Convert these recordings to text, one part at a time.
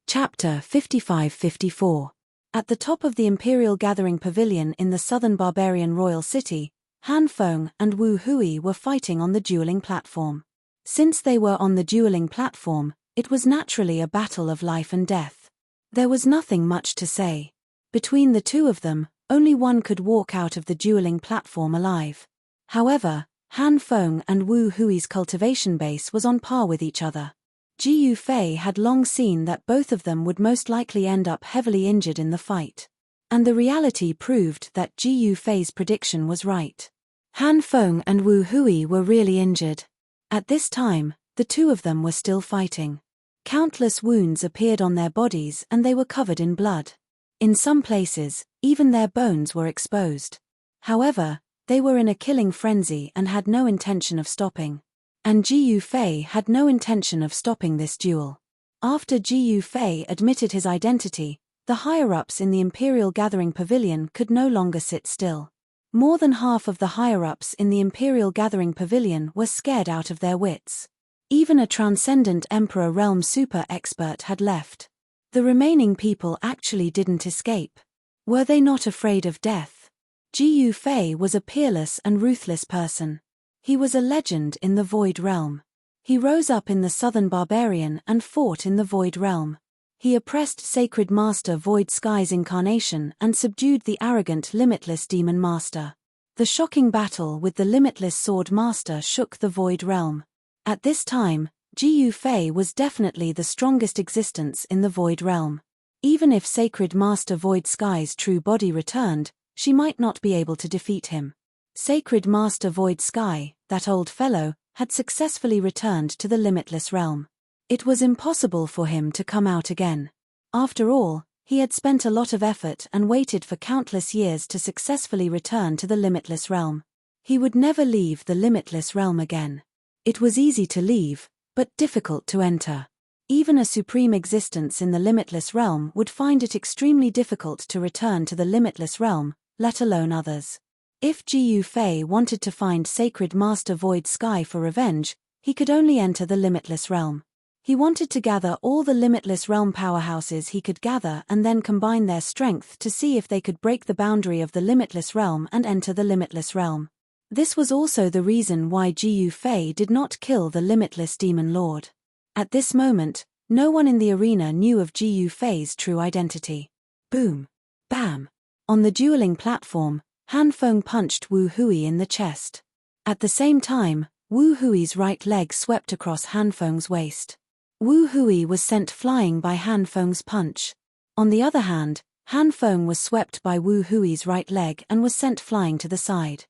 Chapter 55-54. At the top of the Imperial Gathering Pavilion in the southern barbarian royal city, Han Feng and Wu Hui were fighting on the dueling platform. Since they were on the dueling platform, it was naturally a battle of life and death. There was nothing much to say. Between the two of them, only one could walk out of the dueling platform alive. However, Han Feng and Wu Hui's cultivation base was on par with each other. Ji Yufei had long seen that both of them would most likely end up heavily injured in the fight. And the reality proved that Ji Yufei's prediction was right. Han Feng and Wu Hui were really injured. At this time, the two of them were still fighting. Countless wounds appeared on their bodies and they were covered in blood. In some places, even their bones were exposed. However, they were in a killing frenzy and had no intention of stopping. And Ji Yufei had no intention of stopping this duel. After Ji Yufei admitted his identity, the higher-ups in the Imperial Gathering Pavilion could no longer sit still. More than half of the higher-ups in the Imperial Gathering Pavilion were scared out of their wits. Even a Transcendent Emperor Realm super expert had left. The remaining people actually didn't escape. Were they not afraid of death? Ji Yufei was a peerless and ruthless person. He was a legend in the Void Realm. He rose up in the Southern Barbarian and fought in the Void Realm. He oppressed Sacred Master Void Sky's incarnation and subdued the arrogant Limitless Demon Master. The shocking battle with the Limitless Sword Master shook the Void Realm. At this time, Ji Yufei was definitely the strongest existence in the Void Realm. Even if Sacred Master Void Sky's true body returned, she might not be able to defeat him. Sacred Master Void Sky, that old fellow, had successfully returned to the Limitless Realm. It was impossible for him to come out again. After all, he had spent a lot of effort and waited for countless years to successfully return to the Limitless Realm. He would never leave the Limitless Realm again. It was easy to leave, but difficult to enter. Even a supreme existence in the Limitless Realm would find it extremely difficult to return to the Limitless Realm, let alone others. If Ji Yufei wanted to find Sacred Master Void Sky for revenge, he could only enter the Limitless Realm. He wanted to gather all the Limitless Realm powerhouses he could gather and then combine their strength to see if they could break the boundary of the Limitless Realm and enter the Limitless Realm. This was also the reason why Ji Yufei did not kill the Limitless Demon Lord. At this moment, no one in the arena knew of Ji Yufei's true identity. Boom! Bam! On the dueling platform, Han Feng punched Wu Hui in the chest. At the same time, Wu Hui's right leg swept across Han Feng's waist. Wu Hui was sent flying by Han Feng's punch. On the other hand, Han Feng was swept by Wu Hui's right leg and was sent flying to the side.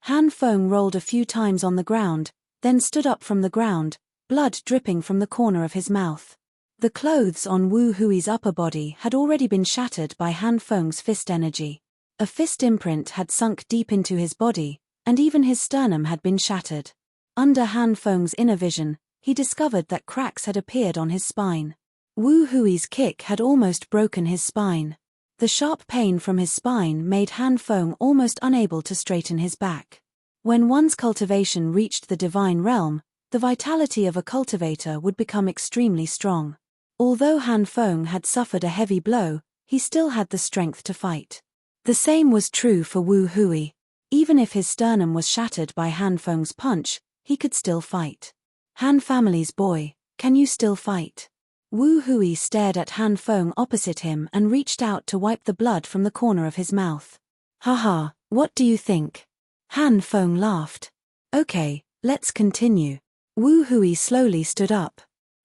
Han Feng rolled a few times on the ground, then stood up from the ground, blood dripping from the corner of his mouth. The clothes on Wu Hui's upper body had already been shattered by Han Feng's fist energy. A fist imprint had sunk deep into his body, and even his sternum had been shattered. Under Han Feng's inner vision, he discovered that cracks had appeared on his spine. Wu Hui's kick had almost broken his spine. The sharp pain from his spine made Han Feng almost unable to straighten his back. When one's cultivation reached the divine realm, the vitality of a cultivator would become extremely strong. Although Han Feng had suffered a heavy blow, he still had the strength to fight. The same was true for Wu Hui. Even if his sternum was shattered by Han Feng's punch, he could still fight. Han family's boy, can you still fight? Wu Hui stared at Han Feng opposite him and reached out to wipe the blood from the corner of his mouth. Haha, what do you think? Han Feng laughed. Okay, let's continue. Wu Hui slowly stood up.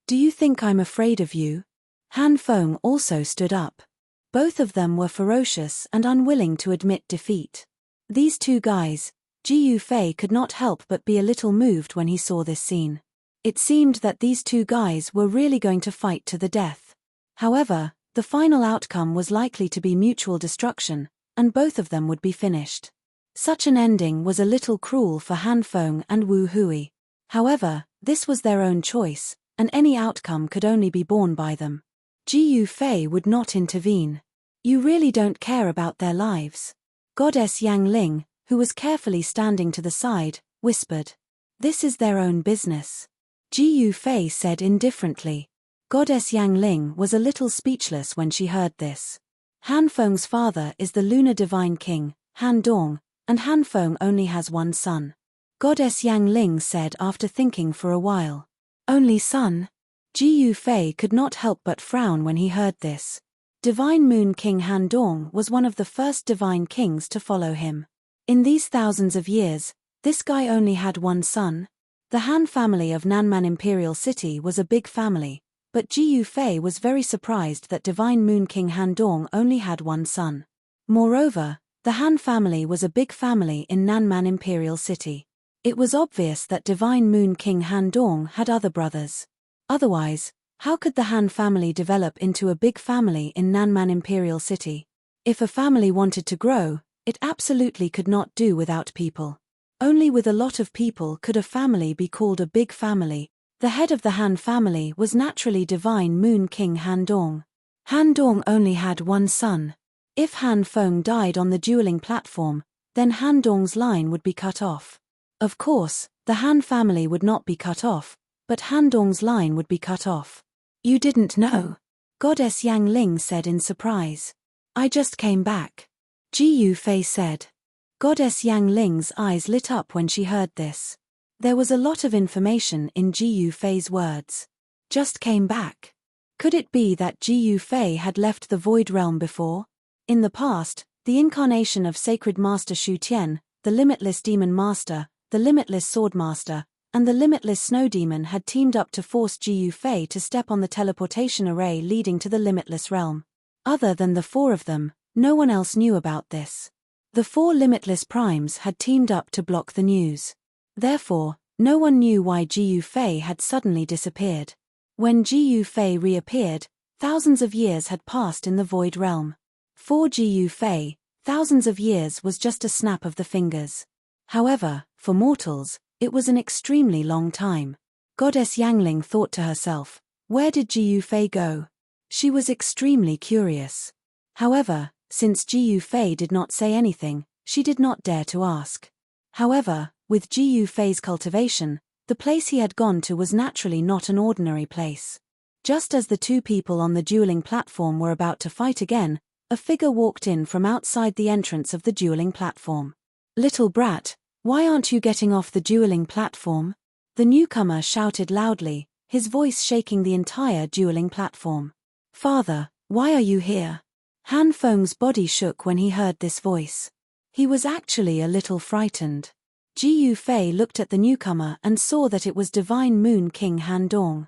Do you think I'm afraid of you? Han Feng also stood up. Both of them were ferocious and unwilling to admit defeat. These two guys, Ji Yufei could not help but be a little moved when he saw this scene. It seemed that these two guys were really going to fight to the death. However, the final outcome was likely to be mutual destruction, and both of them would be finished. Such an ending was a little cruel for Han Feng and Wu Hui. However, this was their own choice, and any outcome could only be borne by them. Ji Yufei would not intervene. You really don't care about their lives. Goddess Yang Ling, who was carefully standing to the side, whispered. This is their own business. Ji Yufei said indifferently. Goddess Yang Ling was a little speechless when she heard this. Han Feng's father is the lunar divine king, Han Dong, and Han Feng only has one son. Goddess Yang Ling said after thinking for a while. Only son? Ji Yufei could not help but frown when he heard this. Divine Moon King Han Dong was one of the first divine kings to follow him. In these thousands of years, this guy only had one son. The Han family of Nanman Imperial City was a big family, but Ji Yufei was very surprised that Divine Moon King Han Dong only had one son. Moreover, the Han family was a big family in Nanman Imperial City. It was obvious that Divine Moon King Han Dong had other brothers. Otherwise, how could the Han family develop into a big family in Nanman Imperial City? If a family wanted to grow, it absolutely could not do without people. Only with a lot of people could a family be called a big family. The head of the Han family was naturally Divine Moon King Han Dong. Han Dong only had one son. If Han Feng died on the dueling platform, then Han Dong's line would be cut off. Of course, the Han family would not be cut off, but Han Dong's line would be cut off. You didn't know? Goddess Yang Ling said in surprise. I just came back. Ji Yufei said. Goddess Yang Ling's eyes lit up when she heard this. There was a lot of information in Ji Yufei's words. Just came back. Could it be that Ji Yufei had left the Void Realm before? In the past, the incarnation of Sacred Master Shu Tian, the Limitless Demon Master, the Limitless Sword Master, and the Limitless Snow Demon had teamed up to force Ji Yufei to step on the teleportation array leading to the Limitless Realm. Other than the four of them, no one else knew about this. The four Limitless Primes had teamed up to block the news. Therefore, no one knew why Ji Yufei had suddenly disappeared. When Ji Yufei reappeared, thousands of years had passed in the Void Realm. For Ji Yufei, thousands of years was just a snap of the fingers. However, for mortals, it was an extremely long time. Goddess Yang Ling thought to herself, where did Ji Yufei go? She was extremely curious. However, since Ji Yufei did not say anything, she did not dare to ask. However, with Ji Yufei's cultivation, the place he had gone to was naturally not an ordinary place. Just as the two people on the dueling platform were about to fight again, a figure walked in from outside the entrance of the dueling platform. Little brat, why aren't you getting off the dueling platform? The newcomer shouted loudly, his voice shaking the entire dueling platform. Father, why are you here? Han Feng's body shook when he heard this voice. He was actually a little frightened. Ji Yufei looked at the newcomer and saw that it was Divine Moon King Han Dong.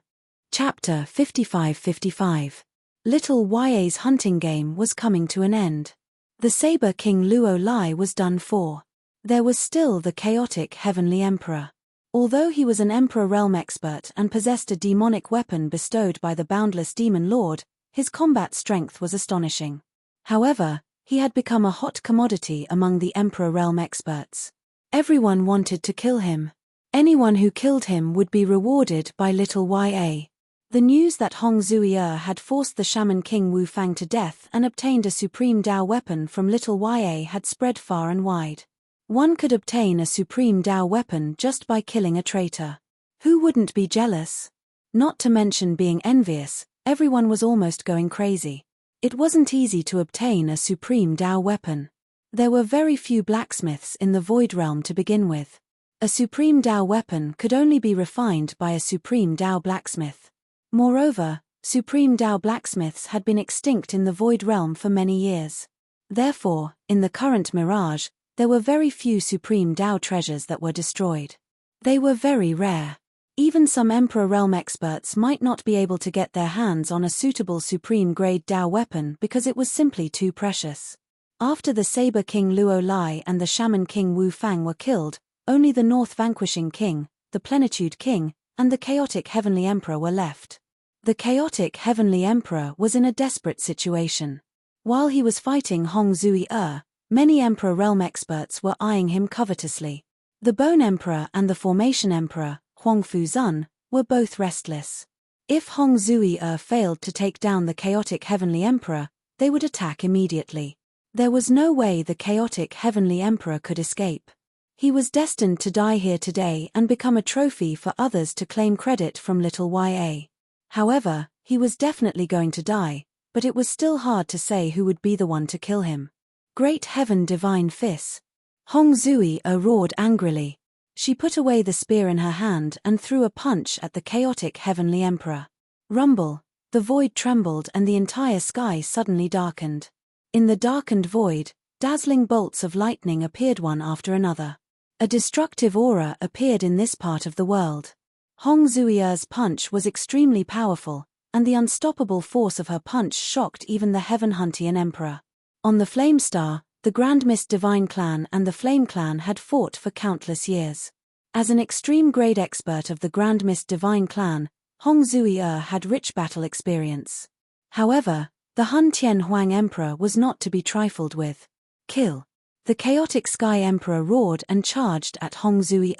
Chapter 55-55. Little Ya's hunting game was coming to an end. The Saber King Luo Lai was done for. There was still the chaotic Heavenly Emperor. Although he was an Emperor Realm expert and possessed a demonic weapon bestowed by the boundless Demon Lord, his combat strength was astonishing. However, he had become a hot commodity among the Emperor Realm experts. Everyone wanted to kill him. Anyone who killed him would be rewarded by Little Ya. The news that Hong Zui had forced the Shaman King Wu Fang to death and obtained a Supreme Dao weapon from Little Ya had spread far and wide. One could obtain a Supreme Dao weapon just by killing a traitor. Who wouldn't be jealous? Not to mention being envious, everyone was almost going crazy. It wasn't easy to obtain a Supreme Dao weapon. There were very few blacksmiths in the Void Realm to begin with. A Supreme Dao weapon could only be refined by a Supreme Dao blacksmith. Moreover, Supreme Dao blacksmiths had been extinct in the Void Realm for many years. Therefore, in the current Mirage, there were very few Supreme Dao treasures that were destroyed. They were very rare. Even some Emperor Realm experts might not be able to get their hands on a suitable Supreme Grade Dao weapon because it was simply too precious. After the Saber King Luo Lai and the Shaman King Wu Fang were killed, only the North Vanquishing King, the Plenitude King, and the Chaotic Heavenly Emperor were left. The Chaotic Heavenly Emperor was in a desperate situation. While he was fighting Hong Zui, many Emperor Realm experts were eyeing him covetously. The Bone Emperor and the Formation Emperor, Huang Fuzun, were both restless. If Hong Zui failed to take down the Chaotic Heavenly Emperor, they would attack immediately. There was no way the Chaotic Heavenly Emperor could escape. He was destined to die here today and become a trophy for others to claim credit from Little Ya. However, He was definitely going to die, but it was still hard to say who would be the one to kill him. Great heaven, divine Fis! Hong Zui roared angrily. She put away the spear in her hand and threw a punch at the chaotic heavenly emperor. Rumble! The void trembled and the entire sky suddenly darkened. In the darkened void, dazzling bolts of lightning appeared one after another. A destructive aura appeared in this part of the world. Hong Zui's punch was extremely powerful, and the unstoppable force of her punch shocked even the Heaven Huntian Emperor. On the Flame Star, the Grand Mist Divine Clan and the Flame Clan had fought for countless years. As an extreme grade expert of the Grand Mist Divine Clan, Hong Zui had rich battle experience. However, the Hun Tien Huang Emperor was not to be trifled with. Kill! The chaotic Sky Emperor roared and charged at Hong Zui.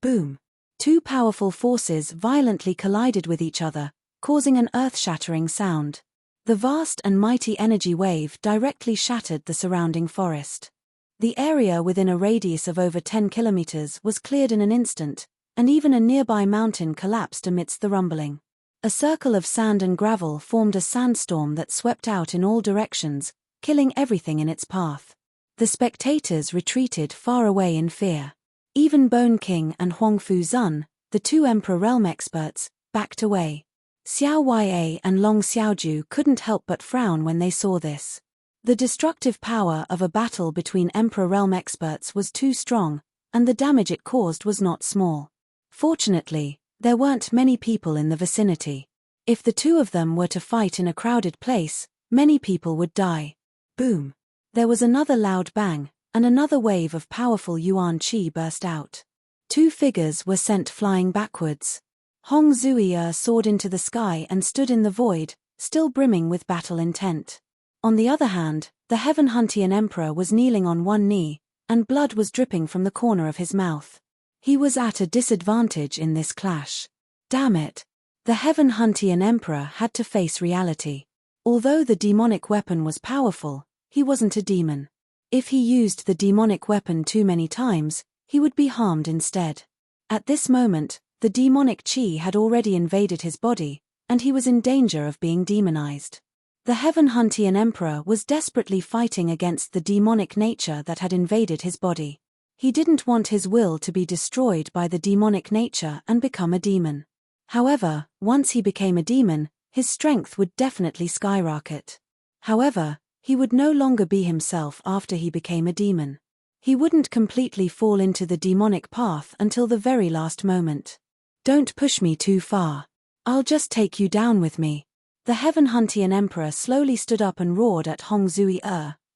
Boom! Two powerful forces violently collided with each other, causing an earth-shattering sound. The vast and mighty energy wave directly shattered the surrounding forest. The area within a radius of over 10 kilometers was cleared in an instant, and even a nearby mountain collapsed amidst the rumbling. A circle of sand and gravel formed a sandstorm that swept out in all directions, killing everything in its path. The spectators retreated far away in fear. Even Bone King and Huang Fu Zun, the two Emperor Realm experts, backed away. Xiao Ya and Long Xiaoju couldn't help but frown when they saw this. The destructive power of a battle between Emperor Realm experts was too strong, and the damage it caused was not small. Fortunately, there weren't many people in the vicinity. If the two of them were to fight in a crowded place, many people would die. Boom! There was another loud bang, and another wave of powerful Yuan Qi burst out. Two figures were sent flying backwards. Hong Zui soared into the sky and stood in the void, still brimming with battle intent. On the other hand, the Heaven Huntian Emperor was kneeling on one knee, and blood was dripping from the corner of his mouth. He was at a disadvantage in this clash. Damn it! The Heaven Huntian Emperor had to face reality. Although the demonic weapon was powerful, he wasn't a demon. If he used the demonic weapon too many times, he would be harmed instead. At this moment, the demonic qi had already invaded his body, and he was in danger of being demonized. The Heaven Huntian Emperor was desperately fighting against the demonic nature that had invaded his body. He didn't want his will to be destroyed by the demonic nature and become a demon. However, once he became a demon, his strength would definitely skyrocket. However, he would no longer be himself after he became a demon. He wouldn't completely fall into the demonic path until the very last moment. Don't push me too far. I'll just take you down with me. The Heaven Huntian Emperor slowly stood up and roared at Hong Zui,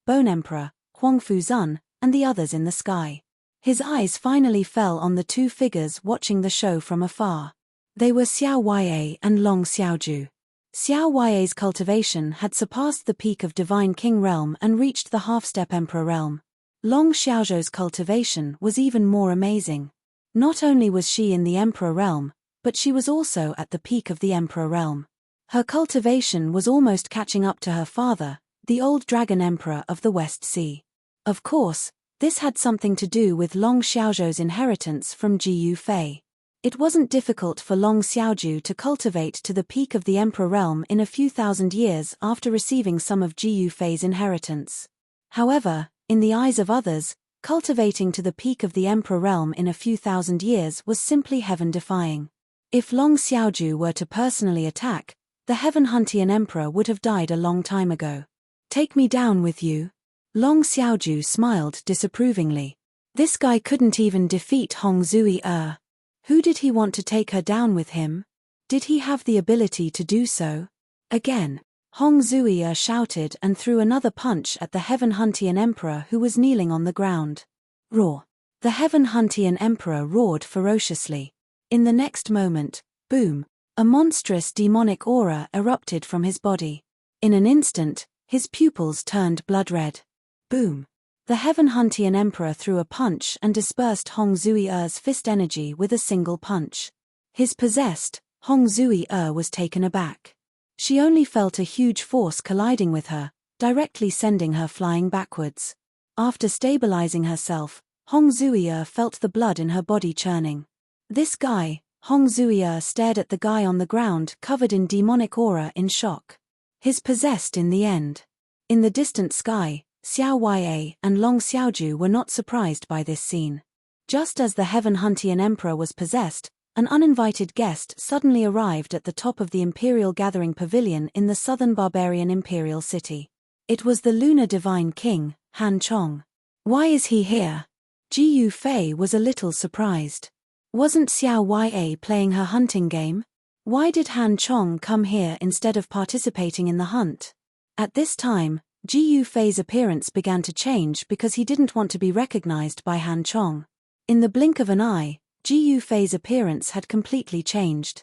Bone Emperor, Huang Fu Zun, and the others in the sky. His eyes finally fell on the two figures watching the show from afar. They were Xiao Ya and Long Xiaoju. Xiao Ya's cultivation had surpassed the peak of Divine King Realm and reached the half-step Emperor Realm. Long Xiaozhou's cultivation was even more amazing. Not only was she in the Emperor Realm, but she was also at the peak of the Emperor Realm. Her cultivation was almost catching up to her father, the old Dragon Emperor of the West Sea. Of course, this had something to do with Long Xiaozhou's inheritance from Ji Yu Fei. It wasn't difficult for Long Xiaoju to cultivate to the peak of the Emperor Realm in a few thousand years after receiving some of Ji Yu Fei's inheritance. However, in the eyes of others, cultivating to the peak of the Emperor Realm in a few thousand years was simply heaven-defying. If Long Xiaoju were to personally attack, the Heaven Huntian Emperor would have died a long time ago. Take me down with you? Long Xiaoju smiled disapprovingly. This guy couldn't even defeat Hong Zui. Who did he want to take her down with him? Did he have the ability to do so? Again, Hong Zui shouted and threw another punch at the Heaven Huntian Emperor who was kneeling on the ground. Roar! The Heaven Huntian Emperor roared ferociously. In the next moment, boom! A monstrous demonic aura erupted from his body. In an instant, his pupils turned blood red. Boom! The Heaven Huntian Emperor threw a punch and dispersed Hong Zui's fist energy with a single punch. His possessed, Hong Zui was taken aback. She only felt a huge force colliding with her, directly sending her flying backwards. After stabilizing herself, Hong Zui felt the blood in her body churning. This guy, Hong Zuier stared at the guy on the ground covered in demonic aura in shock. He's possessed in the end. In the distant sky, Xiao Ya and Long Xiaoju were not surprised by this scene. Just as the Heaven Huntian Emperor was possessed, an uninvited guest suddenly arrived at the top of the Imperial Gathering Pavilion in the southern barbarian imperial city. It was the Lunar Divine King, Han Chong. Why is he here? Ji Yufei was a little surprised. Wasn't Xiao Ya playing her hunting game? Why did Han Chong come here instead of participating in the hunt? At this time, Ji Yufei's appearance began to change because he didn't want to be recognized by Han Chong. In the blink of an eye, Ji Yufei's appearance had completely changed.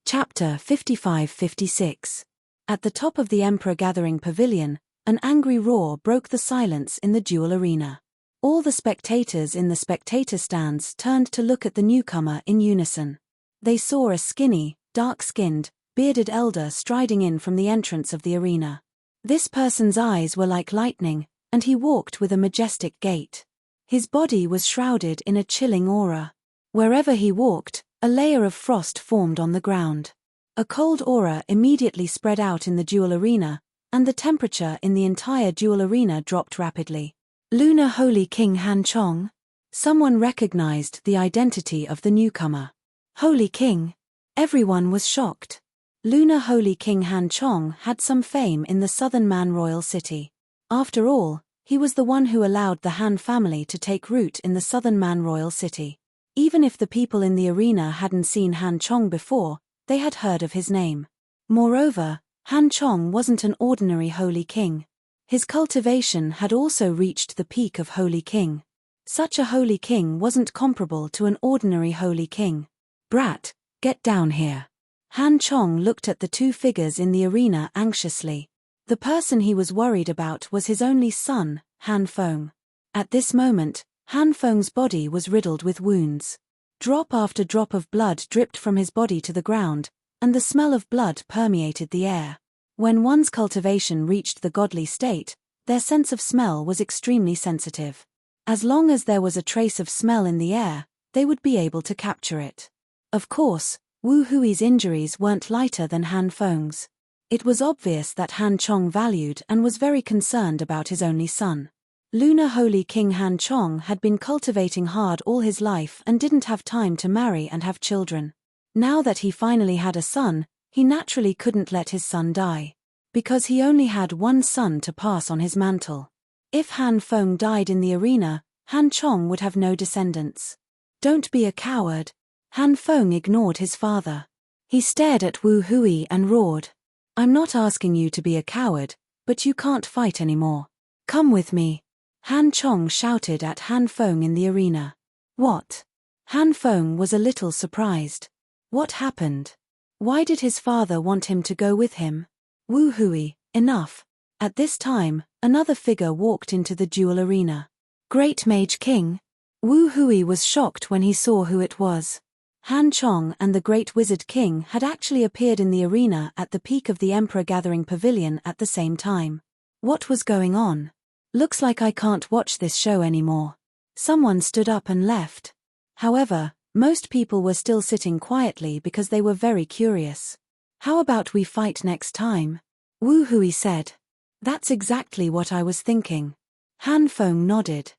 Chapter 55-56. At the top of the Emperor Gathering Pavilion, an angry roar broke the silence in the duel arena. All the spectators in the spectator stands turned to look at the newcomer in unison. They saw a skinny, dark-skinned, bearded elder striding in from the entrance of the arena. This person's eyes were like lightning, and he walked with a majestic gait. His body was shrouded in a chilling aura. Wherever he walked, a layer of frost formed on the ground. A cold aura immediately spread out in the duel arena, and the temperature in the entire duel arena dropped rapidly. Lunar Holy King Han Chong? Someone recognized the identity of the newcomer. Holy King? Everyone was shocked. Lunar Holy King Han Chong had some fame in the southern Man Royal City. After all, he was the one who allowed the Han family to take root in the southern Man Royal City. Even if the people in the arena hadn't seen Han Chong before, they had heard of his name. Moreover, Han Chong wasn't an ordinary Holy King. His cultivation had also reached the peak of Holy King. Such a Holy King wasn't comparable to an ordinary Holy King. Brat, get down here. Han Chong looked at the two figures in the arena anxiously. The person he was worried about was his only son, Han Feng. At this moment, Han Feng's body was riddled with wounds. Drop after drop of blood dripped from his body to the ground, and the smell of blood permeated the air. When one's cultivation reached the godly state, their sense of smell was extremely sensitive. As long as there was a trace of smell in the air, they would be able to capture it. Of course, Wu Hui's injuries weren't lighter than Han Feng's. It was obvious that Han Chong valued and was very concerned about his only son. Lunar Holy King Han Chong had been cultivating hard all his life and didn't have time to marry and have children. Now that he finally had a son, he naturally couldn't let his son die. Because he only had one son to pass on his mantle. If Han Feng died in the arena, Han Chong would have no descendants. Don't be a coward. Han Feng ignored his father. He stared at Wu Hui and roared. I'm not asking you to be a coward, but you can't fight anymore. Come with me. Han Chong shouted at Han Feng in the arena. What? Han Feng was a little surprised. What happened? Why did his father want him to go with him? Wu Hui, enough. At this time, another figure walked into the duel arena. Great Mage King? Wu Hui was shocked when he saw who it was. Han Chong and the Great Wizard King had actually appeared in the arena at the peak of the Emperor Gathering Pavilion at the same time. What was going on? Looks like I can't watch this show anymore. Someone stood up and left. However, most people were still sitting quietly because they were very curious. How about we fight next time? Wu Hui said. That's exactly what I was thinking. Han Feng nodded.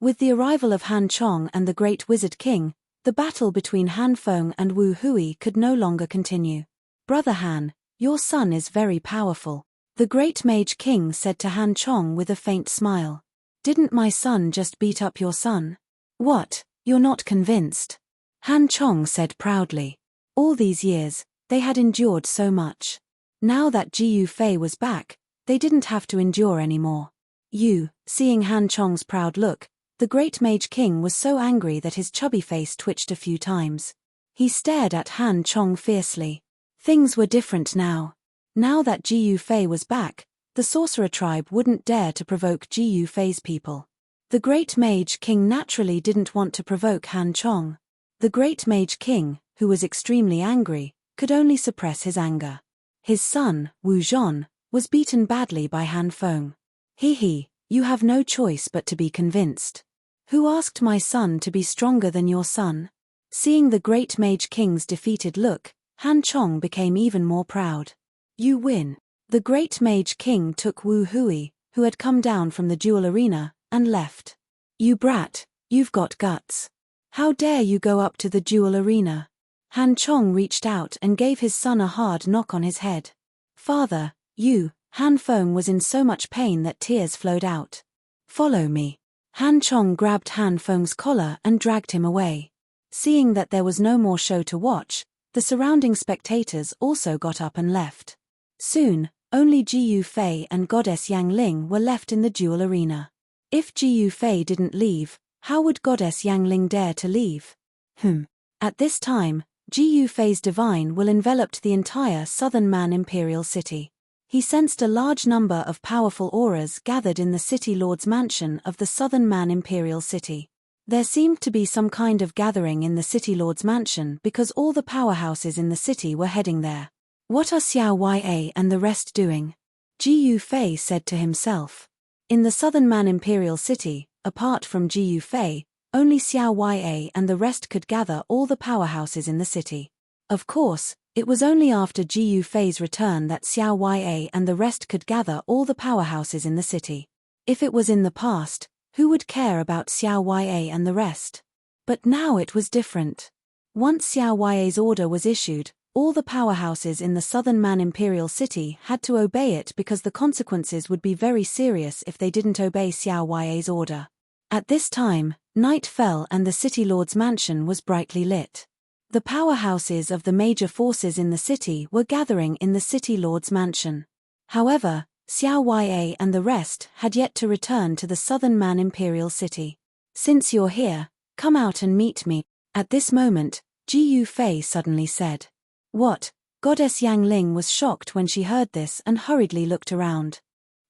With the arrival of Han Chong and the Great Wizard King, the battle between Han Feng and Wu Hui could no longer continue. Brother Han, your son is very powerful, the Great Mage King said to Han Chong with a faint smile. Didn't my son just beat up your son? What, you're not convinced? Han Chong said proudly. All these years, they had endured so much. Now that Ji Yufei was back, they didn't have to endure anymore. Seeing Han Chong's proud look, the Great Mage King was so angry that his chubby face twitched a few times. He stared at Han Chong fiercely. Things were different now. Now that Ji Yufei was back, the sorcerer tribe wouldn't dare to provoke Ji Yufei's people. The Great Mage King naturally didn't want to provoke Han Chong. The Great Mage King, who was extremely angry, could only suppress his anger. His son, Wu Zhon, was beaten badly by Han Feng. You have no choice but to be convinced. Who asked my son to be stronger than your son? Seeing the great mage king's defeated look, Han Chong became even more proud. You win. The great mage king took Wu Hui, who had come down from the duel arena, and left. You brat, you've got guts. How dare you go up to the duel arena? Han Chong reached out and gave his son a hard knock on his head. Father, you. Han Feng was in so much pain that tears flowed out. Follow me. Han Chong grabbed Han Feng's collar and dragged him away. Seeing that there was no more show to watch, the surrounding spectators also got up and left. Soon, only Ji Yu Fei and Goddess Yang Ling were left in the duel arena. If Ji Yu Fei didn't leave, how would Goddess Yang Ling dare to leave? At this time, Ji Yu Fei's divine will enveloped the entire southern Man Imperial City. He sensed a large number of powerful auras gathered in the City Lord's mansion of the southern Man Imperial City. There seemed to be some kind of gathering in the City Lord's mansion because all the powerhouses in the city were heading there. What are Xiao Ya and the rest doing? Ji Yu Fei said to himself. In the southern Man Imperial City, apart from Ji Yu Fei, only Xiao Ya and the rest could gather all the powerhouses in the city. Of course, it was only after Ji Yu Fei's return that Xiao Ya and the rest could gather all the powerhouses in the city. If it was in the past, who would care about Xiao Ya and the rest? But now it was different. Once Xiao Ya's order was issued, all the powerhouses in the southern Man Imperial City had to obey it because the consequences would be very serious if they didn't obey Xiao Ya's order. At this time, night fell and the City Lord's mansion was brightly lit. The powerhouses of the major forces in the city were gathering in the City Lord's mansion. However, Xiao Ya and the rest had yet to return to the southern Man Imperial City. Since you're here, come out and meet me. At this moment, Ji Yu Fei suddenly said. What? Goddess Yang Ling was shocked when she heard this and hurriedly looked around.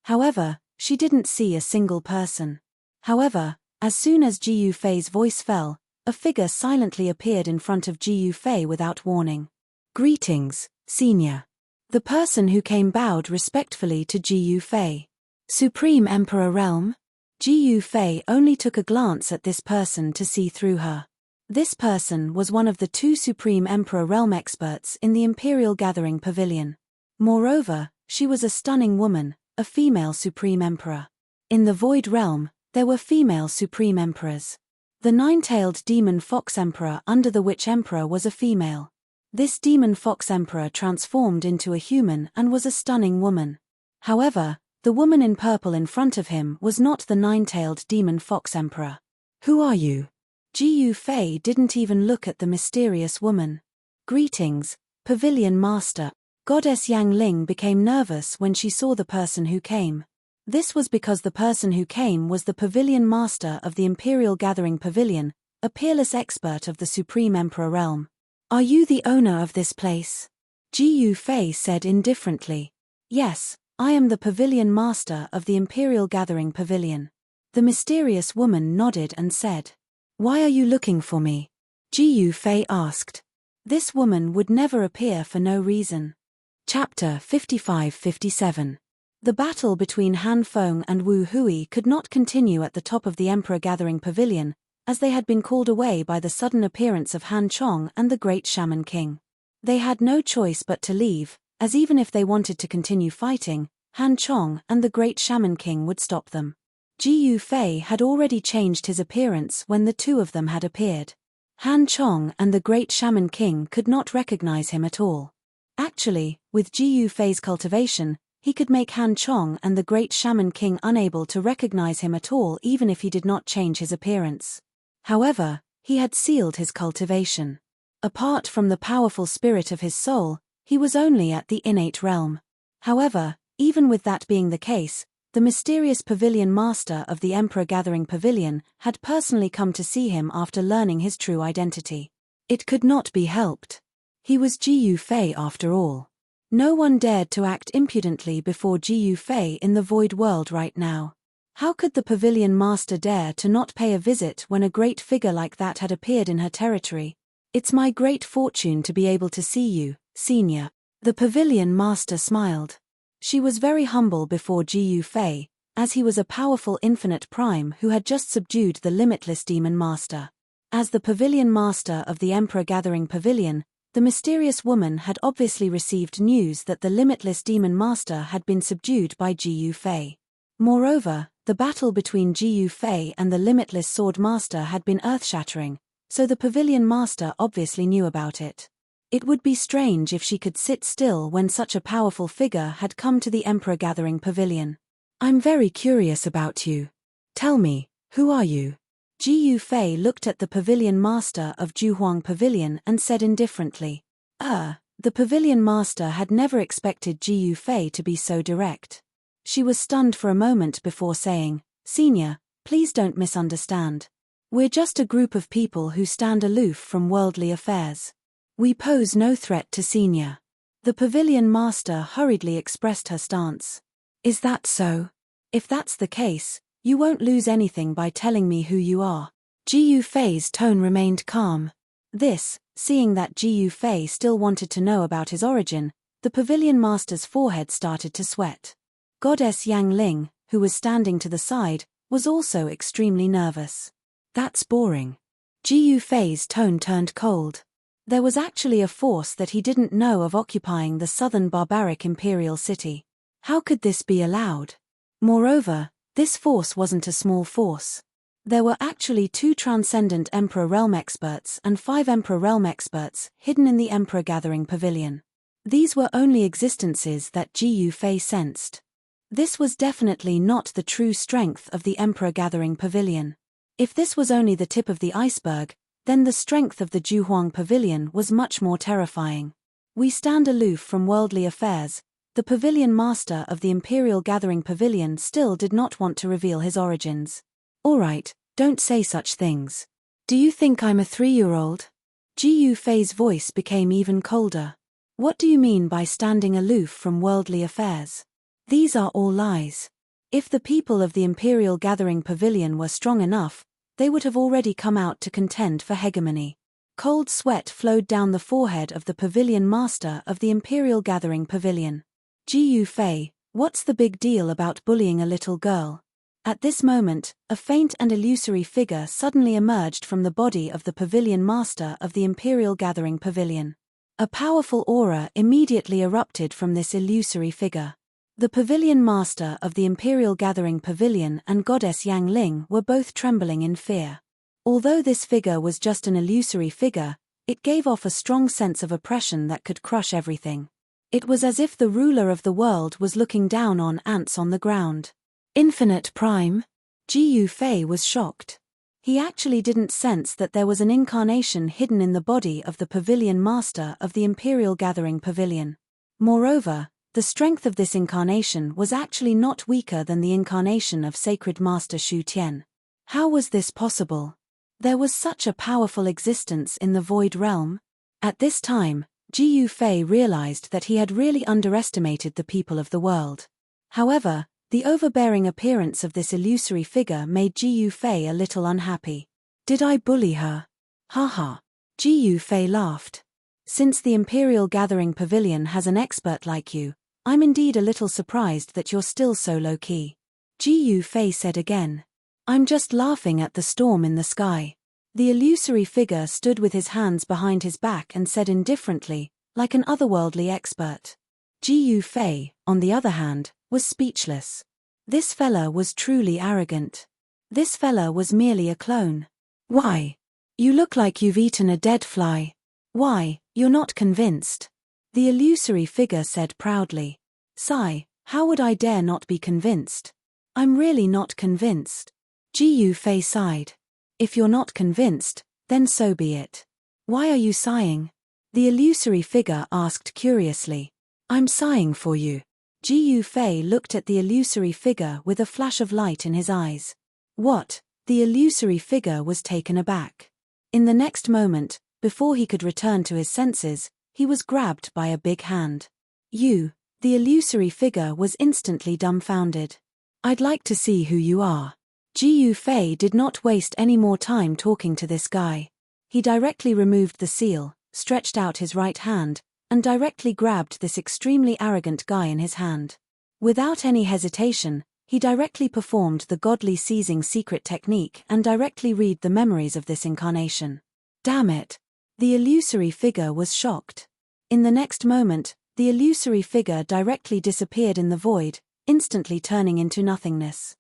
However, she didn't see a single person. However, as soon as Ji Yu Fei's voice fell, a figure silently appeared in front of Ji Yu Fei without warning. Greetings, Senior. The person who came bowed respectfully to Ji Yu Fei. Supreme Emperor Realm? Ji Yu Fei only took a glance at this person to see through her. This person was one of the two Supreme Emperor Realm experts in the Imperial Gathering Pavilion. Moreover, she was a stunning woman, a female Supreme Emperor. In the Void Realm, there were female Supreme Emperors. The nine-tailed Demon Fox Emperor under the Witch Emperor was a female. This Demon Fox Emperor transformed into a human and was a stunning woman. However, the woman in purple in front of him was not the nine-tailed Demon Fox Emperor. Who are you? Ji Yu Fei didn't even look at the mysterious woman. Greetings, Pavilion Master. Goddess Yang Ling became nervous when she saw the person who came. This was because the person who came was the Pavilion Master of the Imperial Gathering Pavilion, a peerless expert of the Supreme Emperor Realm. Are you the owner of this place? Ji Yu Fei said indifferently. Yes, I am the Pavilion Master of the Imperial Gathering Pavilion. The mysterious woman nodded and said. Why are you looking for me? Ji Yu Fei asked. This woman would never appear for no reason. Chapter 55-57. The battle between Han Feng and Wu Hui could not continue at the top of the Emperor Gathering Pavilion, as they had been called away by the sudden appearance of Han Chong and the Great Shaman King. They had no choice but to leave, as even if they wanted to continue fighting, Han Chong and the Great Shaman King would stop them. Ji Yu Fei had already changed his appearance when the two of them had appeared. Han Chong and the Great Shaman King could not recognize him at all. Actually, with Ji Yu Fei's cultivation, he could make Han Chong and the Great Shaman King unable to recognize him at all even if he did not change his appearance. However, he had sealed his cultivation. Apart from the powerful spirit of his soul, he was only at the innate realm. However, even with that being the case, the mysterious Pavilion Master of the Emperor Gathering Pavilion had personally come to see him after learning his true identity. It could not be helped. He was Ji Yu Fei after all. No one dared to act impudently before Ji Yu Fei in the Void World right now. How could the Pavilion Master dare to not pay a visit when a great figure like that had appeared in her territory? It's my great fortune to be able to see you, Senior. The Pavilion Master smiled. She was very humble before Ji Yu Fei, as he was a powerful infinite prime who had just subdued the limitless Demon Master. As the pavilion master of the Emperor Gathering Pavilion, the mysterious woman had obviously received news that the limitless demon master had been subdued by Ji Yufei. Moreover, the battle between Ji Yufei and the limitless sword master had been earth-shattering, so the pavilion master obviously knew about it. It would be strange if she could sit still when such a powerful figure had come to the Emperor Gathering Pavilion. I'm very curious about you. Tell me, who are you? Ji Yufei looked at the pavilion master of Juhuang Pavilion and said indifferently. The pavilion master had never expected Ji Yufei to be so direct. She was stunned for a moment before saying, Senior, please don't misunderstand. We're just a group of people who stand aloof from worldly affairs. We pose no threat to Senior. The pavilion master hurriedly expressed her stance. Is that so? If that's the case, you won't lose anything by telling me who you are. Ji Yufei's tone remained calm. Seeing that Ji Yufei still wanted to know about his origin, the pavilion master's forehead started to sweat. Goddess Yang Ling, who was standing to the side, was also extremely nervous. That's boring. Ji Yufei's tone turned cold. There was actually a force that he didn't know of occupying the southern barbaric imperial city. How could this be allowed? Moreover, this force wasn't a small force. There were actually 2 transcendent Emperor Realm experts and 5 Emperor Realm experts hidden in the Emperor Gathering Pavilion. These were only existences that Ji Yufei sensed. This was definitely not the true strength of the Emperor Gathering Pavilion. If this was only the tip of the iceberg, then the strength of the Juhuang Pavilion was much more terrifying. We stand aloof from worldly affairs. The pavilion master of the Imperial Gathering Pavilion still did not want to reveal his origins. Alright, don't say such things. Do you think I'm a 3-year-old? Ji Yufei's voice became even colder. What do you mean by standing aloof from worldly affairs? These are all lies. If the people of the Imperial Gathering Pavilion were strong enough, they would have already come out to contend for hegemony. Cold sweat flowed down the forehead of the pavilion master of the Imperial Gathering Pavilion. Ji Yufei, what's the big deal about bullying a little girl? At this moment, a faint and illusory figure suddenly emerged from the body of the pavilion master of the Imperial Gathering Pavilion. A powerful aura immediately erupted from this illusory figure. The pavilion master of the Imperial Gathering Pavilion and Goddess Yang Ling were both trembling in fear. Although this figure was just an illusory figure, it gave off a strong sense of oppression that could crush everything. It was as if the ruler of the world was looking down on ants on the ground. Infinite Prime? Ji Yufei was shocked. He actually didn't sense that there was an incarnation hidden in the body of the pavilion master of the Imperial Gathering Pavilion. Moreover, the strength of this incarnation was actually not weaker than the incarnation of Sacred Master Shu Tian. How was this possible? There was such a powerful existence in the Void Realm. At this time, Ji Yufei realized that he had really underestimated the people of the world. However, the overbearing appearance of this illusory figure made Ji Yufei a little unhappy. Did I bully her? Haha. Ji Yufei laughed. Since the Imperial Gathering Pavilion has an expert like you, I'm indeed a little surprised that you're still so low-key. Ji Yufei said again. I'm just laughing at the storm in the sky. The illusory figure stood with his hands behind his back and said indifferently, like an otherworldly expert. Ji Yufei, on the other hand, was speechless. This fella was truly arrogant. This fella was merely a clone. Why? You look like you've eaten a dead fly. Why, you're not convinced? The illusory figure said proudly. Sigh, how would I dare not be convinced? I'm really not convinced. Ji Yufei sighed. If you're not convinced, then so be it. Why are you sighing? The illusory figure asked curiously. I'm sighing for you. Ji Yufei looked at the illusory figure with a flash of light in his eyes. What? The illusory figure was taken aback. In the next moment, before he could return to his senses, he was grabbed by a big hand. You, the illusory figure was instantly dumbfounded. I'd like to see who you are. Ji Yufei did not waste any more time talking to this guy. He directly removed the seal, stretched out his right hand, and directly grabbed this extremely arrogant guy in his hand. Without any hesitation, He directly performed the godly seizing secret technique and directly read the memories of this incarnation. Damn it! The illusory figure was shocked. In the next moment, the illusory figure directly disappeared in the void, instantly turning into nothingness.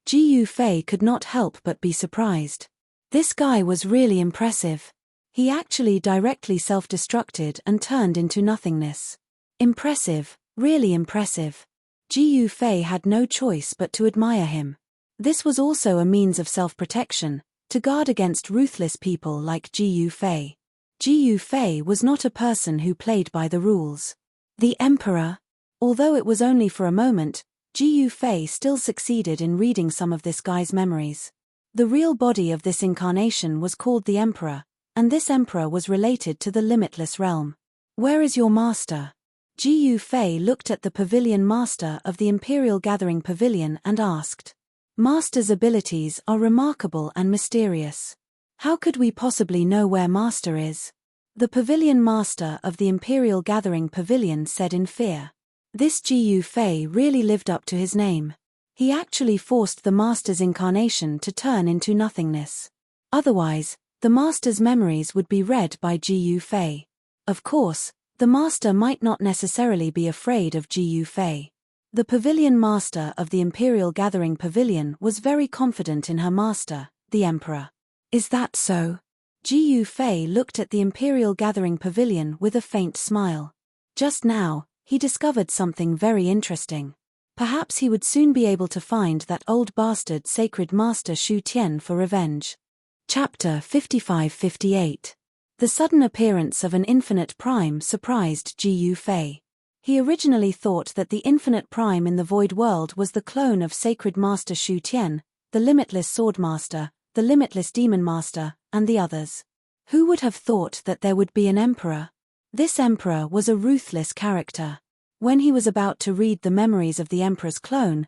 Ji Yufei could not help but be surprised. This guy was really impressive. He actually directly self-destructed and turned into nothingness. Impressive, really impressive. Ji Yufei had no choice but to admire him. This was also a means of self-protection, to guard against ruthless people like Ji Yufei. Ji Yufei was not a person who played by the rules. The Emperor. Although it was only for a moment, Ji Yufei still succeeded in reading some of this guy's memories. The real body of this incarnation was called the Emperor, and this Emperor was related to the limitless realm. Where is your master? Ji Yufei looked at the pavilion master of the Imperial Gathering Pavilion and asked. Master's abilities are remarkable and mysterious. How could we possibly know where master is? The pavilion master of the Imperial Gathering Pavilion said in fear. This Ji Yufei really lived up to his name. He actually forced the master's incarnation to turn into nothingness. Otherwise, the master's memories would be read by Ji Yufei. Of course, the master might not necessarily be afraid of Ji Yufei. The pavilion master of the Imperial Gathering Pavilion was very confident in her master, the Emperor. Is that so? Ji Yufei looked at the Imperial Gathering Pavilion with a faint smile. Just now, he discovered something very interesting. Perhaps he would soon be able to find that old bastard Sacred Master Shu Tian for revenge. Chapter 55-58. The sudden appearance of an infinite prime surprised Ji Yufei. He originally thought that the infinite prime in the void world was the clone of Sacred Master Shu Tian, the limitless sword master, the limitless demon master, and the others. Who would have thought that there would be an emperor? This emperor was a ruthless character. When he was about to read the memories of the emperor's clone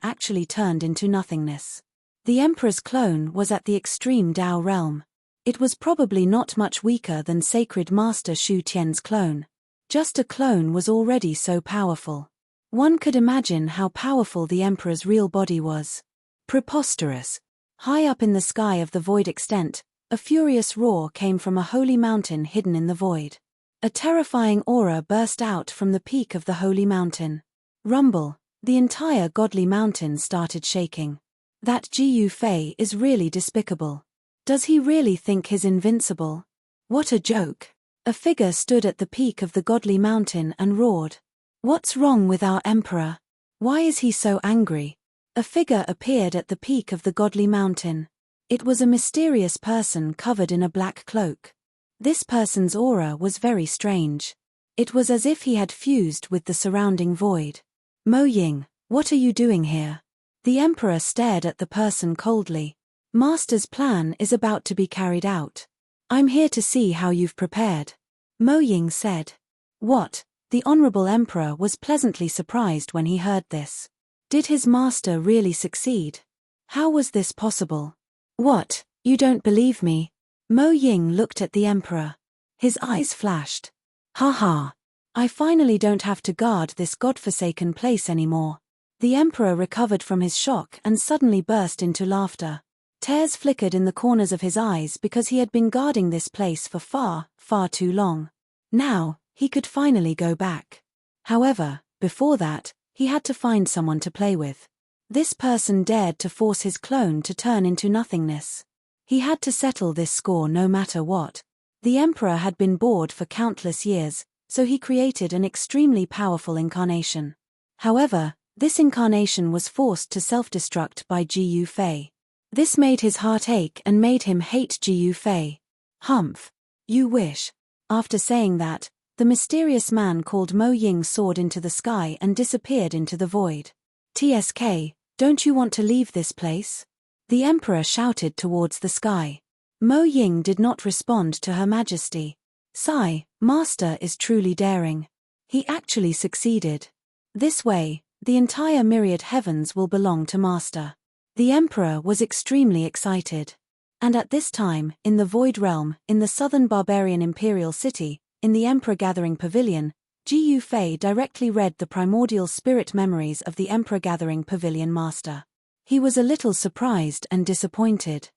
actually turned into nothingness. The emperor's clone was at the extreme Dao realm. It was probably not much weaker than Sacred Master Shu Tian's clone. Just a clone was already so powerful. One could imagine how powerful the emperor's real body was. Preposterous. High up in the sky of the void extent, a furious roar came from a holy mountain hidden in the void. A terrifying aura burst out from the peak of the holy mountain. Rumble, the entire godly mountain started shaking. That Ji Yufei is really despicable. Does he really think he's invincible? What a joke. A figure stood at the peak of the godly mountain and roared. What's wrong with our emperor? Why is he so angry? A figure appeared at the peak of the godly mountain. It was a mysterious person covered in a black cloak. This person's aura was very strange. It was as if he had fused with the surrounding void. Mo Ying, what are you doing here? The emperor stared at the person coldly. Master's plan is about to be carried out. I'm here to see how you've prepared. Mo Ying said. What? The honorable emperor was pleasantly surprised when he heard this. Did his master really succeed? How was this possible? What, you don't believe me? Mo Ying looked at the emperor. His eyes flashed. Ha ha. I finally don't have to guard this godforsaken place anymore. The emperor recovered from his shock and suddenly burst into laughter. Tears flickered in the corners of his eyes because he had been guarding this place for far, far too long. Now, he could finally go back. However, before that, he had to find someone to play with. This person dared to force his clone to turn into nothingness. He had to settle this score no matter what. The emperor had been bored for countless years, so he created an extremely powerful incarnation. However, this incarnation was forced to self-destruct by Ji Yufei. This made his heart ache and made him hate Ji Yufei. Humph. You wish. After saying that, the mysterious man called Mo Ying soared into the sky and disappeared into the void. TSK, don't you want to leave this place? The emperor shouted towards the sky. Mo Ying did not respond to Her Majesty. Sigh, Master is truly daring. He actually succeeded. This way, the entire myriad heavens will belong to Master. The emperor was extremely excited. And at this time, in the Void Realm, in the southern barbarian imperial city, in the Emperor Gathering Pavilion, Ji Yufei directly read the primordial spirit memories of the Emperor Gathering Pavilion Master. He was a little surprised and disappointed.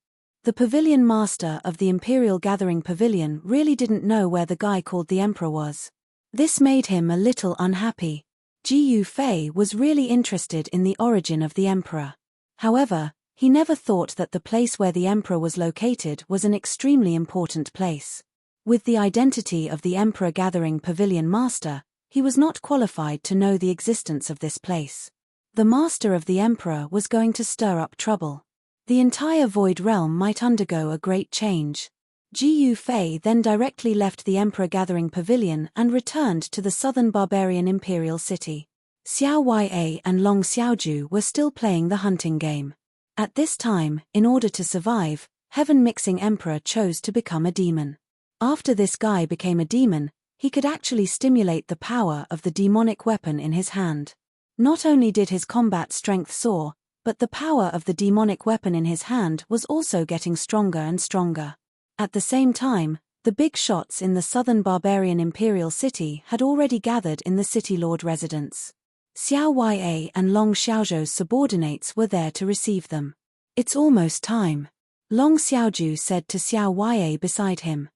The Pavilion Master of the Imperial Gathering Pavilion really didn't know where the guy called the Emperor was. This made him a little unhappy. Ji Yufei was really interested in the origin of the Emperor. However, he never thought that the place where the Emperor was located was an extremely important place. With the identity of the Emperor Gathering Pavilion Master, he was not qualified to know the existence of this place. The Master of the Emperor was going to stir up trouble. The entire Void Realm might undergo a great change. Ji Yufei then directly left the Emperor Gathering Pavilion and returned to the southern barbarian imperial city. Xiao Ya and Long Xiaoju were still playing the hunting game. At this time, in order to survive, Heaven Mixing Emperor chose to become a demon. After this guy became a demon, he could actually stimulate the power of the demonic weapon in his hand. Not only did his combat strength soar, but the power of the demonic weapon in his hand was also getting stronger and stronger. At the same time, the big shots in the southern barbarian imperial city had already gathered in the city lord residence. Xiao Ya and Long Xiaozhou's subordinates were there to receive them. "It's almost time," Long Xiaozhou said to Xiao Ya beside him.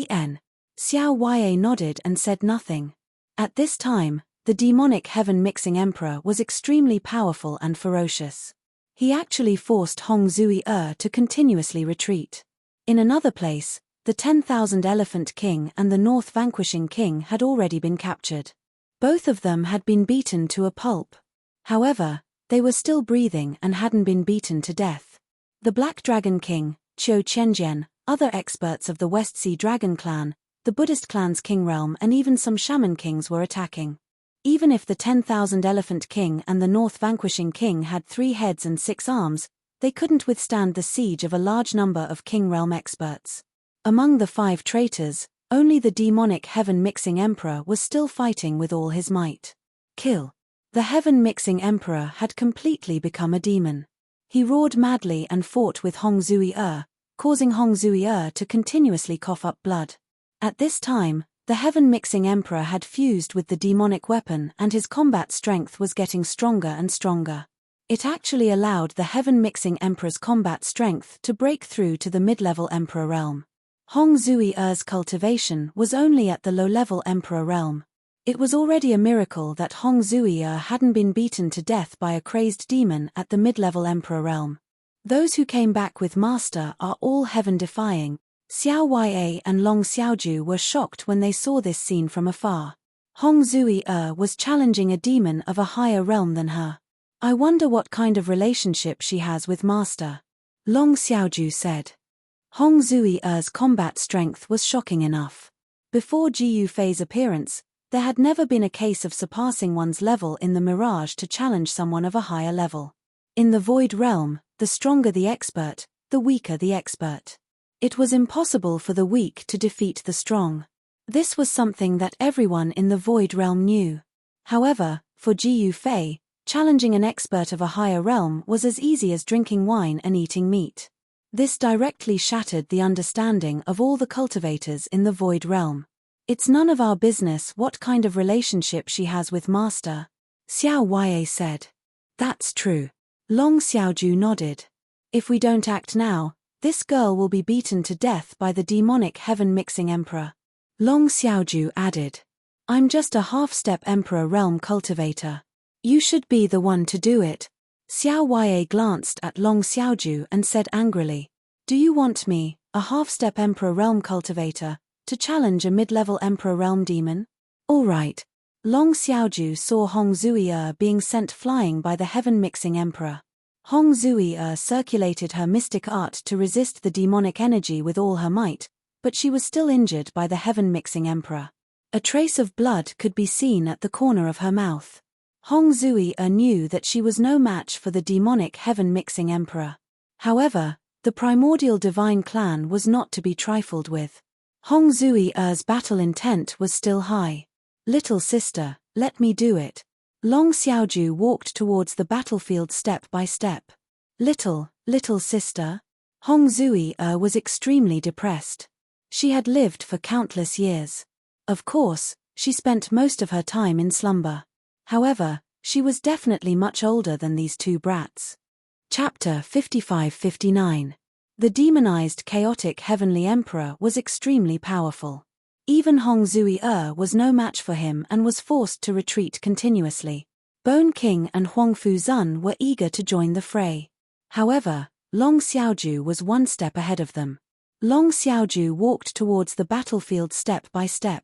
En. Xiao Ya nodded and said nothing. At this time, the demonic Heaven Mixing Emperor was extremely powerful and ferocious. He actually forced Hong Zui to continuously retreat. In another place, the 10,000 Elephant King and the North Vanquishing King had already been captured. Both of them had been beaten to a pulp. However, they were still breathing and hadn't been beaten to death. The Black Dragon King, Qiu Qianjian, other experts of the West Sea Dragon Clan, the Buddhist clan's King Realm and even some Shaman Kings were attacking. Even if the 10,000 Elephant King and the North Vanquishing King had 3 heads and 6 arms, they couldn't withstand the siege of a large number of King Realm experts. Among the 5 traitors, only the demonic Heaven Mixing Emperor was still fighting with all his might. Kill. The Heaven Mixing Emperor had completely become a demon. He roared madly and fought with Hong Zui causing Hong Zui to continuously cough up blood. At this time, the Heaven Mixing Emperor had fused with the demonic weapon and his combat strength was getting stronger and stronger. It actually allowed the Heaven Mixing Emperor's combat strength to break through to the mid-level Emperor realm. Hong Zui's cultivation was only at the low-level Emperor realm. It was already a miracle that Hong Zui hadn't been beaten to death by a crazed demon at the mid-level Emperor realm. Those who came back with Master are all heaven-defying. Xiao Ya and Long Xiaoju were shocked when they saw this scene from afar. Hong Zui was challenging a demon of a higher realm than her. "I wonder what kind of relationship she has with Master," Long Xiaoju said. Hong Zui's combat strength was shocking enough. Before Ji Yufei's appearance, there had never been a case of surpassing one's level in the Mirage to challenge someone of a higher level. In the Void Realm, the stronger the expert, the weaker the expert. It was impossible for the weak to defeat the strong. This was something that everyone in the Void Realm knew. However, for Ji Yufei, challenging an expert of a higher realm was as easy as drinking wine and eating meat. This directly shattered the understanding of all the cultivators in the Void Realm. "It's none of our business what kind of relationship she has with Master," Xiao Ya said. "That's true." Long Xiaoju nodded. "If we don't act now, this girl will be beaten to death by the demonic Heaven Mixing Emperor." Long Xiaoju added, "I'm just a half-step Emperor realm cultivator. You should be the one to do it." Xiao Ya glanced at Long Xiaoju and said angrily, "Do you want me, a half-step Emperor realm cultivator, to challenge a mid-level Emperor realm demon?" "All right." Long Xiaoju saw Hong Zui being sent flying by the Heaven Mixing Emperor. Hong Zui circulated her mystic art to resist the demonic energy with all her might, but she was still injured by the Heaven Mixing Emperor. A trace of blood could be seen at the corner of her mouth. Hong Zui knew that she was no match for the demonic Heaven Mixing Emperor. However, the primordial divine clan was not to be trifled with. Hong Zui's battle intent was still high. "Little sister, let me do it." Long Xiaoju walked towards the battlefield step by step. Little sister?" Hong Zui was extremely depressed. She had lived for countless years. Of course, She spent most of her time in slumber. However, she was definitely much older than these two brats. Chapter 55-59. The demonized chaotic heavenly emperor was extremely powerful. Even Hong Zui was no match for him and was forced to retreat continuously. Bone King and Huang Fuzun were eager to join the fray. However, Long Xiaoju was one step ahead of them. Long Xiaoju walked towards the battlefield step by step.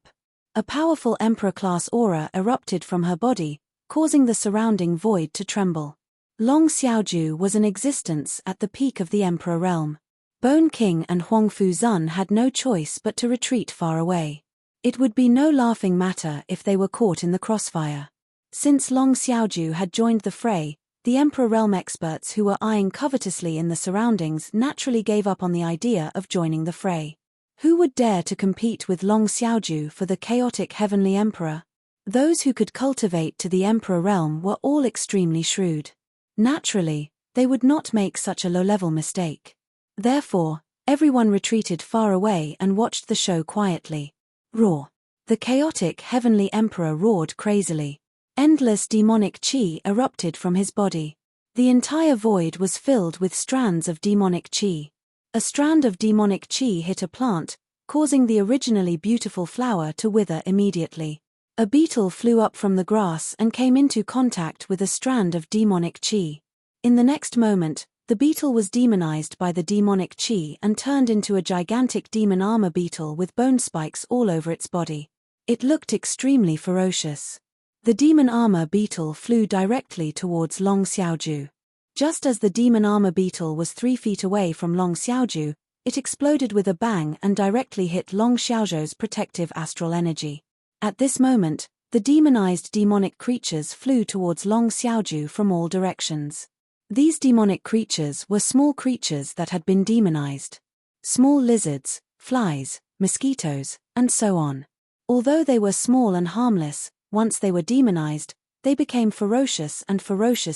A powerful emperor-class aura erupted from her body, causing the surrounding void to tremble. Long Xiaoju was in existence at the peak of the emperor realm. Bone King and Huang Fuzun had no choice but to retreat far away. It would be no laughing matter if they were caught in the crossfire. Since Long Xiaoju had joined the fray, the emperor realm experts who were eyeing covetously in the surroundings naturally gave up on the idea of joining the fray. Who would dare to compete with Long Xiaoju for the chaotic heavenly emperor? Those who could cultivate to the emperor realm were all extremely shrewd. Naturally, they would not make such a low-level mistake. Therefore, everyone retreated far away and watched the show quietly. Roar! The chaotic heavenly emperor roared crazily. Endless demonic chi erupted from his body. The entire void was filled with strands of demonic chi. A strand of demonic chi hit a plant, causing the originally beautiful flower to wither immediately. A beetle flew up from the grass and came into contact with a strand of demonic chi. In the next moment, the beetle was demonized by the demonic chi and turned into a gigantic demon armor beetle with bone spikes all over its body. It looked extremely ferocious. The demon armor beetle flew directly towards Long Xiaoju. Just as the demon armor beetle was 3 feet away from Long Xiaoju, it exploded with a bang and directly hit Long Xiaoju's protective astral energy. At this moment, the demonized demonic creatures flew towards Long Xiaoju from all directions. These demonic creatures were small creatures that had been demonized. Small lizards, flies, mosquitoes, and so on. Although they were small and harmless, once they were demonized, they became ferocious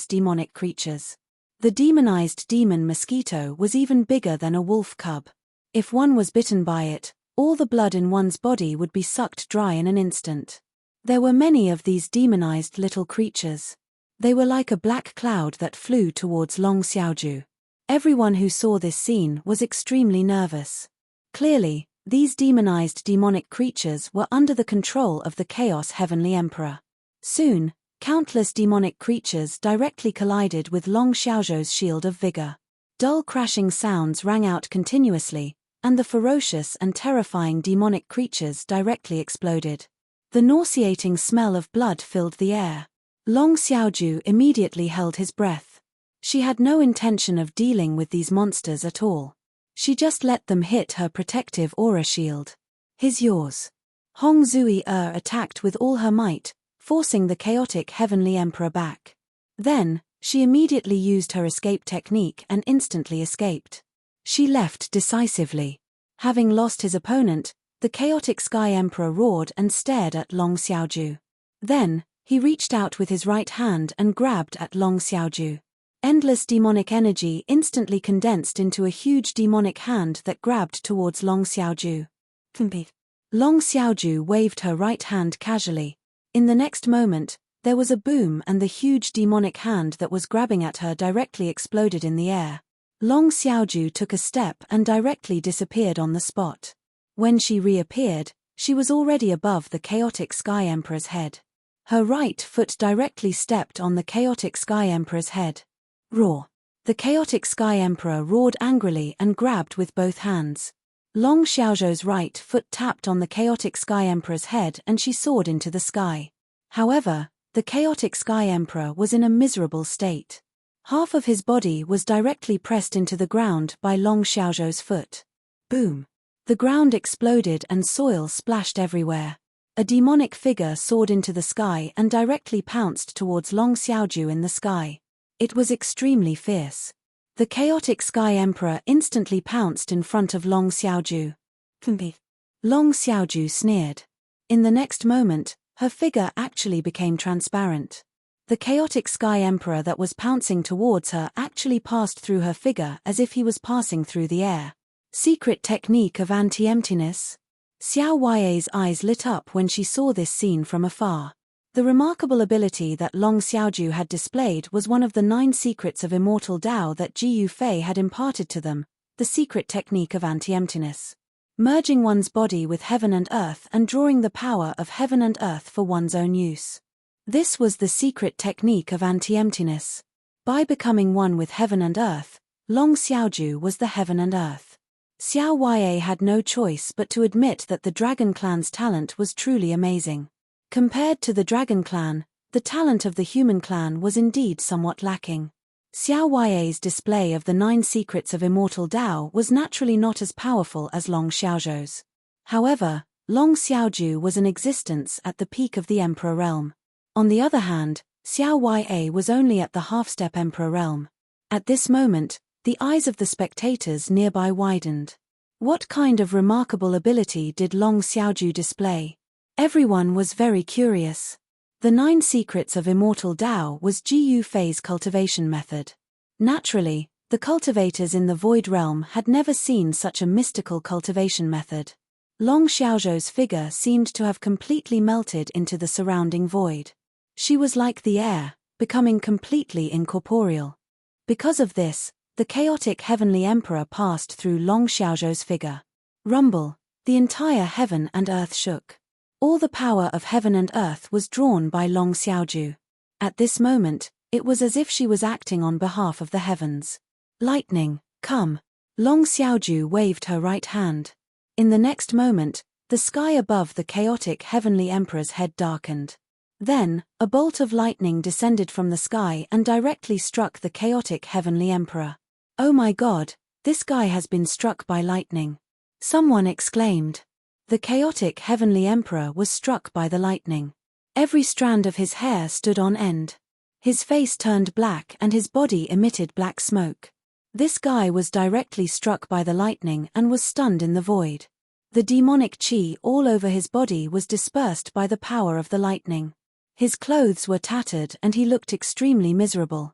demonic creatures. The demonized demon mosquito was even bigger than a wolf cub. If one was bitten by it, all the blood in one's body would be sucked dry in an instant. There were many of these demonized little creatures. They were like a black cloud that flew towards Long Xiaoju. Everyone who saw this scene was extremely nervous. Clearly, these demonized demonic creatures were under the control of the Chaos Heavenly Emperor. Soon, countless demonic creatures directly collided with Long Xiaoju's shield of vigor. Dull crashing sounds rang out continuously, and the ferocious and terrifying demonic creatures directly exploded. The nauseating smell of blood filled the air. Long Xiaoju immediately held his breath. She had no intention of dealing with these monsters at all. She just let them hit her protective aura shield. "He's yours." Hong Zui attacked with all her might, forcing the chaotic heavenly emperor back. Then, she immediately used her escape technique and instantly escaped. She left decisively. Having lost his opponent, the chaotic sky emperor roared and stared at Long Xiaoju. Then, he reached out with his right hand and grabbed at Long Xiaoju. Endless demonic energy instantly condensed into a huge demonic hand that grabbed towards Long Xiaoju. Long Xiaoju waved her right hand casually. In the next moment, there was a boom and the huge demonic hand that was grabbing at her directly exploded in the air. Long Xiaoju took a step and directly disappeared on the spot. When she reappeared, she was already above the chaotic sky emperor's head. Her right foot directly stepped on the chaotic sky emperor's head. Roar! The chaotic sky emperor roared angrily and grabbed with both hands. Long Xiaoju's right foot tapped on the chaotic sky emperor's head and she soared into the sky. However, the chaotic sky emperor was in a miserable state. Half of his body was directly pressed into the ground by Long Xiaoju's foot. Boom! The ground exploded and soil splashed everywhere. A demonic figure soared into the sky and directly pounced towards Long Xiaoju in the sky. It was extremely fierce. The chaotic sky emperor instantly pounced in front of Long Xiaoju. Long Xiaoju sneered. In the next moment, her figure actually became transparent. The chaotic sky emperor that was pouncing towards her actually passed through her figure as if he was passing through the air. Secret technique of anti-emptiness? Xiao Huai's eyes lit up when she saw this scene from afar. The remarkable ability that Long Xiaoju had displayed was one of the 9 secrets of immortal Tao that Ji Yufei had imparted to them, the secret technique of anti-emptiness. Merging one's body with heaven and earth and drawing the power of heaven and earth for one's own use. This was the secret technique of anti-emptiness. By becoming one with heaven and earth, Long Xiaoju was the heaven and earth. Xiao Huai had no choice but to admit that the Dragon Clan's talent was truly amazing. Compared to the Dragon Clan, the talent of the Human Clan was indeed somewhat lacking. Xiao Huai's display of the 9 secrets of immortal Tao was naturally not as powerful as Long Xiaozhou's. However, Long Xiaoju was in existence at the peak of the Emperor realm. On the other hand, Xiao Huai was only at the half-step Emperor realm. At this moment, the eyes of the spectators nearby widened. What kind of remarkable ability did Long Xiaoju display? Everyone was very curious. The 9 secrets of immortal Tao was Ji Yufei's cultivation method. Naturally, the cultivators in the Void Realm had never seen such a mystical cultivation method. Long Xiaozhou's figure seemed to have completely melted into the surrounding void. She was like the air, becoming completely incorporeal. Because of this, the chaotic heavenly emperor passed through Long Xiaozhou's figure. Rumble, the entire heaven and earth shook. All the power of heaven and earth was drawn by Long Xiaoju. At this moment, it was as if she was acting on behalf of the heavens. Lightning, come. Long Xiaoju waved her right hand. In the next moment, the sky above the chaotic heavenly emperor's head darkened. Then, a bolt of lightning descended from the sky and directly struck the chaotic heavenly emperor. Oh my God, this guy has been struck by lightning. Someone exclaimed. The chaotic heavenly emperor was struck by the lightning. Every strand of his hair stood on end. His face turned black and his body emitted black smoke. This guy was directly struck by the lightning and was stunned in the void. The demonic chi all over his body was dispersed by the power of the lightning. His clothes were tattered and he looked extremely miserable.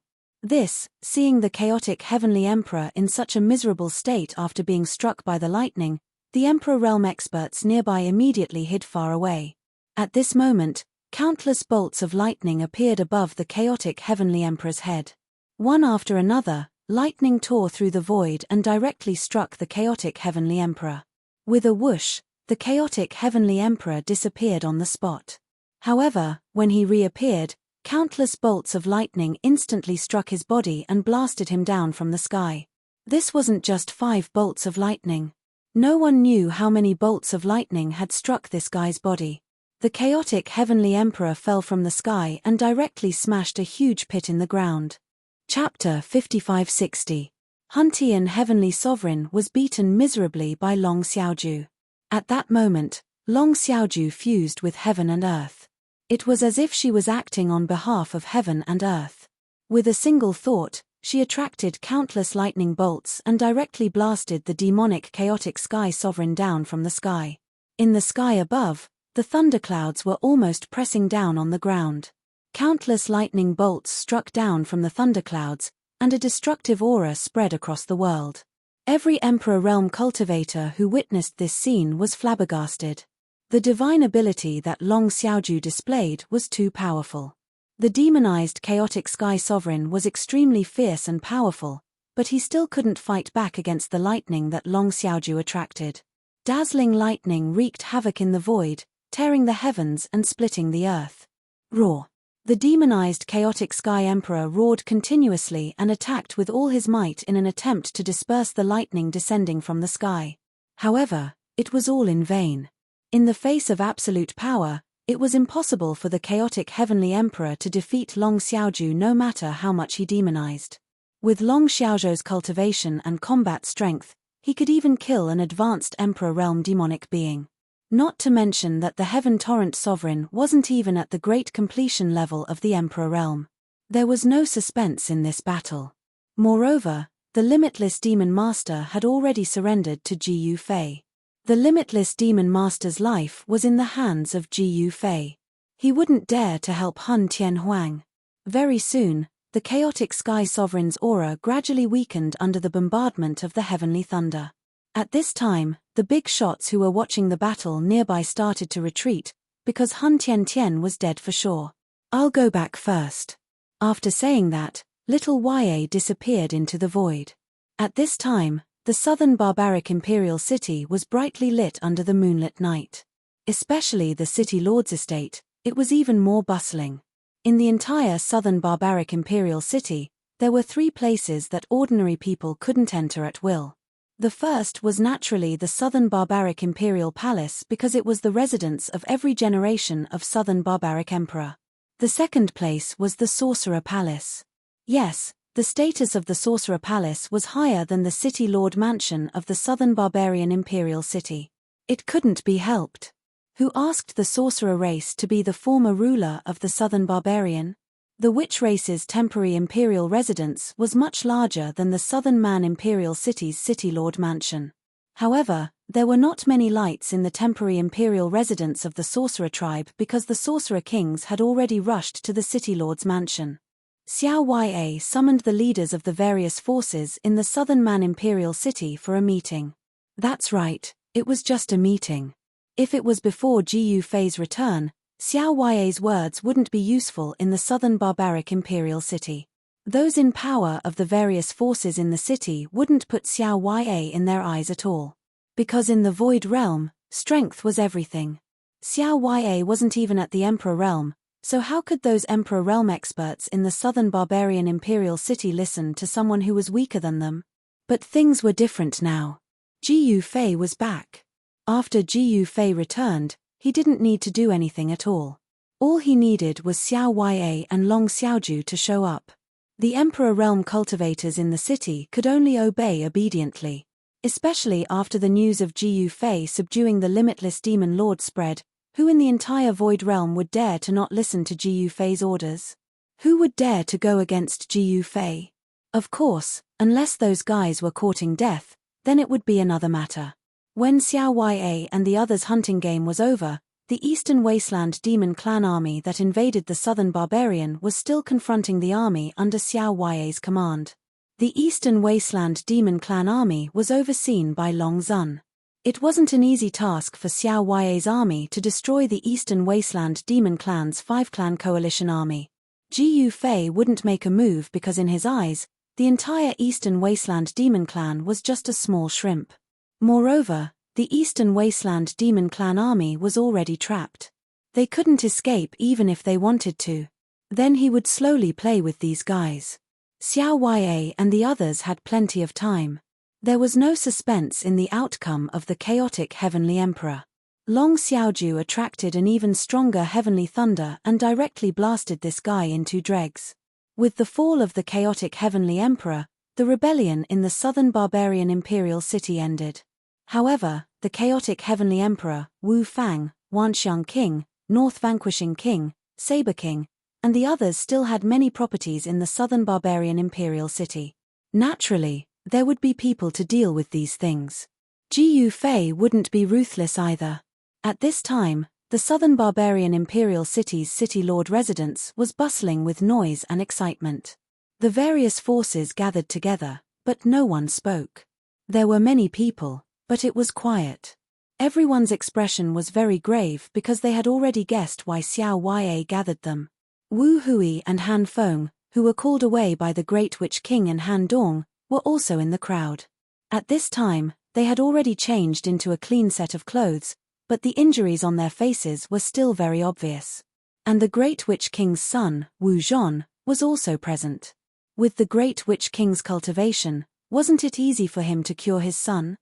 Seeing the chaotic heavenly emperor in such a miserable state after being struck by the lightning, the Emperor Realm experts nearby immediately hid far away. At this moment, countless bolts of lightning appeared above the chaotic heavenly emperor's head. One after another, lightning tore through the void and directly struck the chaotic heavenly emperor. With a whoosh, the chaotic heavenly emperor disappeared on the spot. However, when he reappeared, countless bolts of lightning instantly struck his body and blasted him down from the sky. This wasn't just 5 bolts of lightning. No one knew how many bolts of lightning had struck this guy's body. The chaotic heavenly emperor fell from the sky and directly smashed a huge pit in the ground. Chapter 5560. Huntian Heavenly Sovereign was beaten miserably by Long Xiaoju. At that moment, Long Xiaoju fused with heaven and earth. It was as if she was acting on behalf of heaven and earth. With a single thought, she attracted countless lightning bolts and directly blasted the demonic chaotic sky sovereign down from the sky. In the sky above, the thunderclouds were almost pressing down on the ground. Countless lightning bolts struck down from the thunderclouds, and a destructive aura spread across the world. Every Emperor Realm cultivator who witnessed this scene was flabbergasted. The divine ability that Long Xiaoju displayed was too powerful. The demonized chaotic sky sovereign was extremely fierce and powerful, but he still couldn't fight back against the lightning that Long Xiaoju attracted. Dazzling lightning wreaked havoc in the void, tearing the heavens and splitting the earth. Roar! The demonized chaotic sky emperor roared continuously and attacked with all his might in an attempt to disperse the lightning descending from the sky. However, it was all in vain. In the face of absolute power, it was impossible for the chaotic heavenly emperor to defeat Long Xiaoju no matter how much he demonized. With Long Xiaozhou's cultivation and combat strength, he could even kill an advanced Emperor Realm demonic being. Not to mention that the Heaven Torrent Sovereign wasn't even at the great completion level of the Emperor Realm. There was no suspense in this battle. Moreover, the Limitless Demon Master had already surrendered to Ji Yufei. The Limitless Demon Master's life was in the hands of Ji Yufei. He wouldn't dare to help Hun Tianhuang. Very soon, the chaotic sky sovereign's aura gradually weakened under the bombardment of the heavenly thunder. At this time, The big shots who were watching the battle nearby started to retreat, because Hun Tian was dead for sure. "I'll go back first." After saying that, little Ya disappeared into the void. At this time, the southern barbaric imperial city was brightly lit under the moonlit night. Especially the city lord's estate, it was even more bustling. In the entire southern barbaric imperial city, there were 3 places that ordinary people couldn't enter at will. The first was naturally the southern barbaric imperial palace because it was the residence of every generation of southern barbaric emperor. The second place was the sorcerer palace. Yes, the status of the sorcerer palace was higher than the city lord mansion of the southern barbarian imperial city. It couldn't be helped. Who asked the sorcerer race to be the former ruler of the southern barbarian? The witch race's temporary imperial residence was much larger than the southern man imperial city's city lord mansion. However, there were not many lights in the temporary imperial residence of the sorcerer tribe because the sorcerer kings had already rushed to the city lord's mansion. Xiao Ya summoned the leaders of the various forces in the southern man imperial city for a meeting. That's right, it was just a meeting. If it was before Ji Yufei's return, Xiao Ya's words wouldn't be useful in the southern barbaric imperial city. Those in power of the various forces in the city wouldn't put Xiao Ya in their eyes at all. Because in the Void Realm, strength was everything. Xiao Ya wasn't even at the Emperor Realm, so how could those Emperor Realm experts in the southern barbarian imperial city listen to someone who was weaker than them? But things were different now. Ji Yufei was back. After Ji Yufei returned, he didn't need to do anything at all. All he needed was Xiao Ya and Long Xiaoju to show up. The Emperor Realm cultivators in the city could only obey obediently. Especially after the news of Ji Yufei subduing the limitless demon lord spread, who in the entire Void Realm would dare to not listen to Ji Yufei's orders? Who would dare to go against Ji Yufei? Of course, unless those guys were courting death, then it would be another matter. When Xiao Ya and the others' hunting game was over, the Eastern Wasteland Demon Clan army that invaded the Southern Barbarian was still confronting the army under Xiao Ya's command. The Eastern Wasteland Demon Clan army was overseen by Long Zun. It wasn't an easy task for Xiao Ya's army to destroy the Eastern Wasteland Demon Clan's 5-clan coalition army. Ji Yufei wouldn't make a move because in his eyes, the entire Eastern Wasteland Demon Clan was just a small shrimp. Moreover, the Eastern Wasteland Demon Clan army was already trapped. They couldn't escape even if they wanted to. Then he would slowly play with these guys. Xiao Ya and the others had plenty of time. There was no suspense in the outcome of the chaotic Heavenly Emperor. Long Xiaoju attracted an even stronger heavenly thunder and directly blasted this guy into dregs. With the fall of the chaotic Heavenly Emperor, the rebellion in the southern barbarian imperial city ended. However, the chaotic Heavenly Emperor, Wu Fang, Wanxiang King, North Vanquishing King, Saber King, and the others still had many properties in the southern barbarian imperial city. Naturally, there would be people to deal with these things. Ji Yufei wouldn't be ruthless either. At this time, the southern barbarian imperial city's city lord residence was bustling with noise and excitement. The various forces gathered together, but no one spoke. There were many people, but it was quiet. Everyone's expression was very grave because they had already guessed why Xiao Ya gathered them. Wu Hui and Han Feng, who were called away by the Great Witch King and Han Dong, were also in the crowd. At this time, they had already changed into a clean set of clothes, but the injuries on their faces were still very obvious. And the Great Witch King's son, Wu Zhon, was also present. With the Great Witch King's cultivation, wasn't it easy for him to cure his son?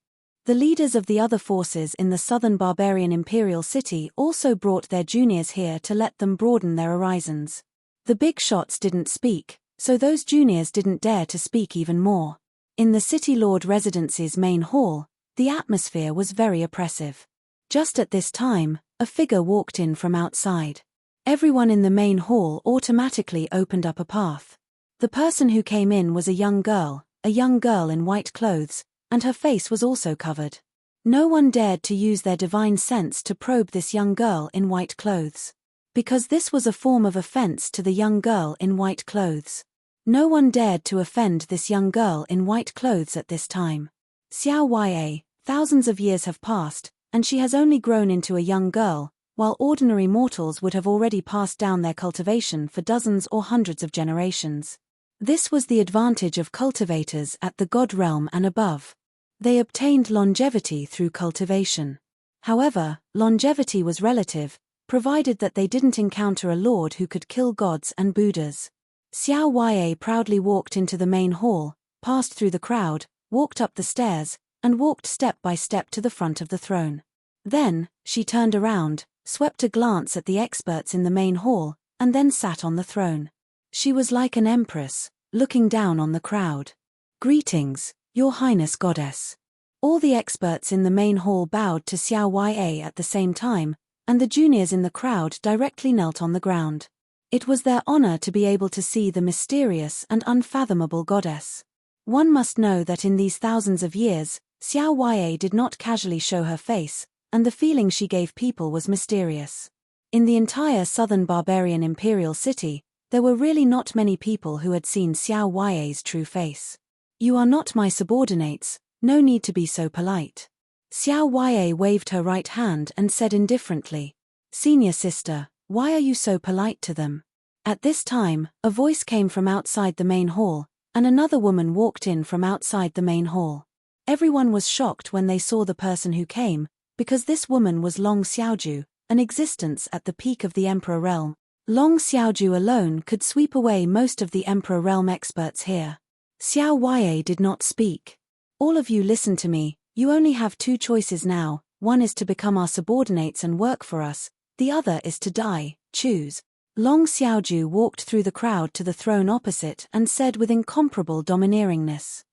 The leaders of the other forces in the southern barbarian imperial city also brought their juniors here to let them broaden their horizons. The big shots didn't speak, so those juniors didn't dare to speak even more. In the city lord residence's main hall, the atmosphere was very oppressive. Just at this time, a figure walked in from outside. Everyone in the main hall automatically opened up a path. The person who came in was a young girl in white clothes, and her face was also covered. No one dared to use their divine sense to probe this young girl in white clothes. Because this was a form of offense to the young girl in white clothes. No one dared to offend this young girl in white clothes at this time. Xiao Ya, Thousands of years have passed, and she has only grown into a young girl, while ordinary mortals would have already passed down their cultivation for dozens or hundreds of generations. This was the advantage of cultivators at the god realm and above. They obtained longevity through cultivation. However, longevity was relative, provided that they didn't encounter a lord who could kill gods and Buddhas. Xiao Yue proudly walked into the main hall, passed through the crowd, walked up the stairs, and walked step by step to the front of the throne. Then, she turned around, swept a glance at the experts in the main hall, and then sat on the throne. She was like an empress, looking down on the crowd. "Greetings, Your Highness Goddess." All the experts in the main hall bowed to Xiao Yue at the same time, and the juniors in the crowd directly knelt on the ground. It was their honor to be able to see the mysterious and unfathomable goddess. One must know that in these thousands of years, Xiao Yue did not casually show her face, and the feeling she gave people was mysterious. In the entire southern barbarian imperial city, there were really not many people who had seen Xiao Yue's true face. "You are not my subordinates, no need to be so polite." Xiao Yue waved her right hand and said indifferently, "Senior sister, why are you so polite to them?" At this time, a voice came from outside the main hall, and another woman walked in from outside the main hall. Everyone was shocked when they saw the person who came, because this woman was Long Xiaoju, an existence at the peak of the Emperor realm. Long Xiaoju alone could sweep away most of the Emperor realm experts here. Xiao Yue did not speak. "All of you listen to me, you only have two choices now, one is to become our subordinates and work for us, the other is to die, choose." Long Xiaoju walked through the crowd to the throne opposite and said with incomparable domineeringness.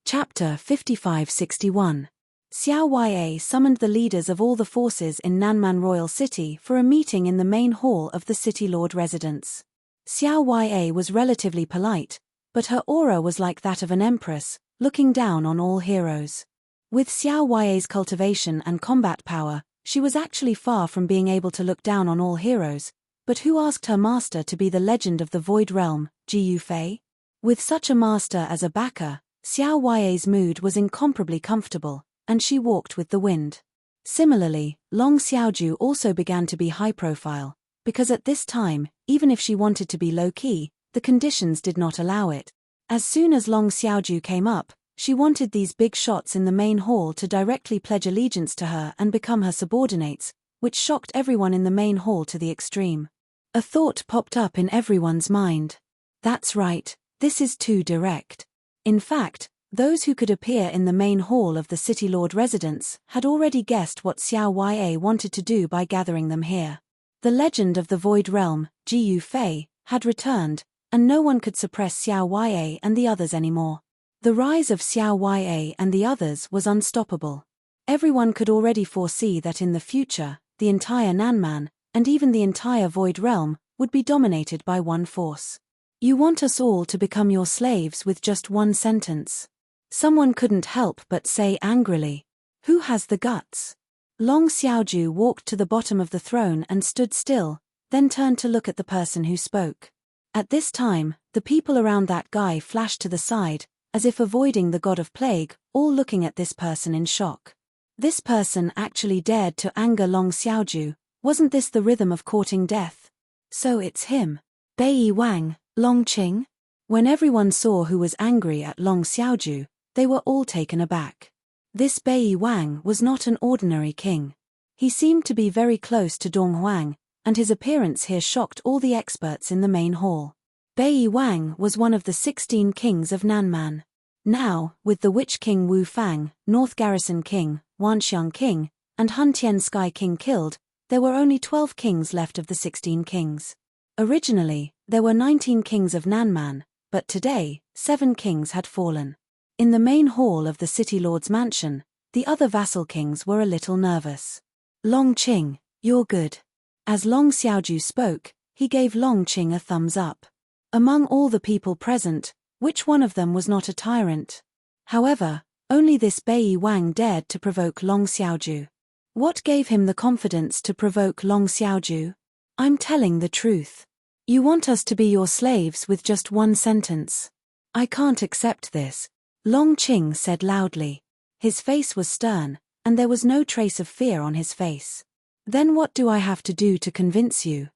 Chapter 5561. Xiao Yue summoned the leaders of all the forces in Nanman Royal City for a meeting in the main hall of the city lord residence. Xiao Yue was relatively polite, but her aura was like that of an empress, looking down on all heroes. With Xiao Yue's cultivation and combat power, she was actually far from being able to look down on all heroes, but who asked her master to be the legend of the Void Realm, Ji Yufei? With such a master as a backer, Xiao Yue's mood was incomparably comfortable, and she walked with the wind. Similarly, Long Xiaoju also began to be high-profile, because at this time, even if she wanted to be low-key, the conditions did not allow it. As soon as Long Xiaoju came up, she wanted these big shots in the main hall to directly pledge allegiance to her and become her subordinates, which shocked everyone in the main hall to the extreme. A thought popped up in everyone's mind. That's right, this is too direct. In fact, those who could appear in the main hall of the city lord residence had already guessed what Xiao Yue wanted to do by gathering them here. The legend of the Void Realm, Ji Yufei, had returned, and no one could suppress Xiao Yue and the others anymore. The rise of Xiao Yue and the others was unstoppable. Everyone could already foresee that in the future, the entire Nanman, and even the entire Void Realm, would be dominated by one force. "You want us all to become your slaves with just one sentence?" Someone couldn't help but say angrily. "Who has the guts?" Long Xiaoju walked to the bottom of the throne and stood still, then turned to look at the person who spoke. At this time, the people around that guy flashed to the side, as if avoiding the god of plague, all looking at this person in shock. This person actually dared to anger Long Xiaoju. Wasn't this the rhythm of courting death? So it's him. Bai Wang, Long Qing? When everyone saw who was angry at Long Xiaoju, they were all taken aback. This Bai Wang was not an ordinary king. He seemed to be very close to Dong Huang, and his appearance here shocked all the experts in the main hall. Bai Wang was one of the 16 kings of Nanman. Now, with the Witch King Wu Fang, North Garrison King, Wanxiang King, and Hun Tian Sky King killed, there were only 12 kings left of the 16 kings. Originally, there were 19 kings of Nanman, but today, 7 kings had fallen. In the main hall of the city lord's mansion, the other vassal kings were a little nervous. "Long Qing, you're good." As Long Xiaoju spoke, he gave Long Qing a thumbs up. Among all the people present, which one of them was not a tyrant? However, only this Bai Wang dared to provoke Long Xiaoju. What gave him the confidence to provoke Long Xiaoju? "I'm telling the truth. You want us to be your slaves with just one sentence. I can't accept this," Long Qing said loudly. His face was stern, and there was no trace of fear on his face. Then what do I have to do to convince you?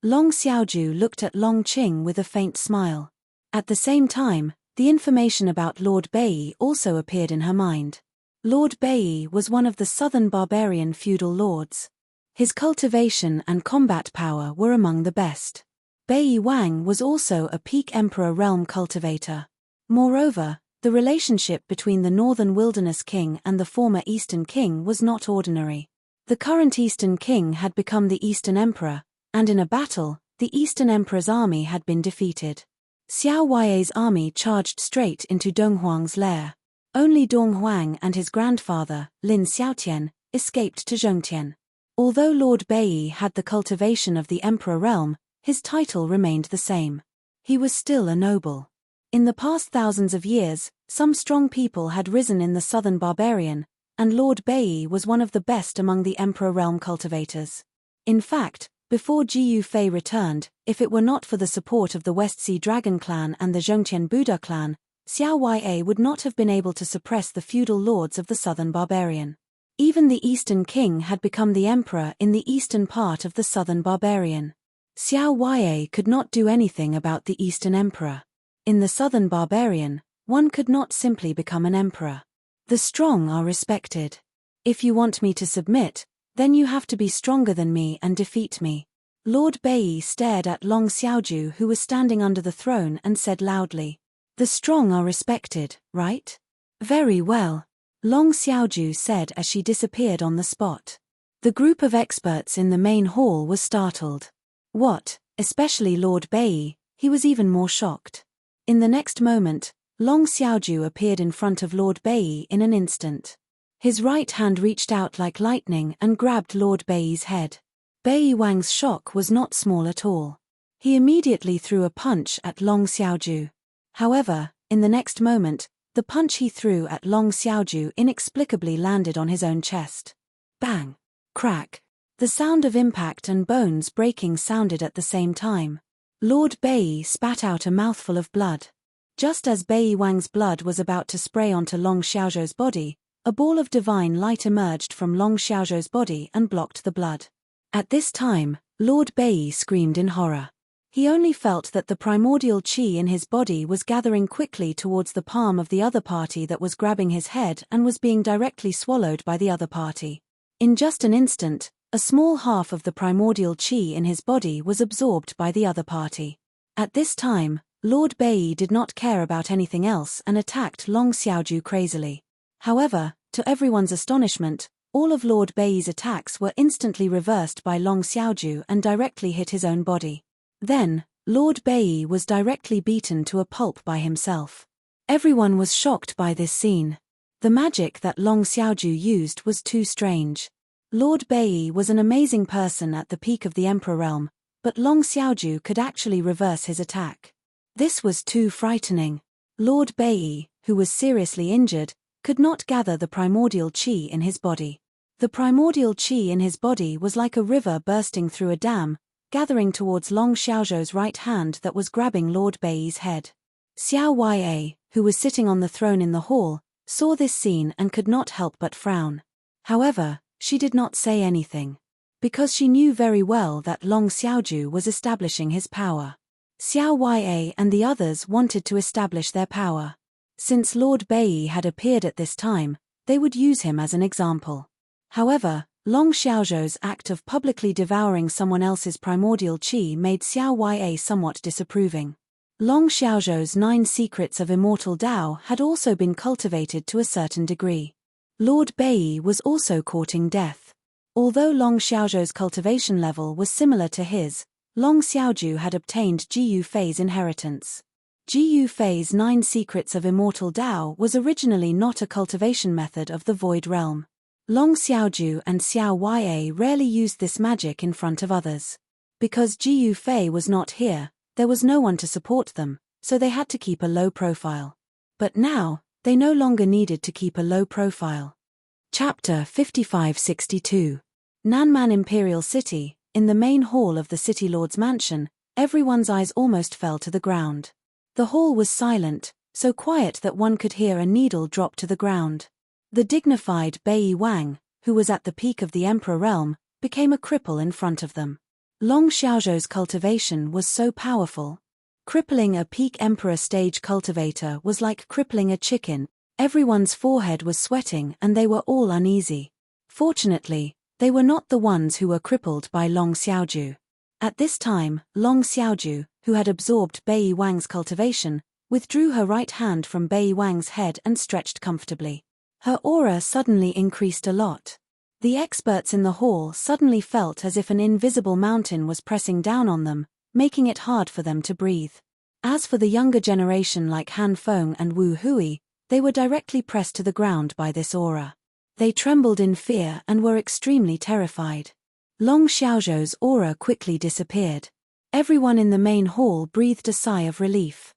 Long Xiaoju looked at Long Qing with a faint smile. At the same time, the information about Lord Bei also appeared in her mind. Lord Bei was one of the southern barbarian feudal lords. His cultivation and combat power were among the best. Bei Wang was also a peak emperor realm cultivator. Moreover, the relationship between the Northern Wilderness King and the former Eastern King was not ordinary. The current Eastern King had become the Eastern Emperor, and in a battle, the Eastern Emperor's army had been defeated. Xiao Huai's army charged straight into Dong Huang's lair. Only Dong Huang and his grandfather, Lin Xiaotian, escaped to Zhongtian. Although Lord Bei had the cultivation of the Emperor realm, his title remained the same. He was still a noble. In the past thousands of years, some strong people had risen in the southern barbarian, and Lord Bei was one of the best among the Emperor realm cultivators. In fact, before Ji Yufei returned, if it were not for the support of the West Sea Dragon clan and the Zhongtian Buddha clan, Xiao Huai would not have been able to suppress the feudal lords of the southern barbarian. Even the Eastern King had become the emperor in the eastern part of the southern barbarian. Xiao Huai could not do anything about the Eastern Emperor. In the southern barbarian, one could not simply become an emperor. The strong are respected. If you want me to submit, then you have to be stronger than me and defeat me. Lord Bei stared at Long Xiaoju, who was standing under the throne, and said loudly, "The strong are respected, right?" "Very well," Long Xiaoju said as she disappeared on the spot. The group of experts in the main hall was startled. What, especially Lord Bei, he was even more shocked. In the next moment, Long Xiaoju appeared in front of Lord Bei in an instant. His right hand reached out like lightning and grabbed Lord Bei's head. Bei Wang's shock was not small at all. He immediately threw a punch at Long Xiaoju. However, in the next moment, the punch he threw at Long Xiaoju inexplicably landed on his own chest. Bang! Crack! The sound of impact and bones breaking sounded at the same time. Lord Bei spat out a mouthful of blood. Just as Bei Wang's blood was about to spray onto Long Xiaozhou's body, a ball of divine light emerged from Long Xiaozhou's body and blocked the blood. At this time, Lord Bei screamed in horror. He only felt that the primordial qi in his body was gathering quickly towards the palm of the other party that was grabbing his head and was being directly swallowed by the other party. In just an instant, a small half of the primordial qi in his body was absorbed by the other party. At this time, Lord Bei did not care about anything else and attacked Long Xiaoju crazily. However, to everyone's astonishment, all of Lord Bei's attacks were instantly reversed by Long Xiaoju and directly hit his own body. Then, Lord Bei was directly beaten to a pulp by himself. Everyone was shocked by this scene. The magic that Long Xiaoju used was too strange. Lord Bei was an amazing person at the peak of the Emperor realm, but Long Xiaoju could actually reverse his attack. This was too frightening. Lord Bei, who was seriously injured, could not gather the primordial qi in his body. The primordial qi in his body was like a river bursting through a dam, gathering towards Long Xiaozhou's right hand that was grabbing Lord Bei's head. Xiao Huai, who was sitting on the throne in the hall, saw this scene and could not help but frown. However, she did not say anything. Because she knew very well that Long Xiaoju was establishing his power. Xiao Huai and the others wanted to establish their power. Since Lord Bei had appeared at this time, they would use him as an example. However, Long Xiaozhou's act of publicly devouring someone else's primordial qi made Xiao Huai somewhat disapproving. Long Xiaozhou's 9 secrets of immortal Tao had also been cultivated to a certain degree. Lord Bei was also courting death. Although Long Xiaozhou's cultivation level was similar to his, Long Xiaoju had obtained Ji Yufei's inheritance. Ji Yufei's 9 secrets of immortal Tao was originally not a cultivation method of the Void Realm. Long Xiaoju and Xiao Huai rarely used this magic in front of others. Because Ji Yufei was not here, there was no one to support them, so they had to keep a low profile. But now, they no longer needed to keep a low profile. Chapter 5562. Nanman Imperial City. In the main hall of the City Lord's mansion, everyone's eyes almost fell to the ground. The hall was silent, so quiet that one could hear a needle drop to the ground. The dignified Bei Wang, who was at the peak of the emperor realm, became a cripple in front of them. Long Xiaozhou's cultivation was so powerful. Crippling a peak emperor stage cultivator was like crippling a chicken. Everyone's forehead was sweating and they were all uneasy. Fortunately, they were not the ones who were crippled by Long Xiaozhou. At this time, Long Xiaozhou, who had absorbed Bei Wang's cultivation, withdrew her right hand from Bei Wang's head and stretched comfortably. Her aura suddenly increased a lot. The experts in the hall suddenly felt as if an invisible mountain was pressing down on them, making it hard for them to breathe. As for the younger generation like Han Feng and Wu Hui, they were directly pressed to the ground by this aura. They trembled in fear and were extremely terrified. Long Xiaozhou's aura quickly disappeared. Everyone in the main hall breathed a sigh of relief.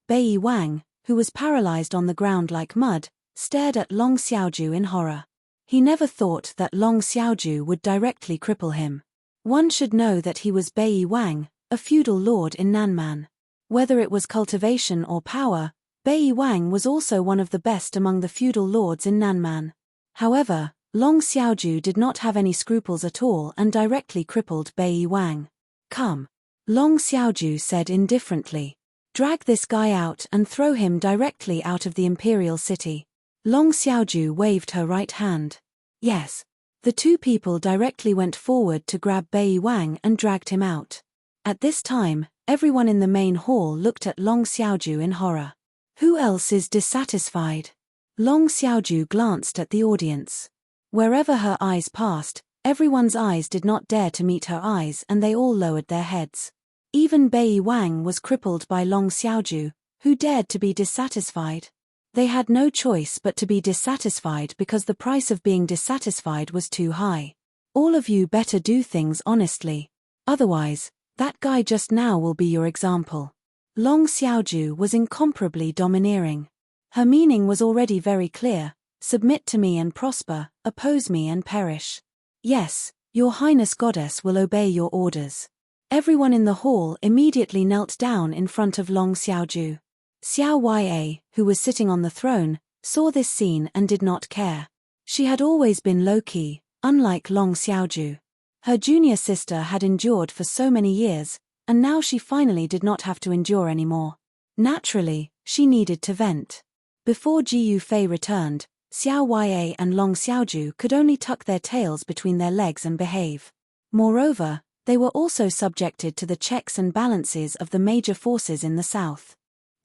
Bei Wang, who was paralyzed on the ground like mud, stared at Long Xiaozhou in horror. He never thought that Long Xiaozhou would directly cripple him. One should know that he was Bei Wang, a feudal lord in Nanman. Whether it was cultivation or power, Bei Wang was also one of the best among the feudal lords in Nanman. However, Long Xiaozhou did not have any scruples at all and directly crippled Bei Wang. "Come," Long Xiaozhou said indifferently. "Drag this guy out and throw him directly out of the imperial city." Long Xiaozhou waved her right hand. Yes. The two people directly went forward to grab Bei Wang and dragged him out. At this time, everyone in the main hall looked at Long Xiaozhou in horror. Who else is dissatisfied? Long Xiaozhou glanced at the audience. Wherever her eyes passed, everyone's eyes did not dare to meet her eyes and they all lowered their heads. Even Bei Wang was crippled by Long Xiaozhou, who dared to be dissatisfied. They had no choice but to be dissatisfied because the price of being dissatisfied was too high. All of you better do things honestly. Otherwise, that guy just now will be your example. Long Xiaozhou was incomparably domineering. Her meaning was already very clear: submit to me and prosper, oppose me and perish. Yes, your Highness Goddess will obey your orders. Everyone in the hall immediately knelt down in front of Long Xiaozhou. Xiao Ya, who was sitting on the throne, saw this scene and did not care. She had always been low-key, unlike Long Xiaozhou. Her junior sister had endured for so many years, and now she finally did not have to endure anymore. Naturally, she needed to vent. Before Ji Yufei returned, Xiao Ya and Long Xiaozhou could only tuck their tails between their legs and behave. Moreover, they were also subjected to the checks and balances of the major forces in the south.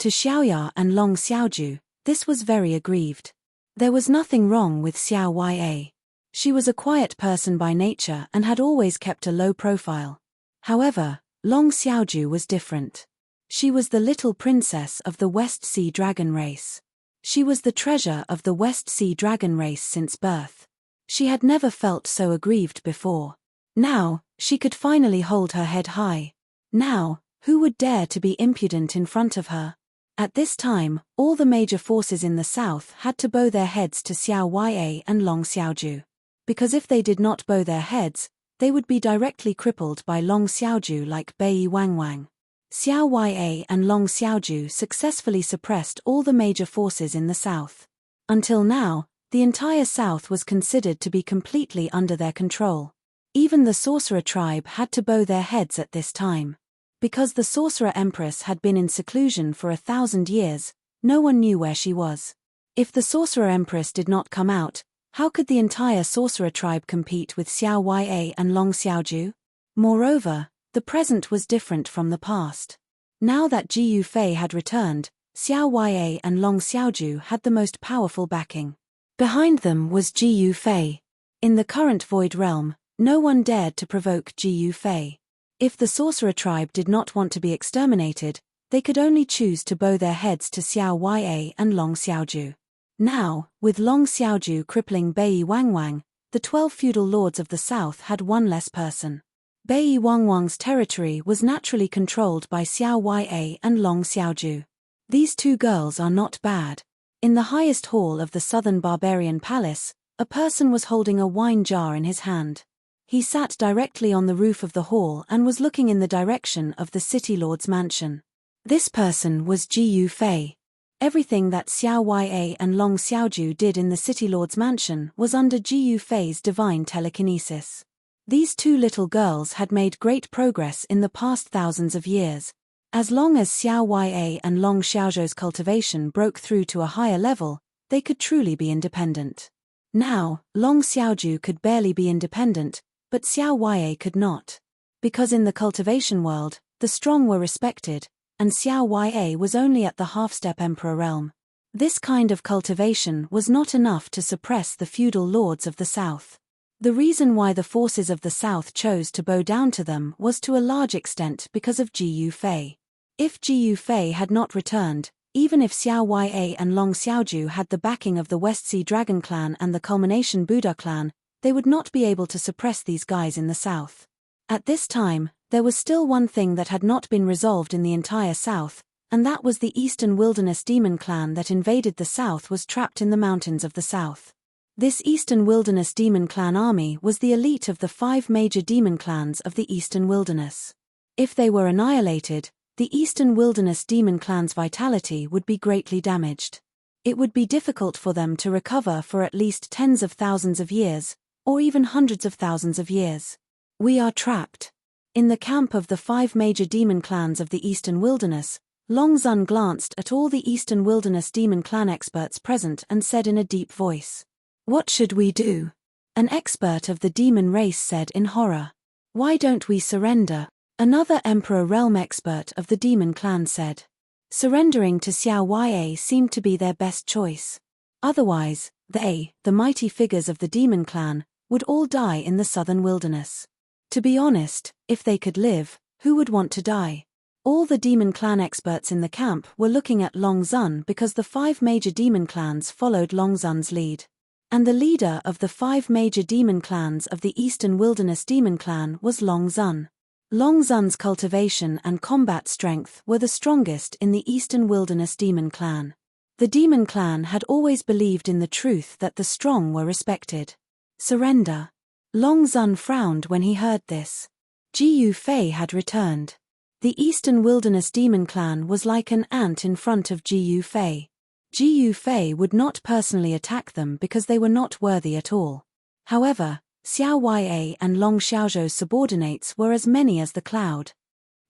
To Xiaoya and Long Xiaozhou, this was very aggrieved. There was nothing wrong with Xiao Ya. She was a quiet person by nature and had always kept a low profile. However, Long Xiaozhou was different. She was the little princess of the West Sea Dragon race. She was the treasure of the West Sea Dragon race since birth. She had never felt so aggrieved before. Now, she could finally hold her head high. Now, who would dare to be impudent in front of her? At this time, all the major forces in the south had to bow their heads to Xiao Ya and Long Xiaozhou. Because if they did not bow their heads, they would be directly crippled by Long Xiaozhou like Bei Wang. Xiao Ya and Long Xiaozhou successfully suppressed all the major forces in the south. Until now, the entire south was considered to be completely under their control. Even the sorcerer tribe had to bow their heads at this time. Because the sorcerer empress had been in seclusion for 1,000 years, no one knew where she was. If the sorcerer empress did not come out, how could the entire sorcerer tribe compete with Xiao Ya and Long Xiaozhou? Moreover, the present was different from the past. Now that Ji Yufei had returned, Xiao Ya and Long Xiaozhou had the most powerful backing. Behind them was Ji Yufei. In the current Void Realm, no one dared to provoke Ji Yufei. If the sorcerer tribe did not want to be exterminated, they could only choose to bow their heads to Xiao Ya and Long Xiaozhou. Now, with Long Xiaozhou crippling Bei Wang, the 12 feudal lords of the south had one less person. Bei Wang's territory was naturally controlled by Xiao Ya and Long Xiaozhou. These two girls are not bad. In the highest hall of the southern barbarian palace, a person was holding a wine jar in his hand. He sat directly on the roof of the hall and was looking in the direction of the city lord's mansion. This person was Ji Yufei. Everything that Xiao Ya and Long Xiaoju did in the City Lord's mansion was under Ji Yufei's divine telekinesis. These two little girls had made great progress in the past thousands of years. As long as Xiao Ya and Long Xiaozhou's cultivation broke through to a higher level, they could truly be independent. Now, Long Xiaoju could barely be independent, but Xiao Ya could not. Because in the cultivation world, the strong were respected, and Xiao Ya was only at the half-step emperor realm. This kind of cultivation was not enough to suppress the feudal lords of the south. The reason why the forces of the south chose to bow down to them was to a large extent because of Ji Yufei. If Ji Yufei had not returned, even if Xiao Ya and Long Xiaoju had the backing of the West Sea Dragon clan and the culmination Buddha clan, they would not be able to suppress these guys in the south. At this time, there was still one thing that had not been resolved in the entire south, and that was the Eastern Wilderness Demon clan that invaded the south was trapped in the mountains of the south. This Eastern Wilderness Demon clan army was the elite of the 5 major demon clans of the Eastern Wilderness. If they were annihilated, the Eastern Wilderness Demon clan's vitality would be greatly damaged. It would be difficult for them to recover for at least tens of thousands of years, or even hundreds of thousands of years. We are trapped. In the camp of the 5 major demon clans of the Eastern Wilderness, Long Zun glanced at all the Eastern Wilderness Demon clan experts present and said in a deep voice, "What should we do?" An expert of the demon race said in horror, "Why don't we surrender?" Another Emperor Realm expert of the demon clan said, "Surrendering to Xiao Ya seemed to be their best choice. Otherwise, they, the mighty figures of the demon clan, would all die in the southern wilderness. To be honest, if they could live, who would want to die?" All the demon clan experts in the camp were looking at Long Zun because the 5 major demon clans followed Long Zun's lead. And the leader of the 5 major demon clans of the Eastern Wilderness Demon clan was Long Zun. Long Zun's cultivation and combat strength were the strongest in the Eastern Wilderness Demon clan. The demon clan had always believed in the truth that the strong were respected. Surrender. Long Zun frowned when he heard this. Ji Yufei had returned. The Eastern Wilderness Demon clan was like an ant in front of Ji Yufei. Ji Yufei would not personally attack them because they were not worthy at all. However, Xiao Ya and Long Xiaozhou's subordinates were as many as the cloud.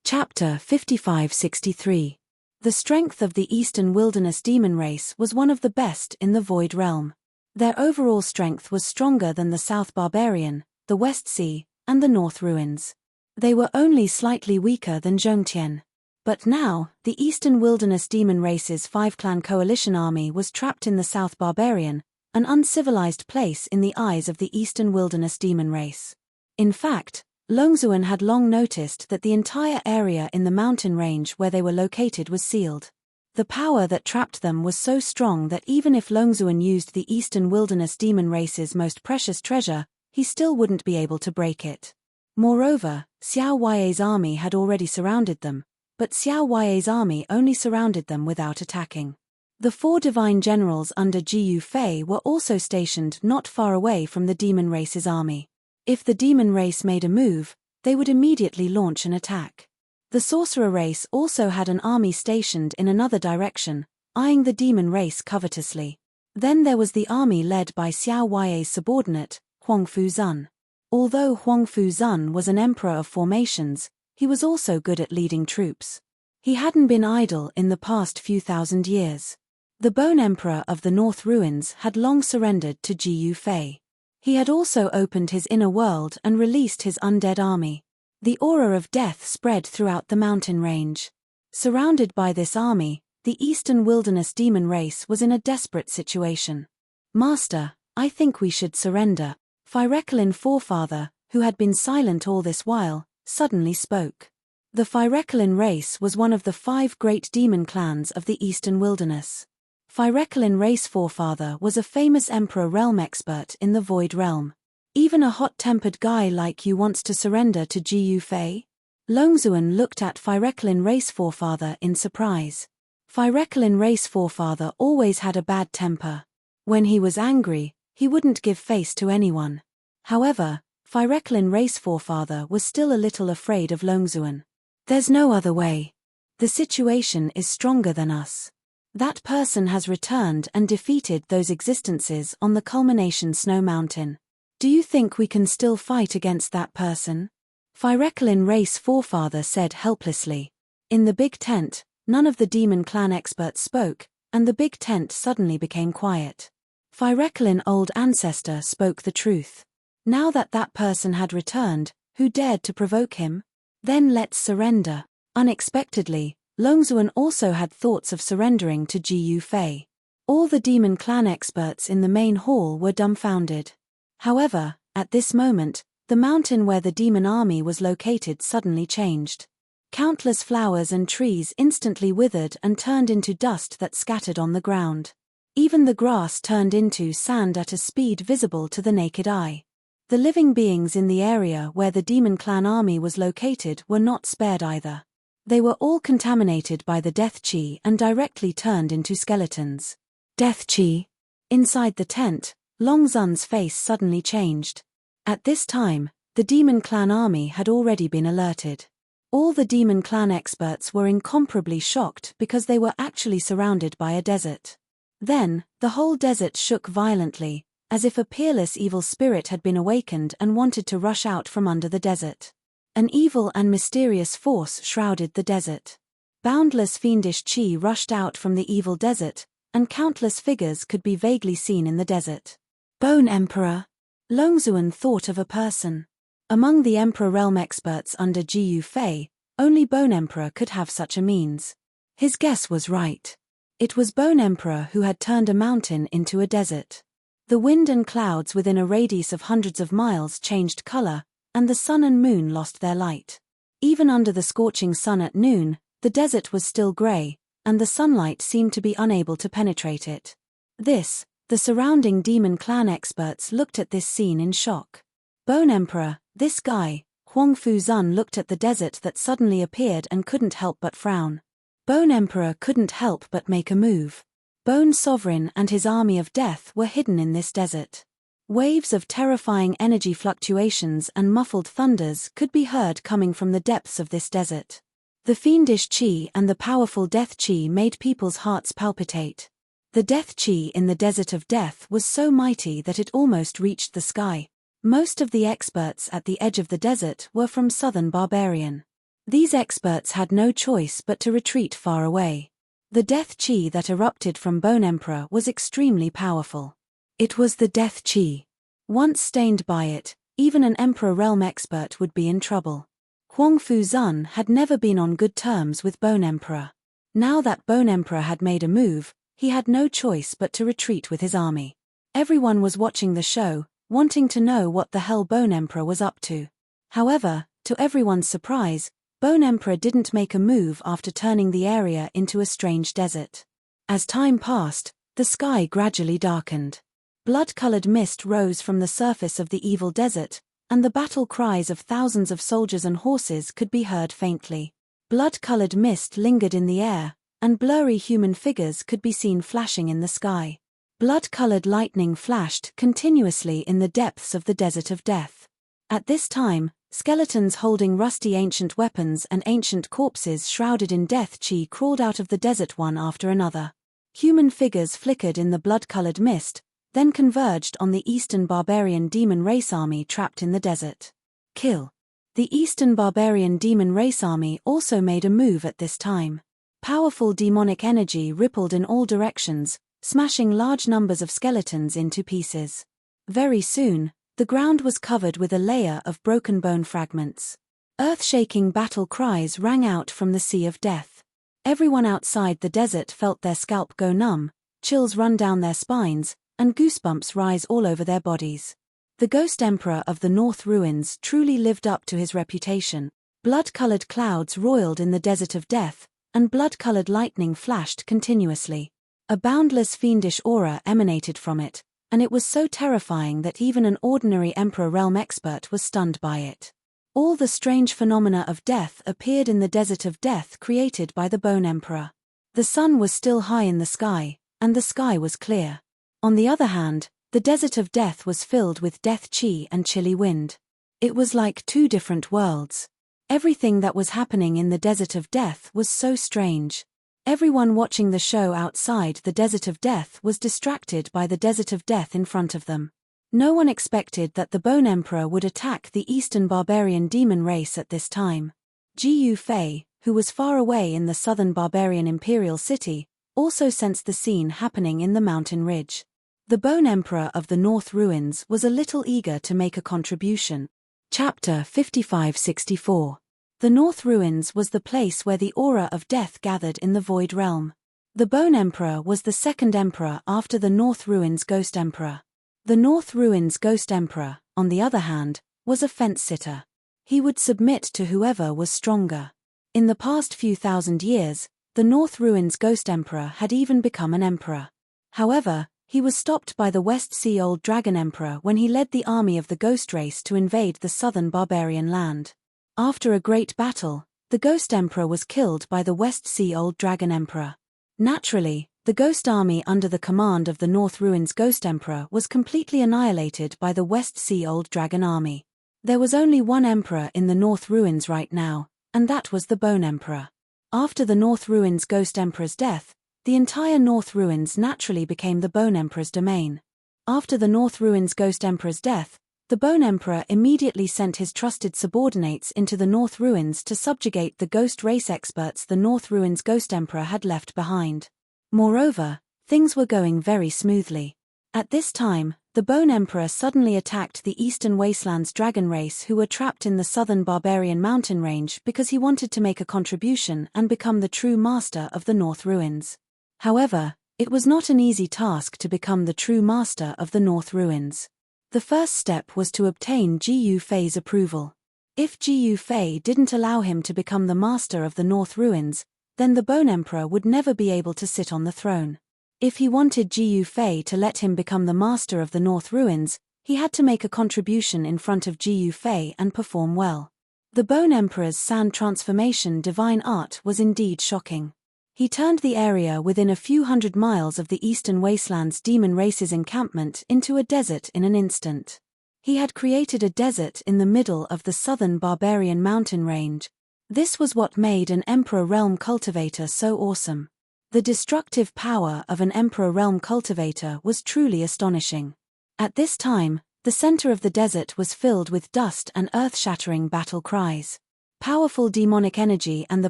Chapter 5563. The strength of the Eastern Wilderness Demon race was one of the best in the Void Realm. Their overall strength was stronger than the South Barbarian, the West Sea, and the North Ruins. They were only slightly weaker than Zhongtian. But now, the Eastern Wilderness Demon race's 5-clan coalition army was trapped in the South Barbarian, an uncivilized place in the eyes of the Eastern Wilderness Demon race. In fact, Longzuan had long noticed that the entire area in the mountain range where they were located was sealed. The power that trapped them was so strong that even if Longzuan used the Eastern Wilderness Demon race's most precious treasure, he still wouldn't be able to break it. Moreover, Xiao Ya's army had already surrounded them, but Xiao Ya's army only surrounded them without attacking. The 4 divine generals under Ji Yufei were also stationed not far away from the demon race's army. If the demon race made a move, they would immediately launch an attack. The sorcerer race also had an army stationed in another direction, eyeing the demon race covetously. Then there was the army led by Xiao Ya's subordinate, Huangfu Zun. Although Huangfu Zun was an emperor of formations, he was also good at leading troops. He hadn't been idle in the past few thousand years. The Bone Emperor of the North Ruins had long surrendered to Ji Yufei. He had also opened his inner world and released his undead army. The aura of death spread throughout the mountain range. Surrounded by this army, the Eastern Wilderness Demon race was in a desperate situation. "Master, I think we should surrender." Phyrekalin Forefather, who had been silent all this while, suddenly spoke. The Phyrekalin race was one of the 5 great demon clans of the Eastern Wilderness. Phyrekalin Race Forefather was a famous Emperor Realm expert in the Void Realm. "Even a hot-tempered guy like you wants to surrender to Ji Yufei?" Longzuan looked at Phyrekalin Race Forefather in surprise. Phyrekalin Race Forefather always had a bad temper. When he was angry, he wouldn't give face to anyone. However, Phyrekalin Race Forefather was still a little afraid of Longzuan. "There's no other way. The situation is stronger than us. That person has returned and defeated those existences on the culmination snow mountain. Do you think we can still fight against that person? Fyrekalin race forefather said helplessly. In the big tent, none of the demon clan experts spoke, and the big tent suddenly became quiet. Fyrekalin old ancestor spoke the truth. Now that that person had returned, who dared to provoke him? Then let's surrender. Unexpectedly, Longzuan also had thoughts of surrendering to Gu Fei. All the demon clan experts in the main hall were dumbfounded. However, at this moment, the mountain where the demon army was located suddenly changed. Countless flowers and trees instantly withered and turned into dust that scattered on the ground. Even the grass turned into sand at a speed visible to the naked eye. The living beings in the area where the demon clan army was located were not spared either. They were all contaminated by the death chi and directly turned into skeletons. Death chi. Inside the tent, Longzun's face suddenly changed. At this time, the demon clan army had already been alerted. All the demon clan experts were incomparably shocked because they were actually surrounded by a desert. Then, the whole desert shook violently, as if a peerless evil spirit had been awakened and wanted to rush out from under the desert. An evil and mysterious force shrouded the desert. Boundless fiendish chi rushed out from the evil desert, and countless figures could be vaguely seen in the desert. Bone Emperor. Longzuan thought of a person. Among the Emperor realm experts under Gu Fei, only Bone Emperor could have such a means. His guess was right. It was Bone Emperor who had turned a mountain into a desert. The wind and clouds within a radius of hundreds of miles changed color, and the sun and moon lost their light. Even under the scorching sun at noon, the desert was still gray, and the sunlight seemed to be unable to penetrate it. The surrounding demon clan experts looked at this scene in shock. Bone Emperor, this guy, Huang Fuzun looked at the desert that suddenly appeared and couldn't help but frown. Bone Emperor couldn't help but make a move. Bone Sovereign and his army of death were hidden in this desert. Waves of terrifying energy fluctuations and muffled thunders could be heard coming from the depths of this desert. The fiendish chi and the powerful death chi made people's hearts palpitate. The death chi in the desert of death was so mighty that it almost reached the sky. Most of the experts at the edge of the desert were from southern Barbarian. These experts had no choice but to retreat far away. The death chi that erupted from Bone Emperor was extremely powerful. It was the death chi. Once stained by it, even an Emperor realm expert would be in trouble. Huang Fuzun had never been on good terms with Bone Emperor. Now that Bone Emperor had made a move, he had no choice but to retreat with his army. Everyone was watching the show, wanting to know what the hell Bone Emperor was up to. However, to everyone's surprise, Bone Emperor didn't make a move after turning the area into a strange desert. As time passed, the sky gradually darkened. Blood-colored mist rose from the surface of the evil desert, and the battle cries of thousands of soldiers and horses could be heard faintly. Blood-colored mist lingered in the air, and blurry human figures could be seen flashing in the sky. Blood-colored lightning flashed continuously in the depths of the desert of death. At this time, skeletons holding rusty ancient weapons and ancient corpses shrouded in death chi crawled out of the desert one after another. Human figures flickered in the blood-colored mist, then converged on the Eastern Barbarian demon race army trapped in the desert. Kill. The Eastern Barbarian demon race army also made a move at this time. Powerful demonic energy rippled in all directions, smashing large numbers of skeletons into pieces. Very soon, the ground was covered with a layer of broken bone fragments. Earth-shaking battle cries rang out from the sea of death. Everyone outside the desert felt their scalp go numb, chills run down their spines, and goosebumps rise all over their bodies. The Ghost Emperor of the North Ruins truly lived up to his reputation. Blood-colored clouds roiled in the desert of death, and blood-colored lightning flashed continuously. A boundless fiendish aura emanated from it, and it was so terrifying that even an ordinary Emperor realm expert was stunned by it. All the strange phenomena of death appeared in the desert of death created by the Bone Emperor. The sun was still high in the sky, and the sky was clear. On the other hand, the desert of death was filled with death chi and chilly wind. It was like two different worlds. Everything that was happening in the desert of death was so strange. Everyone watching the show outside the Desert of Death was distracted by the Desert of Death in front of them. No one expected that the Bone Emperor would attack the Eastern barbarian demon race at this time. Jiyu Fei, who was far away in the southern barbarian imperial city, also sensed the scene happening in the mountain ridge. The Bone Emperor of the North Ruins was a little eager to make a contribution. Chapter 55-64. The North Ruins was the place where the aura of death gathered in the Void Realm. The Bone Emperor was the second emperor after the North Ruins Ghost Emperor. The North Ruins Ghost Emperor, on the other hand, was a fence-sitter. He would submit to whoever was stronger. In the past few thousand years, the North Ruins Ghost Emperor had even become an emperor. However, he was stopped by the West Sea Old Dragon Emperor when he led the army of the Ghost Race to invade the southern barbarian land. After a great battle, the Ghost Emperor was killed by the West Sea Old Dragon Emperor. Naturally, the Ghost Army under the command of the North Ruins Ghost Emperor was completely annihilated by the West Sea Old Dragon Army. There was only one emperor in the North Ruins right now, and that was the Bone Emperor. After the North Ruins Ghost Emperor's death, the entire North Ruins naturally became the Bone Emperor's domain. After the North Ruins Ghost Emperor's death, the Bone Emperor immediately sent his trusted subordinates into the North Ruins to subjugate the ghost race experts the North Ruins Ghost Emperor had left behind. Moreover, things were going very smoothly. At this time, the Bone Emperor suddenly attacked the Eastern Wastelands dragon race who were trapped in the southern barbarian mountain range because he wanted to make a contribution and become the true master of the North Ruins. However, it was not an easy task to become the true master of the North Ruins. The first step was to obtain Jiyu Fei's approval. If Jiyu Fei didn't allow him to become the master of the North Ruins, then the Bone Emperor would never be able to sit on the throne. If he wanted Jiyu Fei to let him become the master of the North Ruins, he had to make a contribution in front of Jiyu Fei and perform well. The Bone Emperor's sand transformation divine art was indeed shocking. He turned the area within a few hundred miles of the Eastern Wastelands demon race's encampment into a desert in an instant. He had created a desert in the middle of the southern barbarian mountain range. This was what made an Emperor Realm cultivator so awesome. The destructive power of an Emperor Realm cultivator was truly astonishing. At this time, the center of the desert was filled with dust and earth-shattering battle cries. Powerful demonic energy and the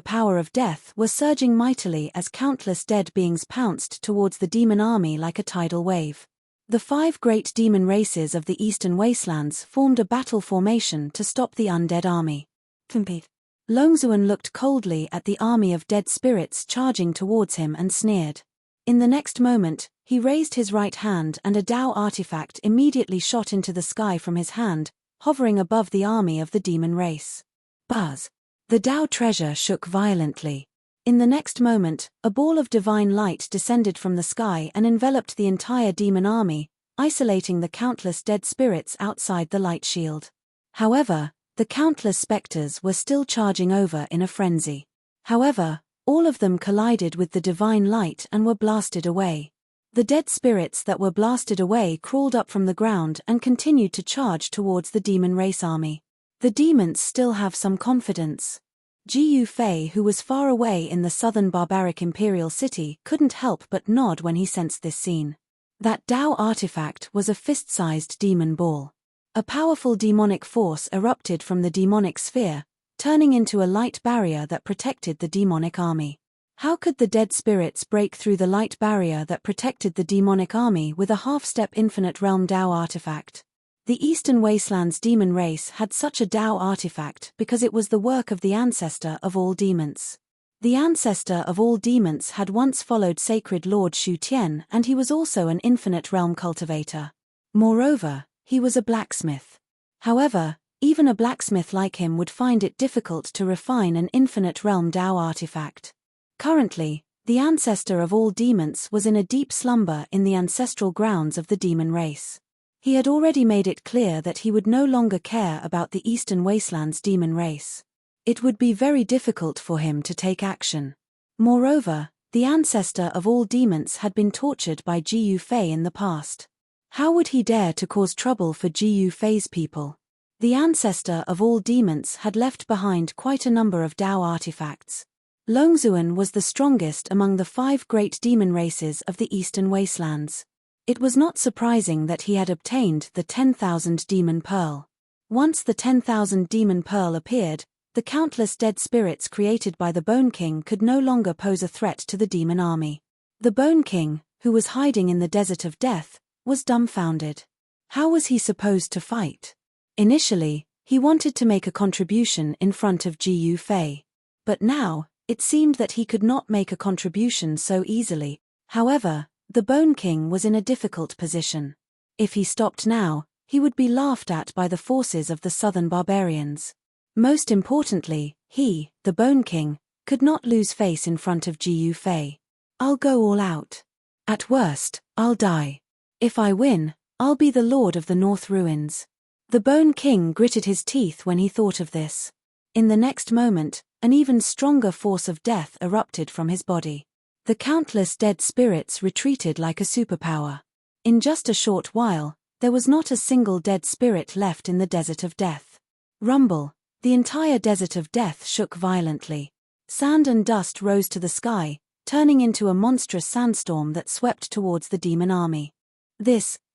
power of death were surging mightily as countless dead beings pounced towards the demon army like a tidal wave. The 5 great demon races of the Eastern Wastelands formed a battle formation to stop the undead army. Longzuan looked coldly at the army of dead spirits charging towards him and sneered. In the next moment, he raised his right hand and a Dao artifact immediately shot into the sky from his hand, hovering above the army of the demon race. Buzz! The Dao treasure shook violently. In the next moment, a ball of divine light descended from the sky and enveloped the entire demon army, isolating the countless dead spirits outside the light shield. However, the countless specters were still charging over in a frenzy. However, all of them collided with the divine light and were blasted away. The dead spirits that were blasted away crawled up from the ground and continued to charge towards the demon race army. The demons still have some confidence. Jiyu Fei, who was far away in the southern barbaric imperial city, couldn't help but nod when he sensed this scene. That Dao artifact was a fist-sized demon ball. A powerful demonic force erupted from the demonic sphere, turning into a light barrier that protected the demonic army. How could the dead spirits break through the light barrier that protected the demonic army with a half-step infinite realm Dao artifact? The Eastern Wastelands demon race had such a Dao artifact because it was the work of the ancestor of all demons. The ancestor of all demons had once followed sacred Lord Shu Tian, and he was also an infinite realm cultivator. Moreover, he was a blacksmith. However, even a blacksmith like him would find it difficult to refine an infinite realm Dao artifact. Currently, the ancestor of all demons was in a deep slumber in the ancestral grounds of the demon race. He had already made it clear that he would no longer care about the Eastern Wastelands demon race. It would be very difficult for him to take action. Moreover, the ancestor of all demons had been tortured by Jiyu Fei in the past. How would he dare to cause trouble for Jiyu Fei's people? The ancestor of all demons had left behind quite a number of Dao artifacts. Longzuan was the strongest among the 5 great demon races of the Eastern Wastelands. It was not surprising that he had obtained the 10,000 Demon Pearl. Once the 10,000 Demon Pearl appeared, the countless dead spirits created by the Bone King could no longer pose a threat to the demon army. The Bone King, who was hiding in the Desert of Death, was dumbfounded. How was he supposed to fight? Initially, he wanted to make a contribution in front of Gu Fei. But now, it seemed that he could not make a contribution so easily. However, the Bone King was in a difficult position. If he stopped now, he would be laughed at by the forces of the southern barbarians. Most importantly, he, the Bone King, could not lose face in front of Gu Fei. I'll go all out. At worst, I'll die. If I win, I'll be the Lord of the North Ruins. The Bone King gritted his teeth when he thought of this. In the next moment, an even stronger force of death erupted from his body. The countless dead spirits retreated like a superpower. In just a short while, there was not a single dead spirit left in the Desert of Death. Rumble, the entire Desert of Death shook violently. Sand and dust rose to the sky, turning into a monstrous sandstorm that swept towards the demon army.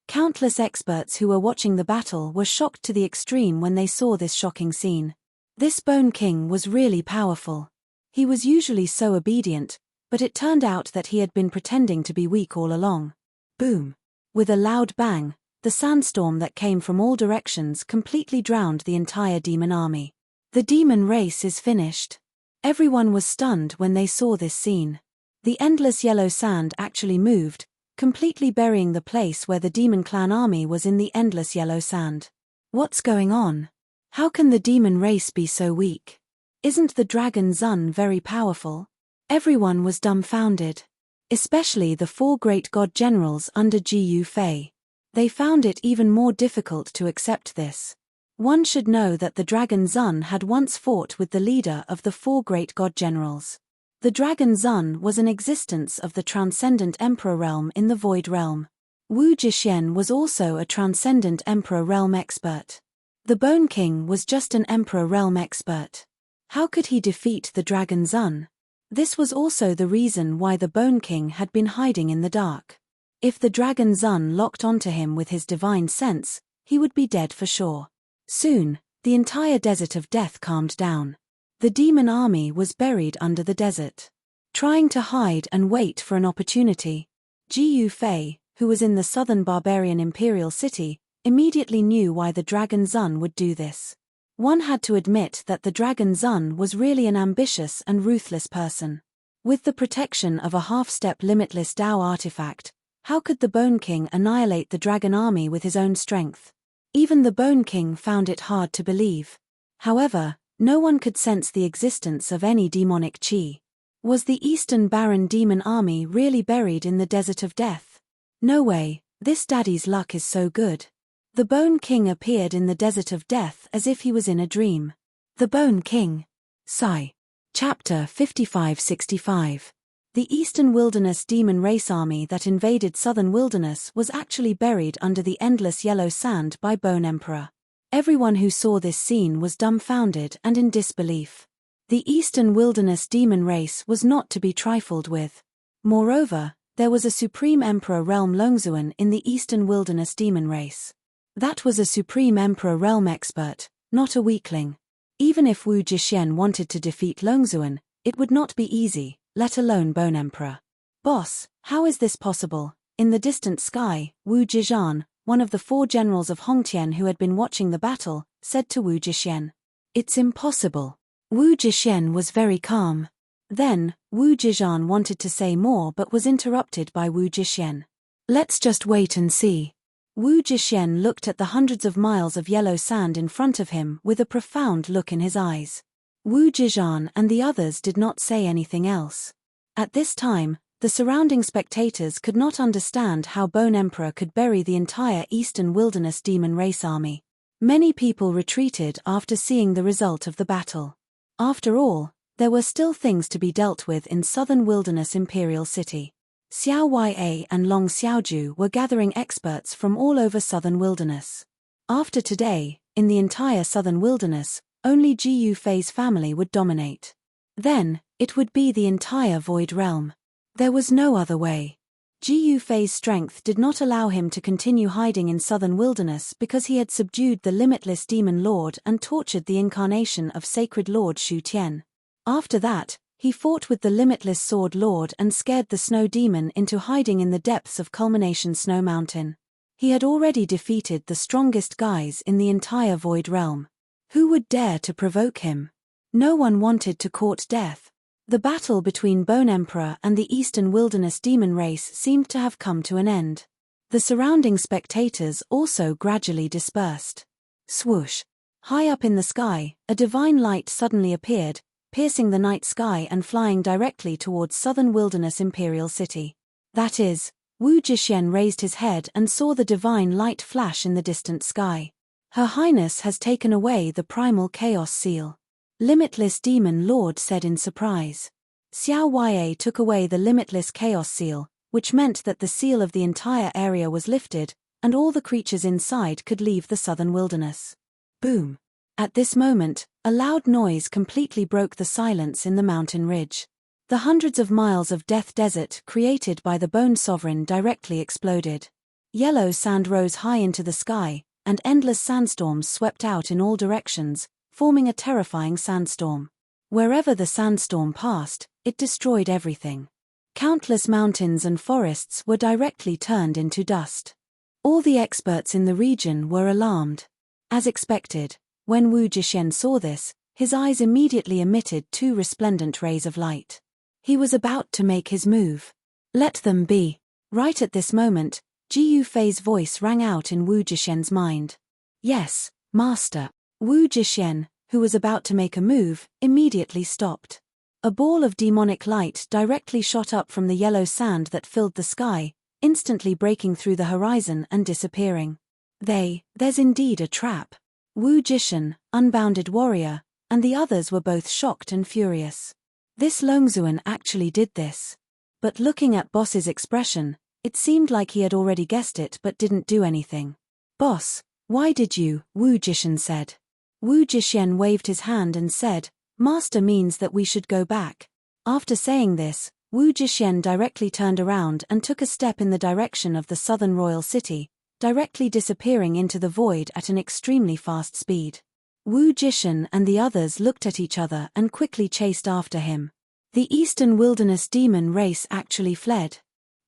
Countless experts who were watching the battle were shocked to the extreme when they saw this shocking scene. This Bone King was really powerful. He was usually so obedient, but it turned out that he had been pretending to be weak all along. Boom! With a loud bang, the sandstorm that came from all directions completely drowned the entire demon army. The demon race is finished. Everyone was stunned when they saw this scene. The endless yellow sand actually moved, completely burying the place where the demon clan army was in the endless yellow sand. What's going on? How can the demon race be so weak? Isn't the dragon Zun very powerful? Everyone was dumbfounded. Especially the 4 great god generals under Gu Fei. They found it even more difficult to accept this. One should know that the dragon Zun had once fought with the leader of the 4 great god generals. The dragon Zun was an existence of the transcendent emperor realm in the void realm. Wu Jixuan was also a transcendent emperor realm expert. The Bone King was just an emperor realm expert. How could he defeat the dragon Zun? This was also the reason why the Bone King had been hiding in the dark. If the dragon Zun locked onto him with his divine sense, he would be dead for sure. Soon, the entire Desert of Death calmed down. The demon army was buried under the desert, trying to hide and wait for an opportunity. Gu Fei, who was in the southern barbarian imperial city, immediately knew why the dragon Zun would do this. One had to admit that the dragon Zun was really an ambitious and ruthless person. With the protection of a half-step limitless Dao artifact, how could the Bone King annihilate the dragon army with his own strength? Even the Bone King found it hard to believe. However, no one could sense the existence of any demonic chi. Was the Eastern Baron demon army really buried in the Desert of Death? No way, this daddy's luck is so good. The Bone King appeared in the Desert of Death as if he was in a dream. The Bone King. Sigh. Chapter 5565. The Eastern Wilderness demon race army that invaded Southern Wilderness was actually buried under the endless yellow sand by Bone Emperor. Everyone who saw this scene was dumbfounded and in disbelief. The Eastern Wilderness demon race was not to be trifled with. Moreover, there was a Supreme Emperor Realm Longzuan in the Eastern Wilderness demon race. That was a Supreme Emperor Realm expert, not a weakling. Even if Wu Jixuan wanted to defeat Longzuan, it would not be easy, let alone Bone Emperor. Boss, how is this possible? In the distant sky, Wu Jixuan, one of the 4 generals of Hongtian who had been watching the battle, said to Wu Jixuan. It's impossible. Wu Jixuan was very calm. Then, Wu Jixuan wanted to say more but was interrupted by Wu Jixuan. Let's just wait and see. Wu Jixuan looked at the hundreds of miles of yellow sand in front of him with a profound look in his eyes. Wu Jixuan and the others did not say anything else. At this time, the surrounding spectators could not understand how Bone Emperor could bury the entire Eastern Wilderness demon race army. Many people retreated after seeing the result of the battle. After all, there were still things to be dealt with in Southern Wilderness Imperial City. Xiao Ya and Long Xiaoju were gathering experts from all over Southern Wilderness. After today, in the entire Southern Wilderness, only Gu Fei's family would dominate. Then, it would be the entire Void Realm. There was no other way. Ji Fei's strength did not allow him to continue hiding in southern wilderness because he had subdued the limitless demon lord and tortured the incarnation of sacred lord Shu Tian. After that, he fought with the limitless sword lord and scared the snow demon into hiding in the depths of Culmination Snow Mountain. He had already defeated the strongest guys in the entire Void Realm. Who would dare to provoke him? No one wanted to court death. The battle between Bone Emperor and the Eastern Wilderness demon race seemed to have come to an end. The surrounding spectators also gradually dispersed. Swoosh! High up in the sky, a divine light suddenly appeared, piercing the night sky and flying directly towards Southern Wilderness Imperial City. That is, Wu Jixuan raised his head and saw the divine light flash in the distant sky. Her Highness has taken away the primal chaos seal. Limitless Demon Lord said in surprise. Xiao Yue took away the limitless chaos seal, which meant that the seal of the entire area was lifted, and all the creatures inside could leave the southern wilderness. Boom! At this moment, a loud noise completely broke the silence in the mountain ridge. The hundreds of miles of death desert created by the Bone Sovereign directly exploded. Yellow sand rose high into the sky, and endless sandstorms swept out in all directions, forming a terrifying sandstorm. Wherever the sandstorm passed, it destroyed everything. Countless mountains and forests were directly turned into dust. All the experts in the region were alarmed. As expected, when Wu Jixuan saw this, his eyes immediately emitted two resplendent rays of light. He was about to make his move. Let them be. Right at this moment, Ji Fei's voice rang out in Wu Jixuan's mind. Yes, Master. Wu Jixuan, who was about to make a move, immediately stopped. A ball of demonic light directly shot up from the yellow sand that filled the sky, instantly breaking through the horizon and disappearing. There's indeed a trap. Wu Jixuan, unbounded warrior, and the others were both shocked and furious. This Longzuan actually did this. But looking at Boss's expression, it seemed like he had already guessed it but didn't do anything. Boss, why did you? Wu Jixuan said. Wu Jixuan waved his hand and said, Master means that we should go back. After saying this, Wu Jixuan directly turned around and took a step in the direction of the southern royal city, directly disappearing into the void at an extremely fast speed. Wu Jixuan and the others looked at each other and quickly chased after him. The Eastern Wilderness demon race actually fled.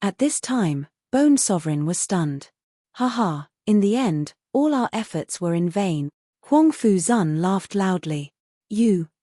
At this time, Bone Sovereign was stunned. Haha, in the end, all our efforts were in vain. Huang Fuzun laughed loudly.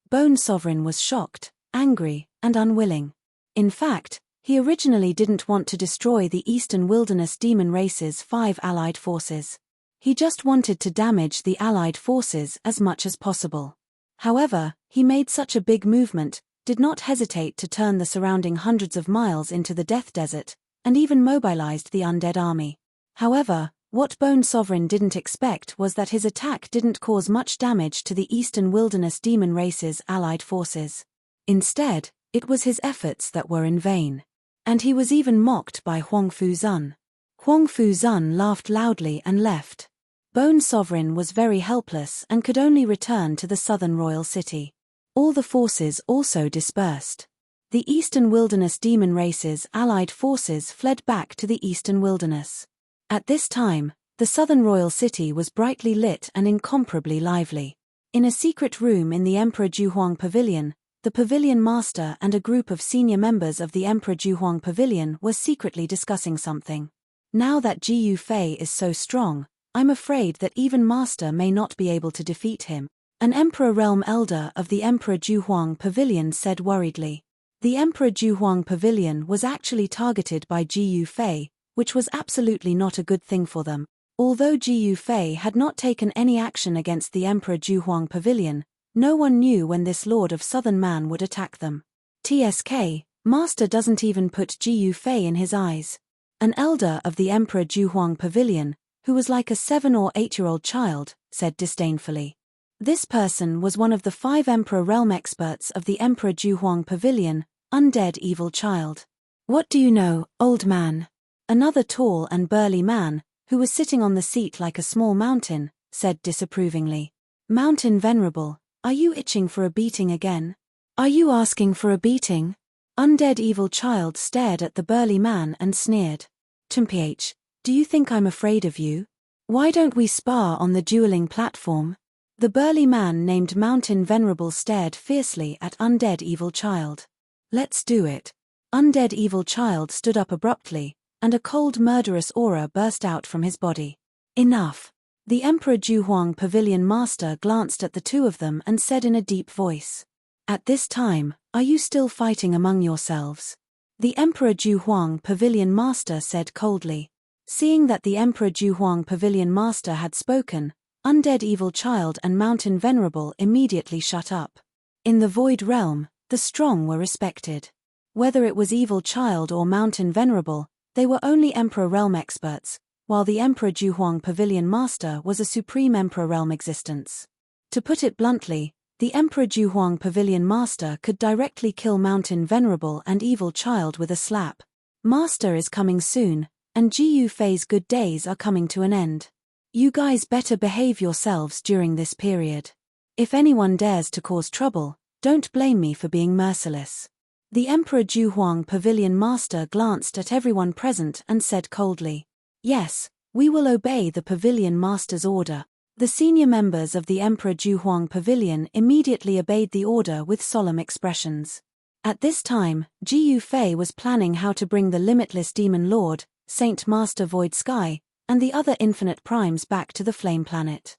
Bone Sovereign was shocked, angry, and unwilling. In fact, he originally didn't want to destroy the Eastern Wilderness demon race's 5 allied forces. He just wanted to damage the allied forces as much as possible. However, he made such a big movement, did not hesitate to turn the surrounding hundreds of miles into the Death Desert, and even mobilized the undead army. However, what Bone Sovereign didn't expect was that his attack didn't cause much damage to the Eastern Wilderness demon race's allied forces. Instead, it was his efforts that were in vain. And he was even mocked by Huang Fuzun. Huang Fuzun laughed loudly and left. Bone Sovereign was very helpless and could only return to the southern royal city. All the forces also dispersed. The Eastern Wilderness demon race's allied forces fled back to the Eastern Wilderness. At this time, the southern royal city was brightly lit and incomparably lively. In a secret room in the Emperor Juhuang Pavilion, the Pavilion Master and a group of senior members of the Emperor Juhuang Pavilion were secretly discussing something. Now that Ji Fei is so strong, I'm afraid that even Master may not be able to defeat him, an Emperor Realm Elder of the Emperor Juhuang Pavilion said worriedly. The Emperor Juhuang Pavilion was actually targeted by Ji Fei, which was absolutely not a good thing for them. Although Ji Fei had not taken any action against the Emperor Juhuang Pavilion, no one knew when this Lord of Southern Man would attack them. TSK, Master doesn't even put Ji Fei in his eyes. An elder of the Emperor Juhuang Pavilion, who was like a 7 or 8-year-old child, said disdainfully. This person was one of the 5 Emperor Realm experts of the Emperor Juhuang Pavilion, undead evil child. What do you know, old man? Another tall and burly man, who was sitting on the seat like a small mountain, said disapprovingly. Mountain Venerable, are you itching for a beating again? Are you asking for a beating? Undead Evil Child stared at the burly man and sneered. "Mph, do you think I'm afraid of you? Why don't we spar on the dueling platform?" The burly man named Mountain Venerable stared fiercely at Undead Evil Child. "Let's do it." Undead Evil Child stood up abruptly, and a cold murderous aura burst out from his body. "Enough." The Emperor Juhuang Pavilion Master glanced at the two of them and said in a deep voice, "At this time, are you still fighting among yourselves?" The Emperor Juhuang Pavilion Master said coldly. Seeing that the Emperor Juhuang Pavilion Master had spoken, Undead Evil Child and Mountain Venerable immediately shut up. In the Void Realm, the strong were respected. Whether it was Evil Child or Mountain Venerable, they were only Emperor Realm experts, while the Emperor Juhuang Pavilion Master was a supreme Emperor Realm existence. To put it bluntly, the Emperor Juhuang Pavilion Master could directly kill Mountain Venerable and Evil Child with a slap. Master is coming soon, and Jiyu Fei's good days are coming to an end. You guys better behave yourselves during this period. If anyone dares to cause trouble, don't blame me for being merciless. The Emperor Juhuang Pavilion Master glanced at everyone present and said coldly, "Yes, we will obey the Pavilion Master's order." The senior members of the Emperor Juhuang Pavilion immediately obeyed the order with solemn expressions. At this time, Jiyu Fei was planning how to bring the limitless Demon Lord, Saint Master Void Sky, and the other infinite primes back to the Flame Planet.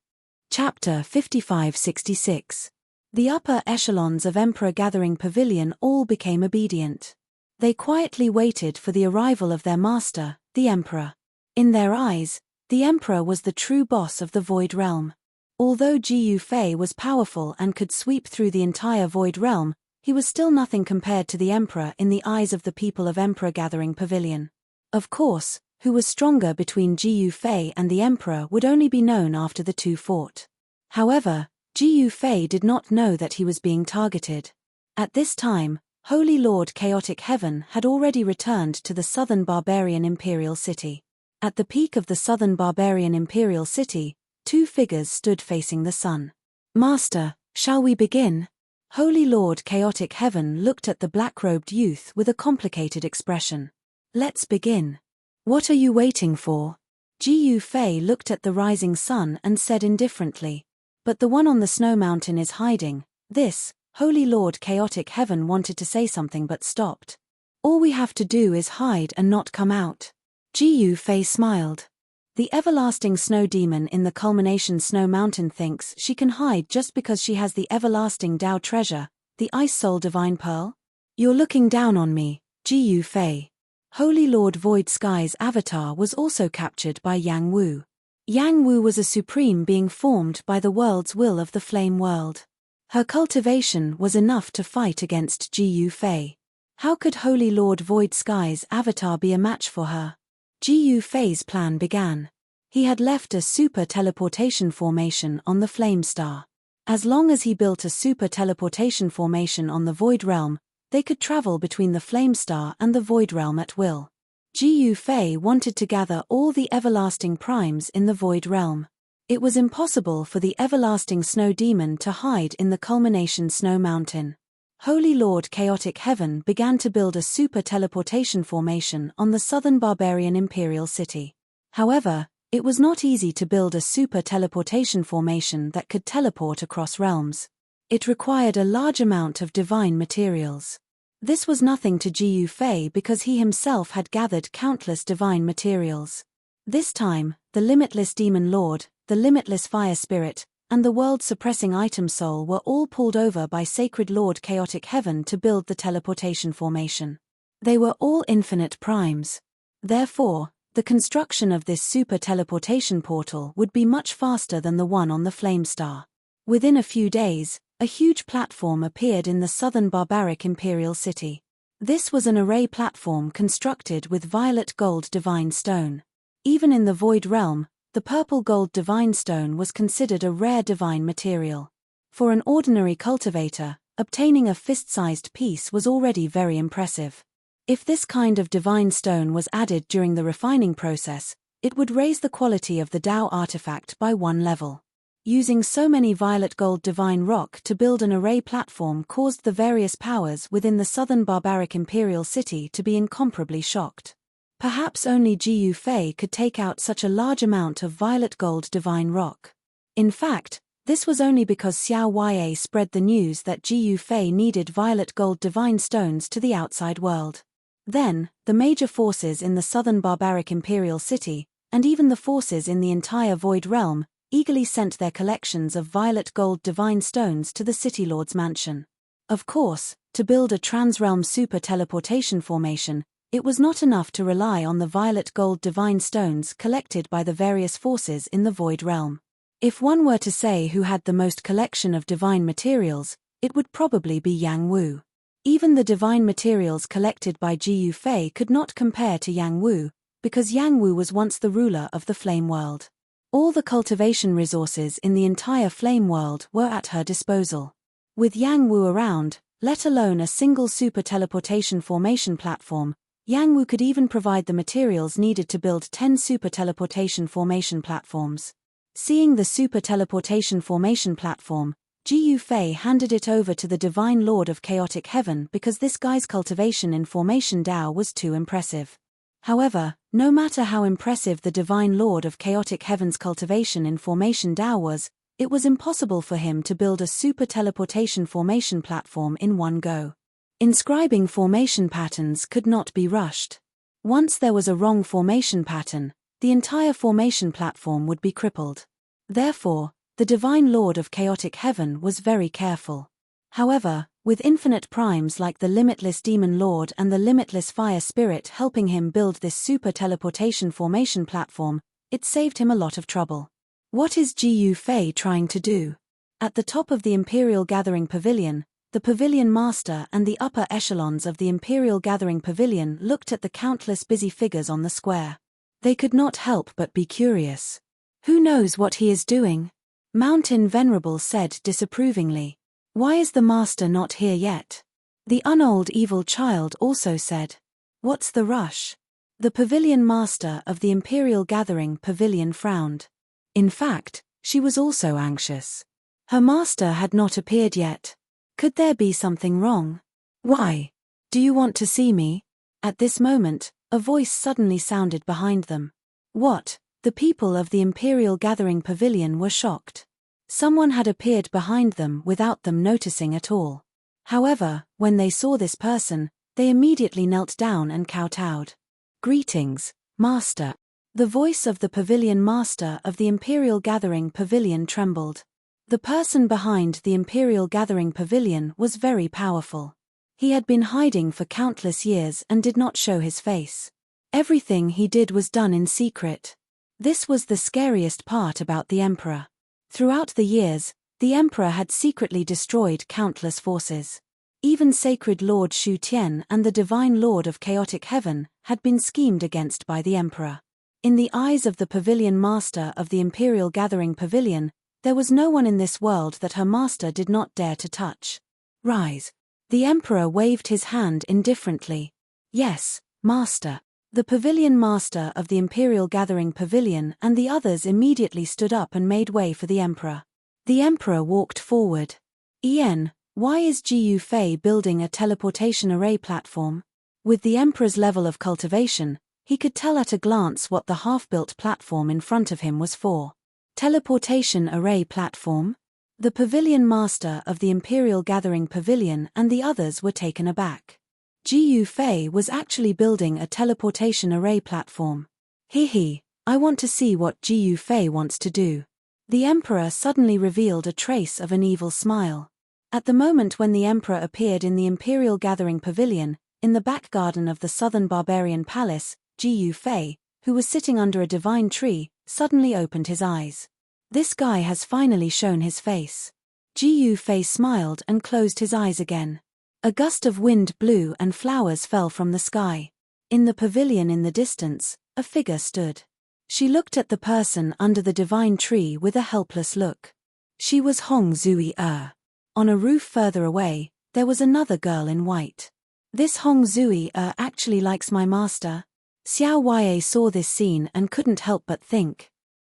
Chapter 5566. The upper echelons of Emperor Gathering Pavilion all became obedient. They quietly waited for the arrival of their master, the Emperor. In their eyes, the Emperor was the true boss of the Void Realm. Although Jiyu Fei was powerful and could sweep through the entire Void Realm, he was still nothing compared to the Emperor in the eyes of the people of Emperor Gathering Pavilion. Of course, who was stronger between Jiyu Fei and the Emperor would only be known after the two fought. However, Jiyu Fei did not know that he was being targeted. At this time, Holy Lord Chaotic Heaven had already returned to the southern barbarian imperial city. At the peak of the southern barbarian imperial city, two figures stood facing the sun. "Master, shall we begin?" Holy Lord Chaotic Heaven looked at the black-robed youth with a complicated expression. "Let's begin." "What are you waiting for?" Jiyu Fei looked at the rising sun and said indifferently. "But the one on the snow mountain is hiding." This, Holy Lord Chaotic Heaven wanted to say something but stopped. "All we have to do is hide and not come out." Jiyu Fei smiled. The everlasting snow demon in the culmination snow mountain thinks she can hide just because she has the everlasting Dao treasure, the Ice Soul Divine Pearl? "You're looking down on me, Jiyu Fei." Holy Lord Void Sky's avatar was also captured by Yang Wu. Yang Wu was a supreme being formed by the world's will of the flame world. Her cultivation was enough to fight against Jiyu Fei. How could Holy Lord Void Sky's avatar be a match for her? Jiyu Fei's plan began. He had left a super teleportation formation on the Flame Star. As long as he built a super teleportation formation on the Void Realm, they could travel between the Flame Star and the Void Realm at will. Jiyu Fei wanted to gather all the everlasting primes in the Void Realm. It was impossible for the everlasting snow demon to hide in the culmination snow mountain. Holy Lord Chaotic Heaven began to build a super teleportation formation on the southern barbarian imperial city. However, it was not easy to build a super teleportation formation that could teleport across realms. It required a large amount of divine materials. This was nothing to Jiyu Fei because he himself had gathered countless divine materials. This time, the limitless demon lord, the limitless fire spirit, and the world-suppressing item soul were all pulled over by Sacred Lord Chaotic Heaven to build the teleportation formation. They were all infinite primes. Therefore, the construction of this super teleportation portal would be much faster than the one on the Flame Star. Within a few days, a huge platform appeared in the southern barbaric imperial city. This was an array platform constructed with violet gold divine stone. Even in the Void Realm, the purple gold divine stone was considered a rare divine material. For an ordinary cultivator, obtaining a fist-sized piece was already very impressive. If this kind of divine stone was added during the refining process, it would raise the quality of the Dao artifact by one level. Using so many violet gold divine rock to build an array platform caused the various powers within the southern barbaric imperial city to be incomparably shocked. Perhaps only Ji Yufei could take out such a large amount of violet gold divine rock. In fact, this was only because Xiao Ya spread the news that Ji Yufei needed violet gold divine stones to the outside world. Then, the major forces in the southern barbaric imperial city, and even the forces in the entire Void Realm, eagerly sent their collections of violet gold divine stones to the City Lord's mansion. Of course, to build a transrealm super teleportation formation, it was not enough to rely on the violet gold divine stones collected by the various forces in the Void Realm. If one were to say who had the most collection of divine materials, it would probably be Yang Wu. Even the divine materials collected by Ji Yufei could not compare to Yang Wu, because Yang Wu was once the ruler of the Flame World. All the cultivation resources in the entire Flame World were at her disposal. With Yang Wu around, let alone a single super teleportation formation platform, Yang Wu could even provide the materials needed to build 10 super teleportation formation platforms. Seeing the super teleportation formation platform, Ji Yufei handed it over to the Divine Lord of Chaotic Heaven because this guy's cultivation in Formation Dao was too impressive. However, no matter how impressive the Divine Lord of Chaotic Heaven's cultivation in Formation Dao was, it was impossible for him to build a super teleportation formation platform in one go. Inscribing formation patterns could not be rushed. Once there was a wrong formation pattern, the entire formation platform would be crippled. Therefore, the Divine Lord of Chaotic Heaven was very careful. However, with infinite primes like the Limitless Demon Lord and the Limitless Fire Spirit helping him build this super teleportation formation platform, it saved him a lot of trouble. What is Ji Yufei trying to do? At the top of the Imperial Gathering Pavilion, the Pavilion Master and the upper echelons of the Imperial Gathering Pavilion looked at the countless busy figures on the square. They could not help but be curious. Who knows what he is doing? Mountain Venerable said disapprovingly. Why is the master not here yet? The unold evil child also said. What's the rush? The Pavilion Master of the Imperial Gathering Pavilion frowned. In fact, she was also anxious. Her master had not appeared yet. Could there be something wrong? Why? Do you want to see me? At this moment, a voice suddenly sounded behind them. What? The people of the Imperial Gathering Pavilion were shocked. Someone had appeared behind them without them noticing at all. However, when they saw this person, they immediately knelt down and kowtowed. Greetings, Master. The voice of the Pavilion Master of the Imperial Gathering Pavilion trembled. The person behind the Imperial Gathering Pavilion was very powerful. He had been hiding for countless years and did not show his face. Everything he did was done in secret. This was the scariest part about the Emperor. Throughout the years, the Emperor had secretly destroyed countless forces. Even Sacred Lord Shu Tian and the Divine Lord of Chaotic Heaven had been schemed against by the Emperor. In the eyes of the Pavilion Master of the Imperial Gathering Pavilion, there was no one in this world that her master did not dare to touch. Rise. The Emperor waved his hand indifferently. Yes, Master. The Pavilion Master of the Imperial Gathering Pavilion and the others immediately stood up and made way for the Emperor. The Emperor walked forward. Ian, why is Ji Yufei building a teleportation array platform? With the Emperor's level of cultivation, he could tell at a glance what the half-built platform in front of him was for. Teleportation array platform? The Pavilion Master of the Imperial Gathering Pavilion and the others were taken aback. Ji Yufei was actually building a teleportation array platform. I want to see what Ji Yufei wants to do. The Emperor suddenly revealed a trace of an evil smile. At the moment when the Emperor appeared in the Imperial Gathering Pavilion, in the back garden of the Southern Barbarian Palace, Ji Yufei, who was sitting under a divine tree, suddenly opened his eyes. This guy has finally shown his face. Ji Yufei smiled and closed his eyes again. A gust of wind blew and flowers fell from the sky. In the pavilion in the distance, a figure stood. She looked at the person under the divine tree with a helpless look. She was Hong Zui. On a roof further away, there was another girl in white. This Hong Zui actually likes my master. Xiao Ya saw this scene and couldn't help but think.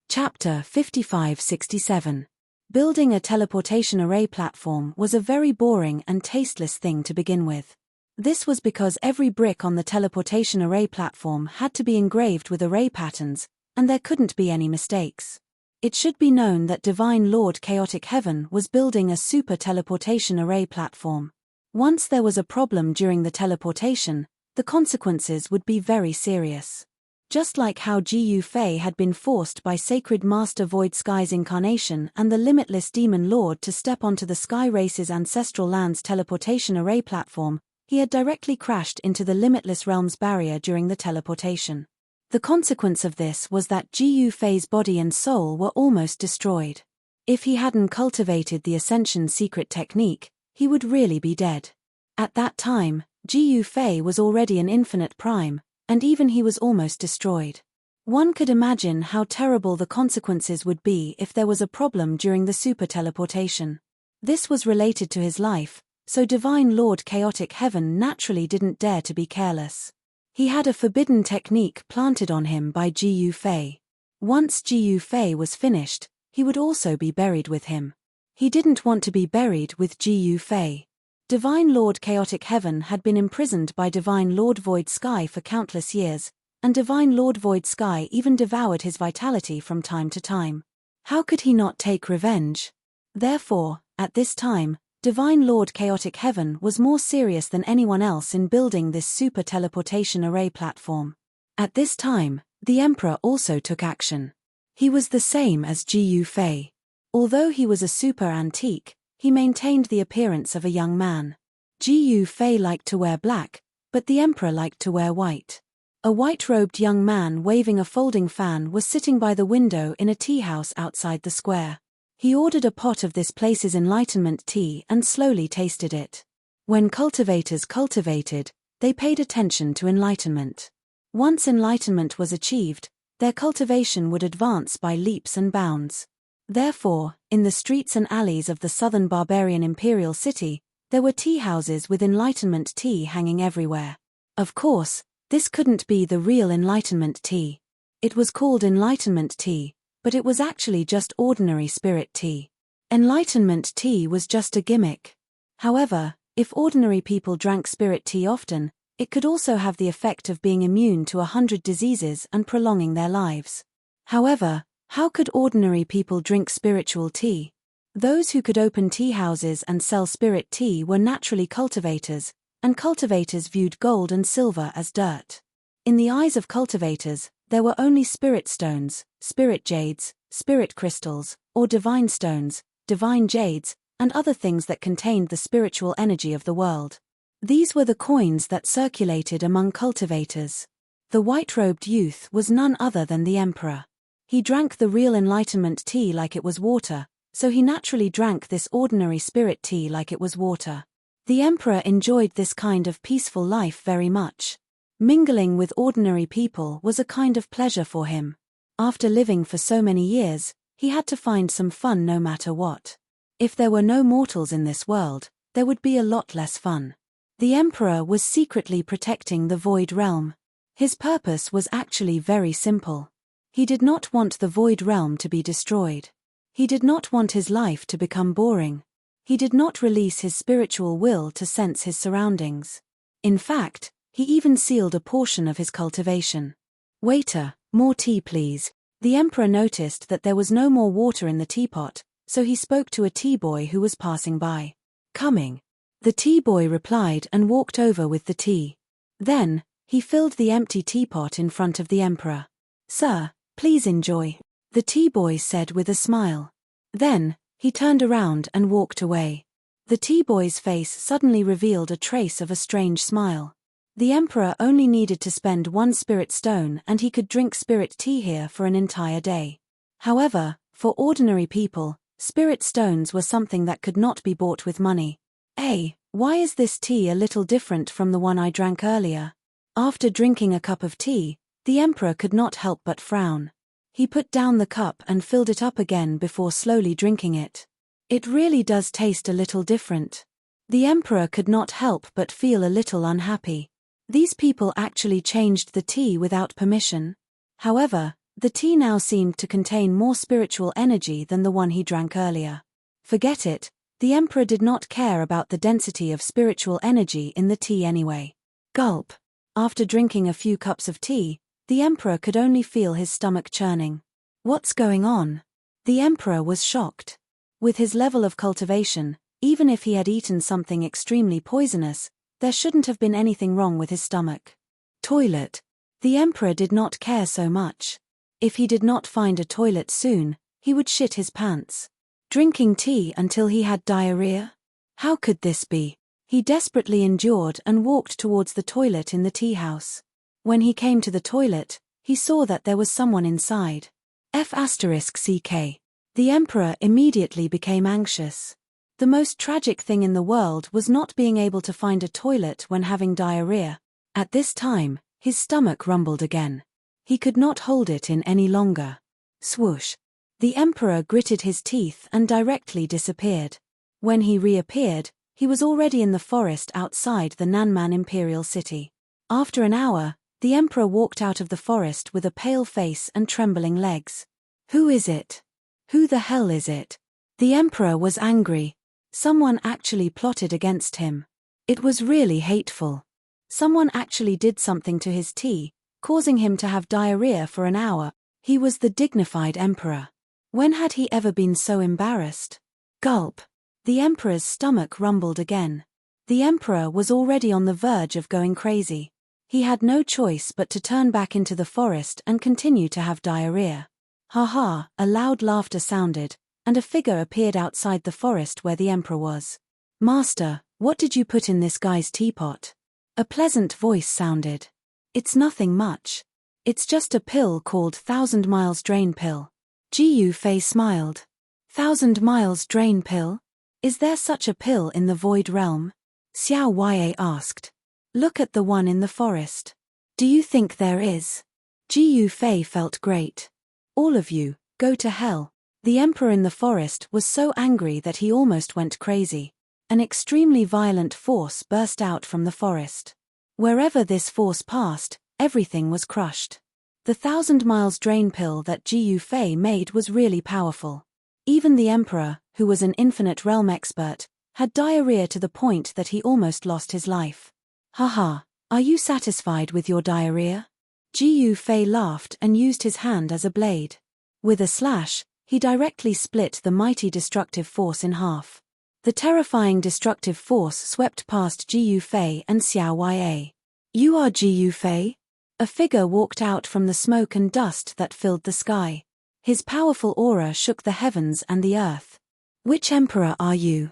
Chapter 55-67. Building a teleportation array platform was a very boring and tasteless thing to begin with. This was because every brick on the teleportation array platform had to be engraved with array patterns, and there couldn't be any mistakes. It should be known that Divine Lord Chaotic Heaven was building a super teleportation array platform. Once there was a problem during the teleportation, the consequences would be very serious. Just like how Gu Fei had been forced by Sacred Master Void Sky's incarnation and the Limitless Demon Lord to step onto the Sky Race's Ancestral Lands teleportation array platform, he had directly crashed into the Limitless Realms barrier during the teleportation. The consequence of this was that Gu Fei's body and soul were almost destroyed. If he hadn't cultivated the Ascension secret technique, he would really be dead. At that time, Gu Fei was already an infinite prime, and even he was almost destroyed. One could imagine how terrible the consequences would be if there was a problem during the super teleportation. This was related to his life, so Divine Lord Chaotic Heaven naturally didn't dare to be careless. He had a forbidden technique planted on him by Gu Fei. Once Gu Fei was finished, he would also be buried with him. He didn't want to be buried with Gu Fei. Divine Lord Chaotic Heaven had been imprisoned by Divine Lord Void Sky for countless years, and Divine Lord Void Sky even devoured his vitality from time to time. How could he not take revenge? Therefore, at this time, Divine Lord Chaotic Heaven was more serious than anyone else in building this super teleportation array platform. At this time, the Emperor also took action. He was the same as Gu Fei. Although he was a super antique, he maintained the appearance of a young man. Gu Fei liked to wear black, but the Emperor liked to wear white. A white-robed young man waving a folding fan was sitting by the window in a tea house outside the square. He ordered a pot of this place's enlightenment tea and slowly tasted it. When cultivators cultivated, they paid attention to enlightenment. Once enlightenment was achieved, their cultivation would advance by leaps and bounds. Therefore, in the streets and alleys of the southern barbarian imperial city, there were tea houses with enlightenment tea hanging everywhere. Of course, this couldn't be the real enlightenment tea. It was called enlightenment tea, but it was actually just ordinary spirit tea. Enlightenment tea was just a gimmick. However, if ordinary people drank spirit tea often, it could also have the effect of being immune to 100 diseases and prolonging their lives. However, how could ordinary people drink spiritual tea? Those who could open tea houses and sell spirit tea were naturally cultivators, and cultivators viewed gold and silver as dirt. In the eyes of cultivators, there were only spirit stones, spirit jades, spirit crystals, or divine stones, divine jades, and other things that contained the spiritual energy of the world. These were the coins that circulated among cultivators. The white-robed youth was none other than the Emperor. He drank the real enlightenment tea like it was water, so he naturally drank this ordinary spirit tea like it was water. The Emperor enjoyed this kind of peaceful life very much. Mingling with ordinary people was a kind of pleasure for him. After living for so many years, he had to find some fun no matter what. If there were no mortals in this world, there would be a lot less fun. The Emperor was secretly protecting the Void Realm. His purpose was actually very simple. He did not want the Void Realm to be destroyed. He did not want his life to become boring. He did not release his spiritual will to sense his surroundings. In fact, he even sealed a portion of his cultivation. "Waiter, more tea please." The Emperor noticed that there was no more water in the teapot, so he spoke to a tea boy who was passing by. "Coming." The tea boy replied and walked over with the tea. Then, he filled the empty teapot in front of the Emperor. "Sir, please enjoy," the tea boy said with a smile. Then, he turned around and walked away. The tea boy's face suddenly revealed a trace of a strange smile. The Emperor only needed to spend one spirit stone and he could drink spirit tea here for an entire day. However, for ordinary people, spirit stones were something that could not be bought with money. "Hey, why is this tea a little different from the one I drank earlier?" After drinking a cup of tea, the Emperor could not help but frown. He put down the cup and filled it up again before slowly drinking it. It really does taste a little different. The Emperor could not help but feel a little unhappy. These people actually changed the tea without permission. However, The tea now seemed to contain more spiritual energy than the one he drank earlier. Forget it, the emperor did not care about the density of spiritual energy in the tea anyway. Gulp. After drinking a few cups of tea, the emperor could only feel his stomach churning. What's going on? The emperor was shocked. With his level of cultivation, even if he had eaten something extremely poisonous, there shouldn't have been anything wrong with his stomach. Toilet. The emperor did not care so much. If he did not find a toilet soon, he would shit his pants. Drinking tea until he had diarrhea? How could this be? He desperately endured and walked towards the toilet in the tea house. When he came to the toilet, he saw that there was someone inside. F***ck. The emperor immediately became anxious. The most tragic thing in the world was not being able to find a toilet when having diarrhea. At this time, his stomach rumbled again. He could not hold it in any longer. Swoosh. The emperor gritted his teeth and directly disappeared. When he reappeared, he was already in the forest outside the Nanman imperial city. After an hour, the emperor walked out of the forest with a pale face and trembling legs. Who is it? Who the hell is it? The emperor was angry. Someone actually plotted against him. It was really hateful. Someone actually did something to his tea, causing him to have diarrhea for an hour. He was the dignified emperor. When had he ever been so embarrassed? Gulp. The emperor's stomach rumbled again. The emperor was already on the verge of going crazy. He had no choice but to turn back into the forest and continue to have diarrhea. Ha ha, a loud laughter sounded, and a figure appeared outside the forest where the emperor was. Master, what did you put in this guy's teapot? A pleasant voice sounded. It's nothing much. It's just a pill called 1,000 Miles Drain Pill. Jiyu Fei smiled. 1,000 Miles Drain Pill? Is there such a pill in the Void Realm? Xiao Yue asked. Look at the one in the forest. Do you think there is? Jiyu Fei felt great. All of you, go to hell. The emperor in the forest was so angry that he almost went crazy. An extremely violent force burst out from the forest. Wherever this force passed, everything was crushed. The 1,000 Miles Drain Pill that Jiyu Fei made was really powerful. Even the emperor, who was an infinite realm expert, had diarrhea to the point that he almost lost his life. Haha, are you satisfied with your diarrhea? Jiyu Fei laughed and used his hand as a blade. With a slash, he directly split the mighty destructive force in half. The terrifying destructive force swept past Jiyu Fei and Xiao Yue. You are Jiyu Fei? A figure walked out from the smoke and dust that filled the sky. His powerful aura shook the heavens and the earth. Which emperor are you?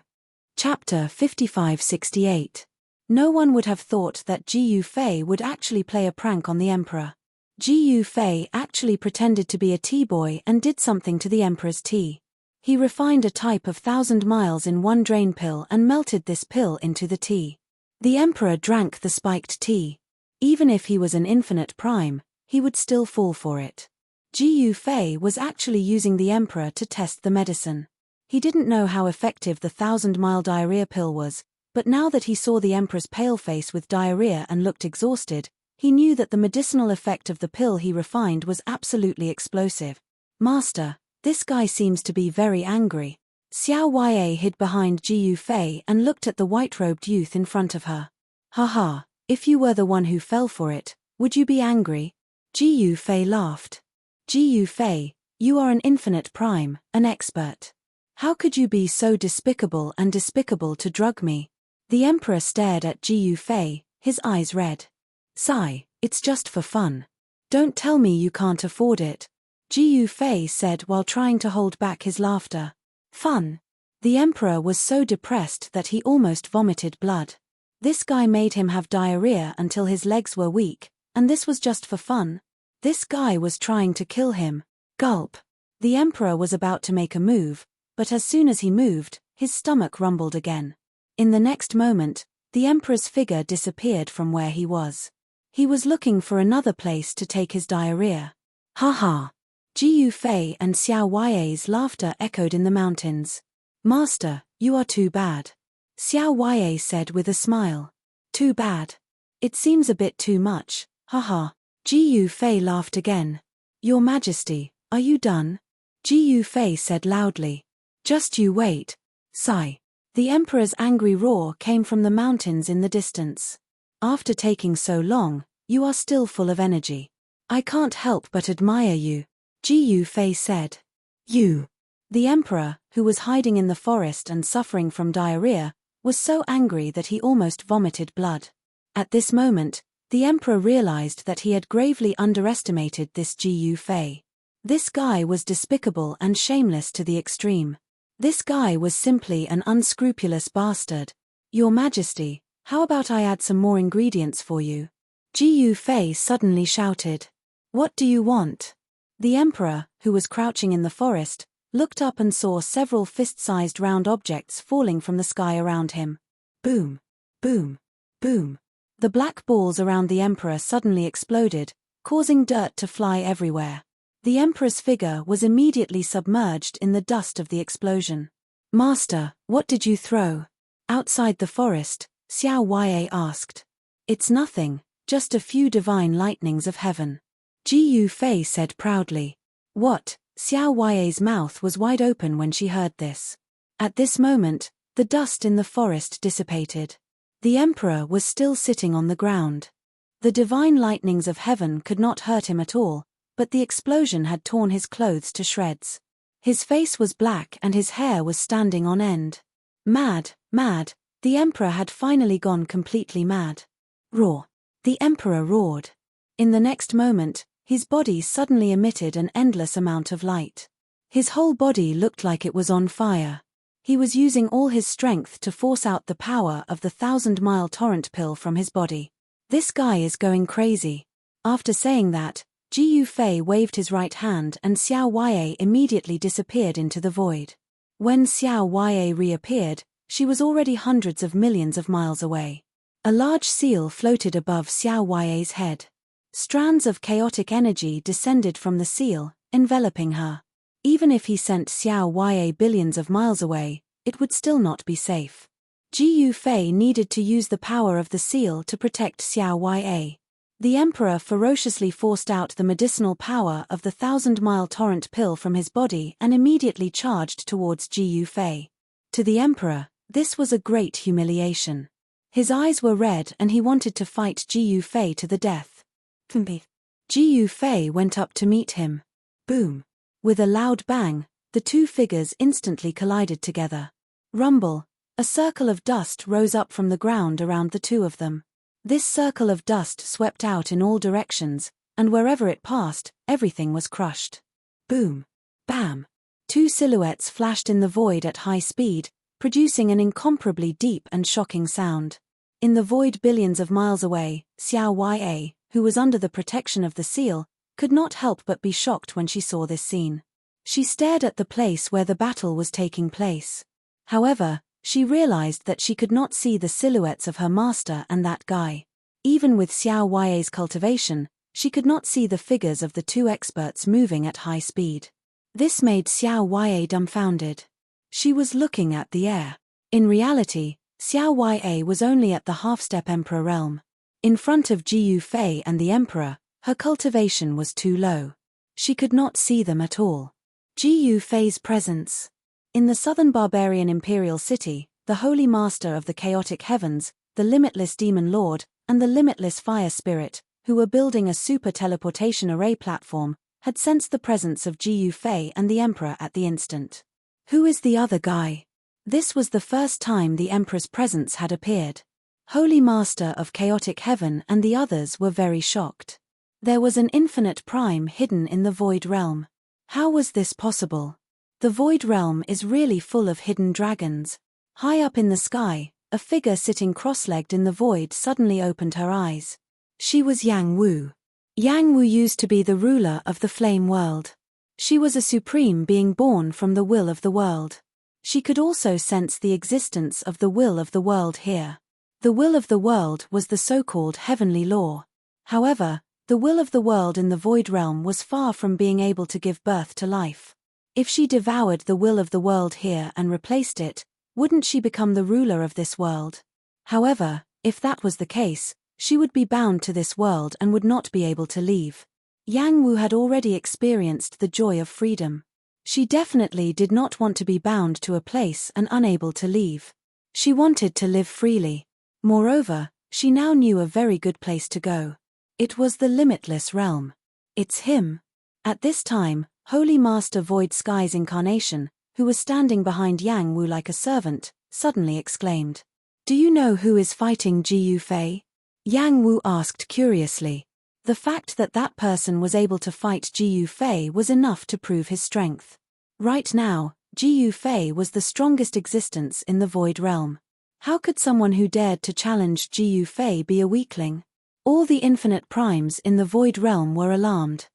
Chapter 5568. No one would have thought that Jiyu Fei would actually play a prank on the emperor. Jiyu Fei actually pretended to be a tea boy and did something to the emperor's tea. He refined a type of 1,000 miles in one drain pill and melted this pill into the tea. The emperor drank the spiked tea. Even if he was an infinite prime, he would still fall for it. Jiyu Fei was actually using the emperor to test the medicine. He didn't know how effective the 1,000-mile diarrhea pill was, but now that he saw the emperor's pale face with diarrhea and looked exhausted, he knew that the medicinal effect of the pill he refined was absolutely explosive. Master, this guy seems to be very angry. Xiao Yue hid behind Jiyu Fei and looked at the white-robed youth in front of her. Haha, if you were the one who fell for it, would you be angry? Jiyu Fei laughed. Jiyu Fei, you are an infinite prime, an expert. How could you be so despicable to drug me? The emperor stared at Jiyu Fei, his eyes red. Sigh, it's just for fun. Don't tell me you can't afford it. Jiyu Fei said while trying to hold back his laughter. Fun. The emperor was so depressed that he almost vomited blood. This guy made him have diarrhea until his legs were weak, and this was just for fun. This guy was trying to kill him. Gulp. The emperor was about to make a move, but as soon as he moved, his stomach rumbled again. In the next moment, the emperor's figure disappeared from where he was. He was looking for another place to take his diarrhea. Haha. Jiyu Fei and Xiao Yue's laughter echoed in the mountains. Master, you are too bad. Xiao Yue said with a smile. Too bad. It seems a bit too much, haha. Jiyu Fei laughed again. Your Majesty, are you done? Ji Yufei said loudly. Just you wait. Sigh. The Emperor's angry roar came from the mountains in the distance. After taking so long, you are still full of energy. I can't help but admire you, Ji Yufei said. You. The Emperor, who was hiding in the forest and suffering from diarrhea, was so angry that he almost vomited blood. At this moment, the Emperor realized that he had gravely underestimated this Ji Yufei. This guy was despicable and shameless to the extreme. This guy was simply an unscrupulous bastard. Your Majesty, how about I add some more ingredients for you? Ji Yufei suddenly shouted. What do you want? The Emperor, who was crouching in the forest, looked up and saw several fist-sized round objects falling from the sky around him. Boom, boom, boom. The black balls around the Emperor suddenly exploded, causing dirt to fly everywhere. The Emperor's figure was immediately submerged in the dust of the explosion. Master, what did you throw? Outside the forest, Xiao Yue asked. It's nothing, just a few divine lightnings of heaven. Ji Yufei said proudly. What? Xiao Yue's mouth was wide open when she heard this. At this moment, the dust in the forest dissipated. The Emperor was still sitting on the ground. The divine lightnings of heaven could not hurt him at all, but the explosion had torn his clothes to shreds. His face was black and his hair was standing on end. Mad, mad, the Emperor had finally gone completely mad. Roar. The Emperor roared. In the next moment, his body suddenly emitted an endless amount of light. His whole body looked like it was on fire. He was using all his strength to force out the power of the 1,000-mile torrent pill from his body. This guy is going crazy. After saying that, Ji Yufei waved his right hand and Xiao Yue immediately disappeared into the void. When Xiao Yue reappeared, she was already hundreds of millions of miles away. A large seal floated above Xiao Yue's head. Strands of chaotic energy descended from the seal, enveloping her. Even if he sent Xiao Yue billions of miles away, it would still not be safe. Ji Yufei needed to use the power of the seal to protect Xiao Yue. The Emperor ferociously forced out the medicinal power of the 1,000-mile torrent pill from his body and immediately charged towards Ji Yufei. To the Emperor, this was a great humiliation. His eyes were red and he wanted to fight Ji Yufei to the death. Ji Yufei went up to meet him. Boom. With a loud bang, the two figures instantly collided together. Rumble. A circle of dust rose up from the ground around the two of them. This circle of dust swept out in all directions, and wherever it passed, everything was crushed. Boom. Bam. Two silhouettes flashed in the void at high speed, producing an incomparably deep and shocking sound. In the void billions of miles away, Xiao Yue, who was under the protection of the seal, could not help but be shocked when she saw this scene. She stared at the place where the battle was taking place. However, she realized that she could not see the silhouettes of her master and that guy. Even with Xiao Yue's cultivation, she could not see the figures of the two experts moving at high speed. This made Xiao Yue dumbfounded. She was looking at the air. In reality, Xiao Yue was only at the half-step Emperor realm. In front of Ji Yufei and the Emperor, her cultivation was too low. She could not see them at all. Ji Yufei's presence. In the southern barbarian imperial city, the Holy Master of the Chaotic Heavens, the Limitless Demon Lord, and the Limitless Fire Spirit, who were building a super teleportation array platform, had sensed the presence of Ji Yufei and the Emperor at the instant. Who is the other guy? This was the first time the Emperor's presence had appeared. Holy Master of Chaotic Heaven and the others were very shocked. There was an infinite prime hidden in the Void Realm. How was this possible? The Void Realm is really full of hidden dragons. High up in the sky, a figure sitting cross-legged in the void suddenly opened her eyes. She was Yang Wu. Yang Wu used to be the ruler of the Flame World. She was a supreme being born from the will of the world. She could also sense the existence of the will of the world here. The will of the world was the so-called heavenly law. However, the will of the world in the Void Realm was far from being able to give birth to life. If she devoured the will of the world here and replaced it, wouldn't she become the ruler of this world? However, if that was the case, she would be bound to this world and would not be able to leave. Yang Wu had already experienced the joy of freedom. She definitely did not want to be bound to a place and unable to leave. She wanted to live freely. Moreover, she now knew a very good place to go. It was the limitless realm. It's him. At this time, Holy Master Void Sky's incarnation, who was standing behind Yang Wu like a servant, suddenly exclaimed, "Do you know who is fighting Ji Yufei?" Yang Wu asked curiously. The fact that that person was able to fight Ji Yufei was enough to prove his strength. Right now, Ji Yufei was the strongest existence in the Void Realm. How could someone who dared to challenge Ji Yufei be a weakling? All the infinite primes in the Void Realm were alarmed.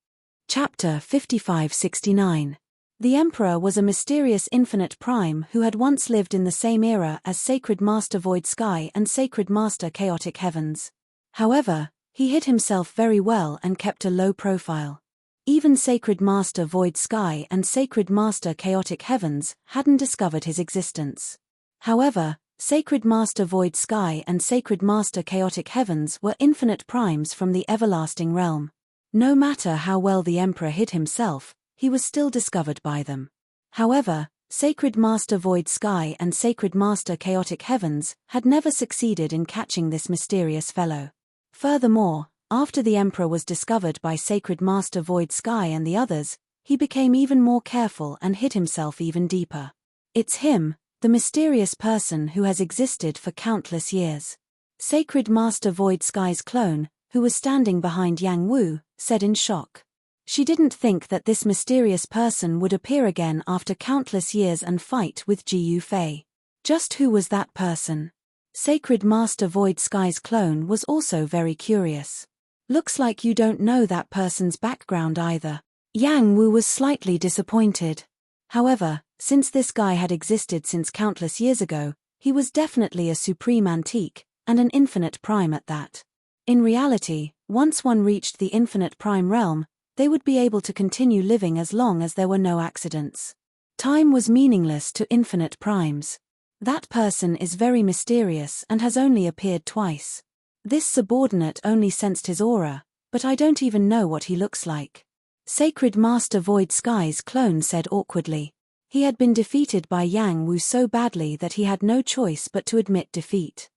Chapter 5569. The Emperor was a mysterious infinite prime who had once lived in the same era as Sacred Master Void Sky and Sacred Master Chaotic Heavens. However, he hid himself very well and kept a low profile. Even Sacred Master Void Sky and Sacred Master Chaotic Heavens hadn't discovered his existence. However, Sacred Master Void Sky and Sacred Master Chaotic Heavens were infinite primes from the everlasting realm. No matter how well the Emperor hid himself, he was still discovered by them. However, Sacred Master Void Sky and Sacred Master Chaotic Heavens had never succeeded in catching this mysterious fellow. Furthermore, after the Emperor was discovered by Sacred Master Void Sky and the others, he became even more careful and hid himself even deeper. It's him, the mysterious person who has existed for countless years. Sacred Master Void Sky's clone, who was standing behind Yang Wu, said in shock. She didn't think that this mysterious person would appear again after countless years and fight with Ji Yufei. Just who was that person? Sacred Master Void Sky's clone was also very curious. Looks like you don't know that person's background either. Yang Wu was slightly disappointed. However, since this guy had existed since countless years ago, he was definitely a supreme antique, and an infinite prime at that. In reality, once one reached the infinite prime realm, they would be able to continue living as long as there were no accidents. Time was meaningless to infinite primes. That person is very mysterious and has only appeared twice. This subordinate only sensed his aura, but I don't even know what he looks like. Sacred Master Void Sky's clone said awkwardly. He had been defeated by Yang Wu so badly that he had no choice but to admit defeat.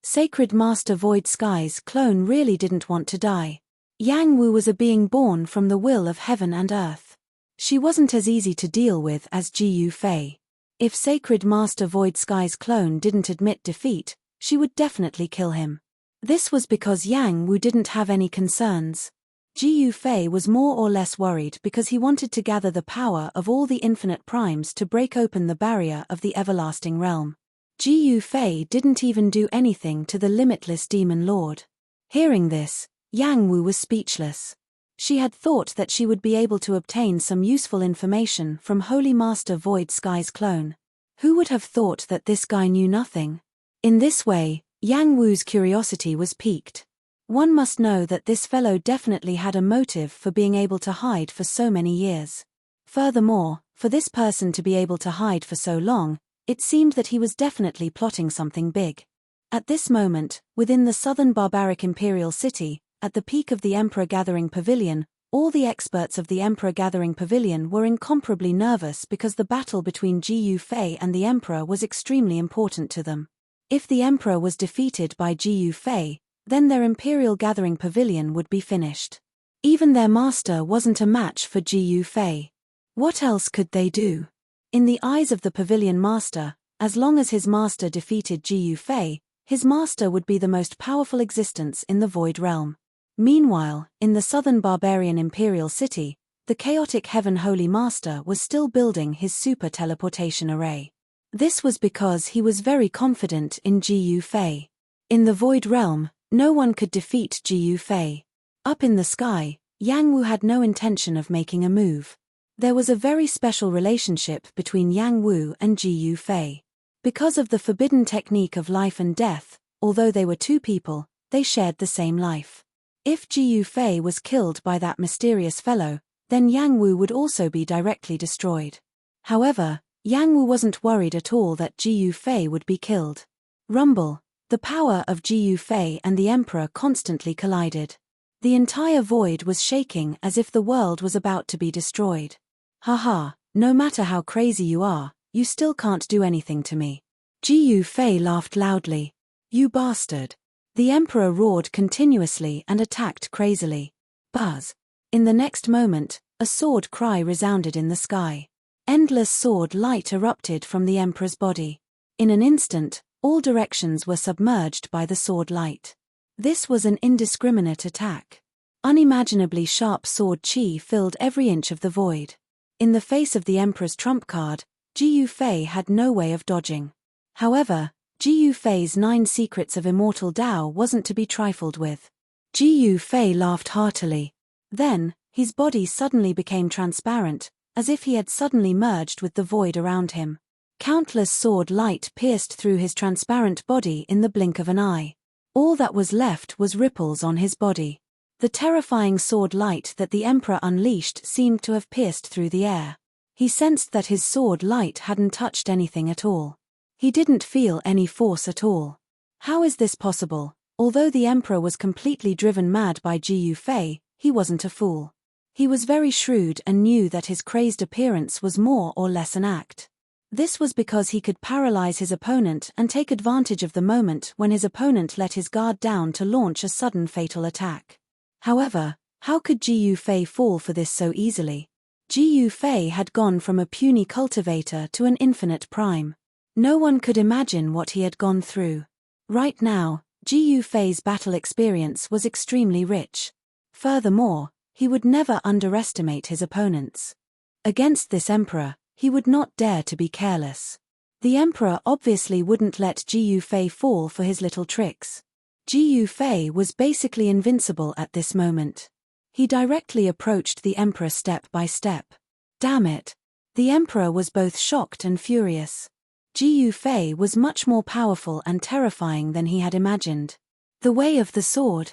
Sacred Master Void Sky's clone really didn't want to die. Yang Wu was a being born from the will of heaven and earth. She wasn't as easy to deal with as Ji Yufei. If Sacred Master Void Sky's clone didn't admit defeat, she would definitely kill him. This was because Yang Wu didn't have any concerns. Ji Yufei was more or less worried because he wanted to gather the power of all the infinite primes to break open the barrier of the everlasting realm. Ji Yufei didn't even do anything to the limitless demon lord. Hearing this, Yang Wu was speechless. She had thought that she would be able to obtain some useful information from Holy Master Void Sky's clone. Who would have thought that this guy knew nothing? In this way, Yang Wu's curiosity was piqued. One must know that this fellow definitely had a motive for being able to hide for so many years. Furthermore, for this person to be able to hide for so long, it seemed that he was definitely plotting something big. At this moment, within the southern barbaric imperial city, at the peak of the Emperor Gathering Pavilion, all the experts of the Emperor Gathering Pavilion were incomparably nervous because the battle between Ji Yufei and the Emperor was extremely important to them. If the Emperor was defeated by Ji Yufei, then their Imperial Gathering Pavilion would be finished. Even their master wasn't a match for Ji Yufei. What else could they do? In the eyes of the pavilion master, as long as his master defeated Ji Yufei, his master would be the most powerful existence in the Void Realm. Meanwhile, in the southern barbarian imperial city, the Chaotic Heaven Holy Master was still building his super teleportation array. This was because he was very confident in Ji Yufei. In the Void Realm, no one could defeat Ji Yufei. Up in the sky, Yang Wu had no intention of making a move. There was a very special relationship between Yang Wu and Ji Yufei. Because of the forbidden technique of life and death, although they were two people, they shared the same life. If Ji Yufei was killed by that mysterious fellow, then Yang Wu would also be directly destroyed. However, Yang Wu wasn't worried at all that Ji Yufei would be killed. Rumble, The power of Jiyu Fei and the Emperor constantly collided. The entire void was shaking as if the world was about to be destroyed. Haha, no matter how crazy you are, you still can't do anything to me. Jiyu Fei laughed loudly. You bastard. The Emperor roared continuously and attacked crazily. Buzz. In the next moment, a sword cry resounded in the sky. Endless sword light erupted from the Emperor's body. In an instant, all directions were submerged by the sword light. This was an indiscriminate attack. Unimaginably sharp sword chi filled every inch of the void. In the face of the Emperor's trump card, Jiyu Fei had no way of dodging. However, Jiyu Fei's 9 secrets of immortal Tao wasn't to be trifled with. Jiyu Fei laughed heartily. Then, his body suddenly became transparent, as if he had suddenly merged with the void around him. Countless sword light pierced through his transparent body in the blink of an eye. All that was left was ripples on his body. The terrifying sword light that the Emperor unleashed seemed to have pierced through the air. He sensed that his sword light hadn't touched anything at all. He didn't feel any force at all. How is this possible? Although the Emperor was completely driven mad by Jiyu Fei, he wasn't a fool. He was very shrewd and knew that his crazed appearance was more or less an act. This was because he could paralyze his opponent and take advantage of the moment when his opponent let his guard down to launch a sudden fatal attack. However, how could Jiyu Fei fall for this so easily? Jiyu Fei had gone from a puny cultivator to an infinite prime. No one could imagine what he had gone through. Right now, Jiyu Fei's battle experience was extremely rich. Furthermore, he would never underestimate his opponents. Against this Emperor, he would not dare to be careless. The Emperor obviously wouldn't let Jiyu Fei fall for his little tricks. Jiyu Fei was basically invincible at this moment. He directly approached the Emperor step by step. Damn it! The Emperor was both shocked and furious. Jiyu Fei was much more powerful and terrifying than he had imagined. The way of the sword?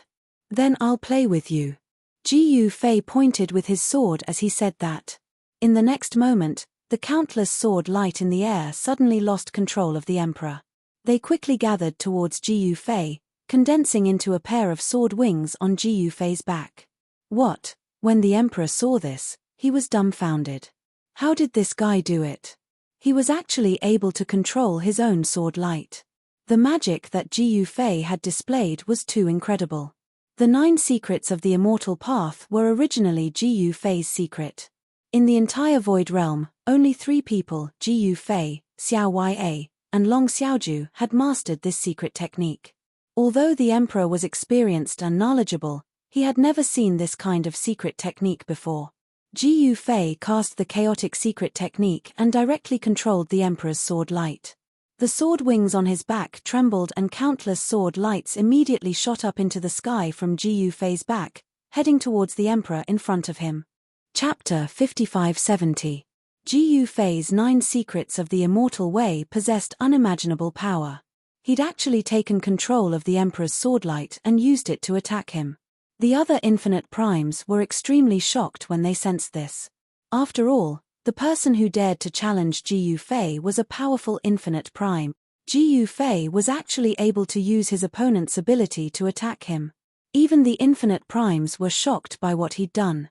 Then I'll play with you. Jiyu Fei pointed with his sword as he said that. In the next moment, the countless sword light in the air suddenly lost control of the Emperor. They quickly gathered towards Jiyu Fei, condensing into a pair of sword wings on Jiyu Fei's back. What? When the Emperor saw this, he was dumbfounded. How did this guy do it? He was actually able to control his own sword light. The magic that Jiyu Fei had displayed was too incredible. The 9 secrets of the immortal path were originally Jiyu Fei's secret. In the entire Void Realm, only 3 people, Jiyu Fei, Xiao Ya, and Long Xiaoju, had mastered this secret technique. Although the Emperor was experienced and knowledgeable, he had never seen this kind of secret technique before. Jiyu Fei cast the chaotic secret technique and directly controlled the Emperor's sword light. The sword wings on his back trembled and countless sword lights immediately shot up into the sky from Jiyu Fei's back, heading towards the Emperor in front of him. Chapter 5570. Jiyu Fei's 9 secrets of the immortal way possessed unimaginable power. He'd actually taken control of the Emperor's swordlight and used it to attack him. The other infinite primes were extremely shocked when they sensed this. After all, the person who dared to challenge Jiyu Fei was a powerful infinite prime. Jiyu Fei was actually able to use his opponent's ability to attack him. Even the infinite primes were shocked by what he'd done.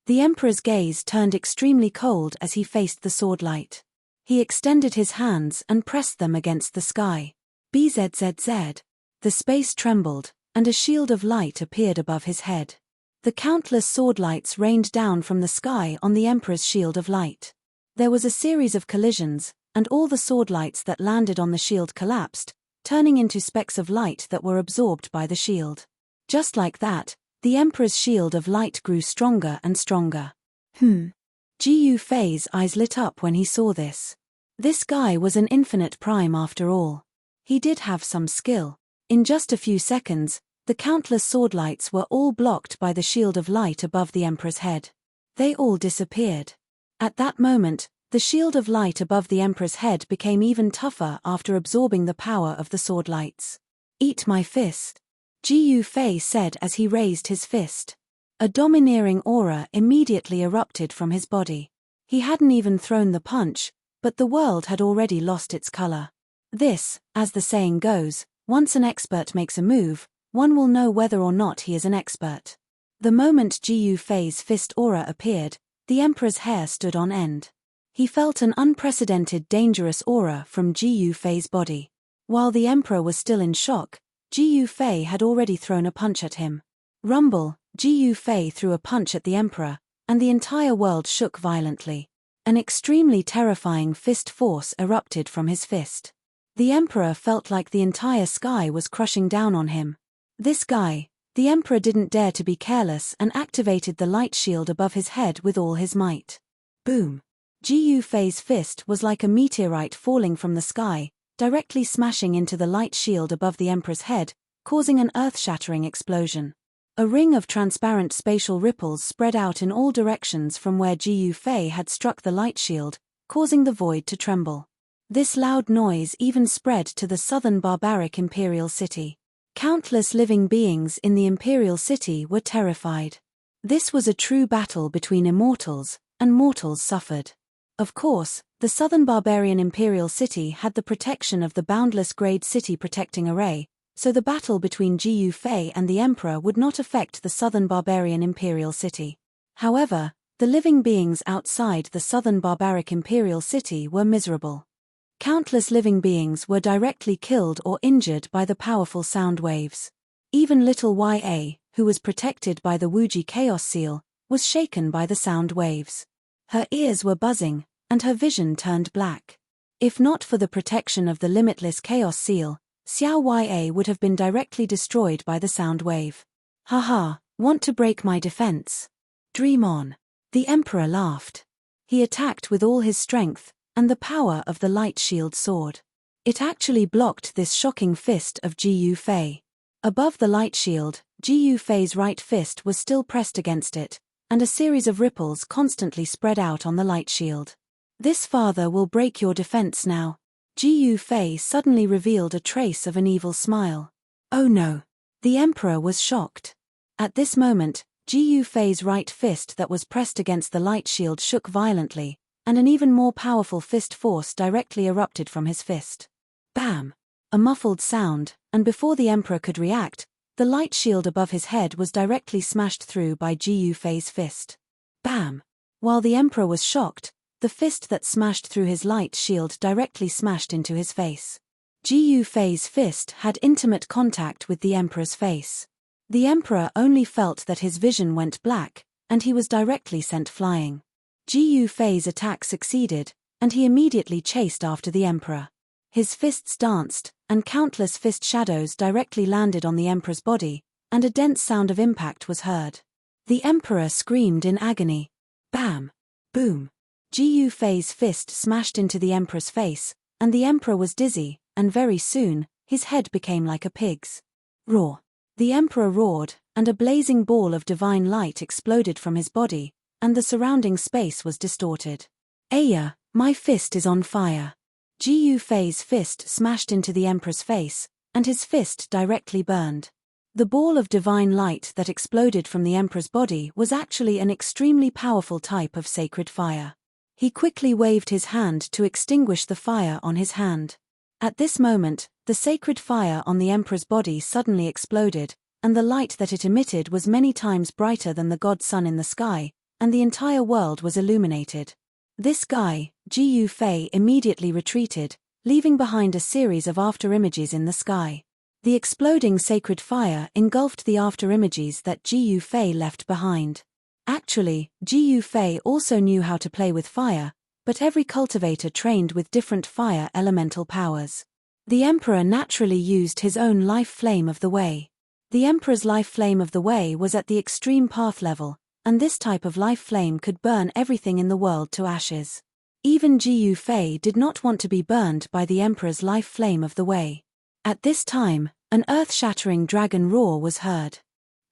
The Emperor's gaze turned extremely cold as he faced the swordlight. He extended his hands and pressed them against the sky. Bzzz. The space trembled, and a shield of light appeared above his head. The countless swordlights rained down from the sky on the Emperor's shield of light. There was a series of collisions, and all the swordlights that landed on the shield collapsed, turning into specks of light that were absorbed by the shield. Just like that, the Emperor's shield of light grew stronger and stronger. Jiyu Fei's eyes lit up when he saw this. This guy was an infinite prime after all. He did have some skill. In just a few seconds, the countless swordlights were all blocked by the shield of light above the Emperor's head. They all disappeared. At that moment, the shield of light above the Emperor's head became even tougher after absorbing the power of the swordlights. "Eat my fist," Jiyu Fei said as he raised his fist. A domineering aura immediately erupted from his body. He hadn't even thrown the punch, but the world had already lost its color. This, as the saying goes, once an expert makes a move, one will know whether or not he is an expert. The moment Ji Yufei's fist aura appeared, the emperor's hair stood on end. He felt an unprecedented dangerous aura from Ji Yufei's body. While the emperor was still in shock, Ji Yufei had already thrown a punch at him. Rumble, Ji Yufei threw a punch at the emperor, and the entire world shook violently. An extremely terrifying fist force erupted from his fist. The emperor felt like the entire sky was crushing down on him. This guy, the emperor didn't dare to be careless and activated the light shield above his head with all his might. Boom! Ji Yufei's fist was like a meteorite falling from the sky, directly smashing into the light shield above the emperor's head, causing an earth-shattering explosion. A ring of transparent spatial ripples spread out in all directions from where Ji Yufei had struck the light shield, causing the void to tremble. This loud noise even spread to the southern barbaric imperial city. Countless living beings in the imperial city were terrified. This was a true battle between immortals, and mortals suffered. Of course, the southern barbarian imperial city had the protection of the boundless grade city protecting array, so the battle between Ji Yufei and the emperor would not affect the southern barbarian imperial city. However, the living beings outside the southern barbaric imperial city were miserable. Countless living beings were directly killed or injured by the powerful sound waves. Even little Ya, who was protected by the Wuji Chaos Seal, was shaken by the sound waves. Her ears were buzzing, and her vision turned black. If not for the protection of the limitless Chaos Seal, Xiao Ya would have been directly destroyed by the sound wave. Haha, want to break my defense? Dream on. The emperor laughed. He attacked with all his strength, and the power of the light shield sword. It actually blocked this shocking fist of Ji Yufei. Above the light shield, Ji Yufei's right fist was still pressed against it, and a series of ripples constantly spread out on the light shield. This father will break your defense now. Ji Yufei suddenly revealed a trace of an evil smile. Oh no! The emperor was shocked. At this moment, Ji Yufei's right fist that was pressed against the light shield shook violently, and an even more powerful fist force directly erupted from his fist. Bam! A muffled sound, and before the emperor could react, the light shield above his head was directly smashed through by Ji Yufei's fist. Bam! While the emperor was shocked, the fist that smashed through his light shield directly smashed into his face. Ji Yufei's fist had intimate contact with the emperor's face. The emperor only felt that his vision went black, and he was directly sent flying. Ji Yufei's attack succeeded, and he immediately chased after the emperor. His fists danced, and countless fist shadows directly landed on the emperor's body, and a dense sound of impact was heard. The emperor screamed in agony. Bam! Boom! Ji Yufei's fist smashed into the emperor's face, and the emperor was dizzy, and very soon, his head became like a pig's. Roar! The emperor roared, and a blazing ball of divine light exploded from his body, and the surrounding space was distorted. Aya, my fist is on fire. Ji Yufei's fist smashed into the emperor's face, and his fist directly burned. The ball of divine light that exploded from the emperor's body was actually an extremely powerful type of sacred fire. He quickly waved his hand to extinguish the fire on his hand. At this moment, the sacred fire on the emperor's body suddenly exploded, and the light that it emitted was many times brighter than the god sun in the sky, and the entire world was illuminated. This guy, Ji Yufei, immediately retreated, leaving behind a series of afterimages in the sky. The exploding sacred fire engulfed the afterimages that Ji Yufei left behind. Actually, Ji Yufei also knew how to play with fire, but every cultivator trained with different fire elemental powers. The emperor naturally used his own life flame of the way. The emperor's life flame of the way was at the extreme path level, and this type of life flame could burn everything in the world to ashes. Even Ji Yufei did not want to be burned by the emperor's life flame of the way. At this time, an earth-shattering dragon roar was heard.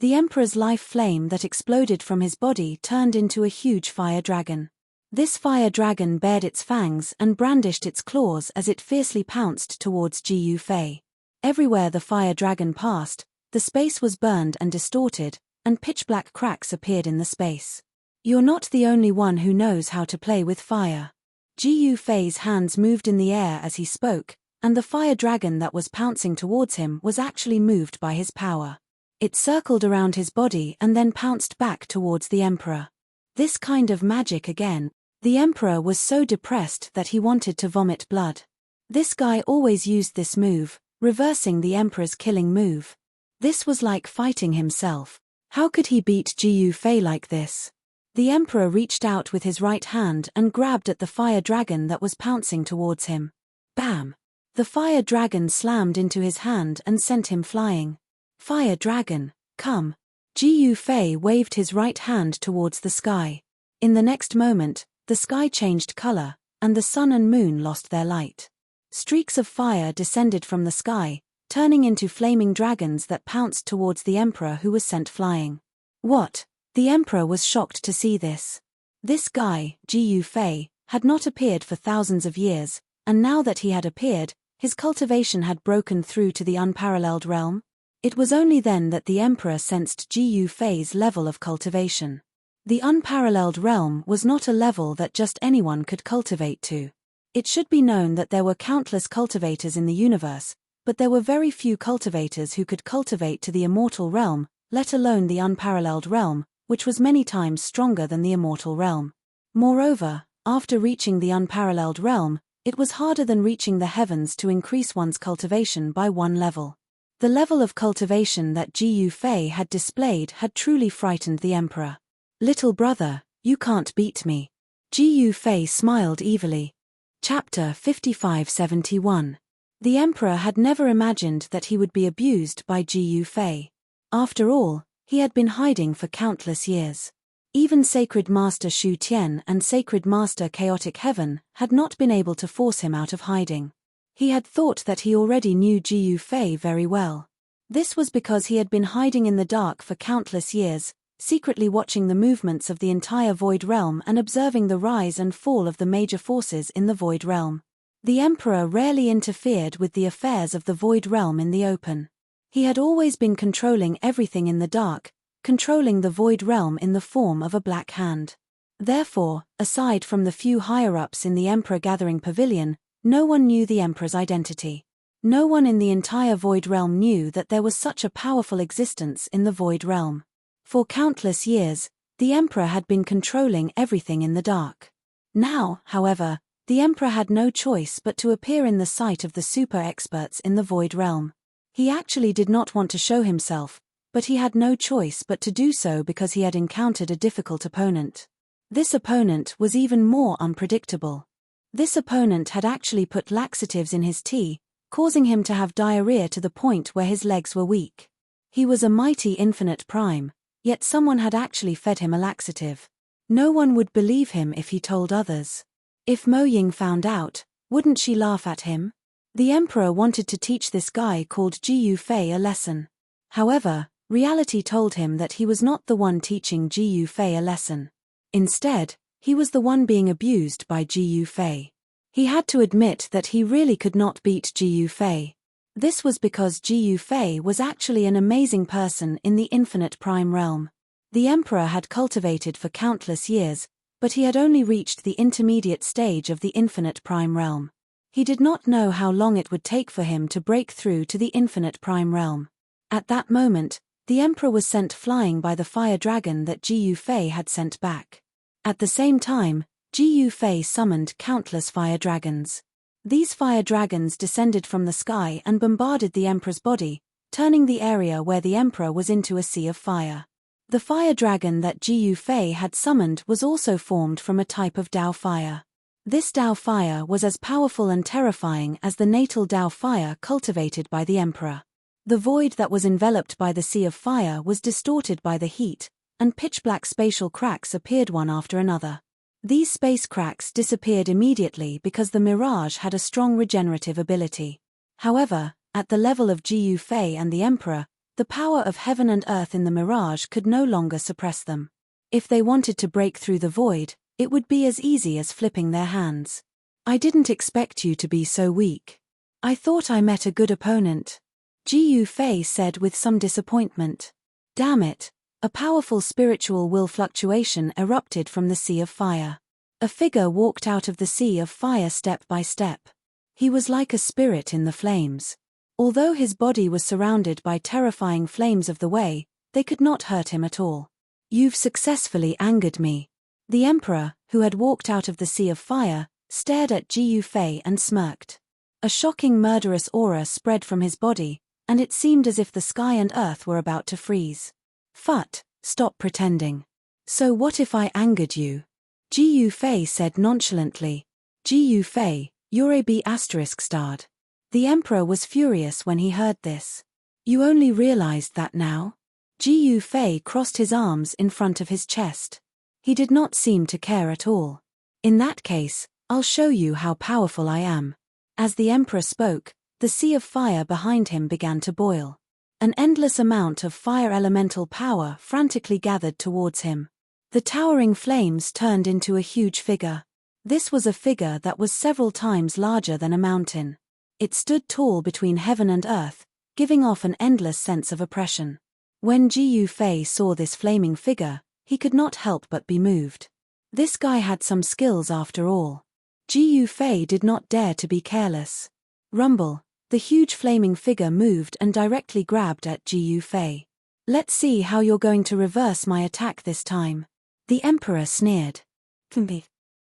The emperor's life flame that exploded from his body turned into a huge fire dragon. This fire dragon bared its fangs and brandished its claws as it fiercely pounced towards Ji Yufei. Everywhere the fire dragon passed, the space was burned and distorted, and pitch-black cracks appeared in the space. You're not the only one who knows how to play with fire. Ji Yufei's hands moved in the air as he spoke, and the fire dragon that was pouncing towards him was actually moved by his power. It circled around his body and then pounced back towards the emperor. This kind of magic again. The emperor was so depressed that he wanted to vomit blood. This guy always used this move, reversing the emperor's killing move. This was like fighting himself. How could he beat Jiyu Fei like this? The emperor reached out with his right hand and grabbed at the fire dragon that was pouncing towards him. Bam! The fire dragon slammed into his hand and sent him flying. Fire dragon, come! Jiyu Fei waved his right hand towards the sky. In the next moment, the sky changed color, and the sun and moon lost their light. Streaks of fire descended from the sky, turning into flaming dragons that pounced towards the emperor who was sent flying. What? The emperor was shocked to see this. This guy, Jiyu Fei, had not appeared for thousands of years, and now that he had appeared, his cultivation had broken through to the unparalleled realm. It was only then that the emperor sensed Jiyu Fei's level of cultivation. The unparalleled realm was not a level that just anyone could cultivate to. It should be known that there were countless cultivators in the universe, but there were very few cultivators who could cultivate to the immortal realm, let alone the unparalleled realm, which was many times stronger than the immortal realm. Moreover, after reaching the unparalleled realm, it was harder than reaching the heavens to increase one's cultivation by one level. The level of cultivation that Jiyu Fei had displayed had truly frightened the emperor. Little brother, you can't beat me. Jiyu Fei smiled evilly. Chapter 5571. The emperor had never imagined that he would be abused by Jiyu Fei. After all, he had been hiding for countless years. Even Sacred Master Shu Tian and Sacred Master Chaotic Heaven had not been able to force him out of hiding. He had thought that he already knew Jiyu Fei very well. This was because he had been hiding in the dark for countless years, secretly watching the movements of the entire Void Realm and observing the rise and fall of the major forces in the Void Realm. The Emperor rarely interfered with the affairs of the Void Realm in the open. He had always been controlling everything in the dark, controlling the Void Realm in the form of a Black Hand. Therefore, aside from the few higher-ups in the Emperor Gathering Pavilion, no one knew the Emperor's identity. No one in the entire Void Realm knew that there was such a powerful existence in the Void Realm. For countless years, the Emperor had been controlling everything in the dark. Now, however, the Emperor had no choice but to appear in the sight of the super-experts in the Void Realm. He actually did not want to show himself, but he had no choice but to do so because he had encountered a difficult opponent. This opponent was even more unpredictable. This opponent had actually put laxatives in his tea, causing him to have diarrhea to the point where his legs were weak. He was a mighty infinite prime, yet someone had actually fed him a laxative. No one would believe him if he told others. If Mo Ying found out, wouldn't she laugh at him? The Emperor wanted to teach this guy called Jiyu Fei a lesson. However, reality told him that he was not the one teaching Jiyu Fei a lesson. Instead, he was the one being abused by Jiyu Fei. He had to admit that he really could not beat Jiyu Fei. This was because Jiyu Fei was actually an amazing person in the infinite prime realm. The Emperor had cultivated for countless years, but he had only reached the intermediate stage of the infinite prime realm. He did not know how long it would take for him to break through to the infinite prime realm. At that moment, the Emperor was sent flying by the fire dragon that Jiyu Fei had sent back. At the same time, Jiyu Fei summoned countless fire dragons. These fire dragons descended from the sky and bombarded the Emperor's body, turning the area where the Emperor was into a sea of fire. The fire dragon that Jiyu Fei had summoned was also formed from a type of Dao fire. This Dao fire was as powerful and terrifying as the natal Dao fire cultivated by the Emperor. The void that was enveloped by the sea of fire was distorted by the heat, and pitch-black spatial cracks appeared one after another. These space cracks disappeared immediately because the mirage had a strong regenerative ability. However, at the level of Jiyu Fei and the Emperor, the power of heaven and earth in the mirage could no longer suppress them. If they wanted to break through the void, it would be as easy as flipping their hands. I didn't expect you to be so weak. I thought I met a good opponent. Jiyu Fei said with some disappointment. Damn it. A powerful spiritual will fluctuation erupted from the sea of fire. A figure walked out of the sea of fire step by step. He was like a spirit in the flames. Although his body was surrounded by terrifying flames of the way, they could not hurt him at all. You've successfully angered me. The emperor, who had walked out of the sea of fire, stared at Jiyu Fei and smirked. A shocking murderous aura spread from his body, and it seemed as if the sky and earth were about to freeze. Phut, stop pretending. So what if I angered you? Jiyu Fei said nonchalantly. Jiyu Fei, you're a B*****. The emperor was furious when he heard this. You only realized that now? Jiyu Fei crossed his arms in front of his chest. He did not seem to care at all. In that case, I'll show you how powerful I am. As the emperor spoke, the sea of fire behind him began to boil. An endless amount of fire elemental power frantically gathered towards him. The towering flames turned into a huge figure. This was a figure that was several times larger than a mountain. It stood tall between heaven and earth, giving off an endless sense of oppression. When Jiyu Fei saw this flaming figure, he could not help but be moved. This guy had some skills after all. Jiyu Fei did not dare to be careless. Rumble, the huge flaming figure moved and directly grabbed at Jiyu Fei. Let's see how you're going to reverse my attack this time. The emperor sneered.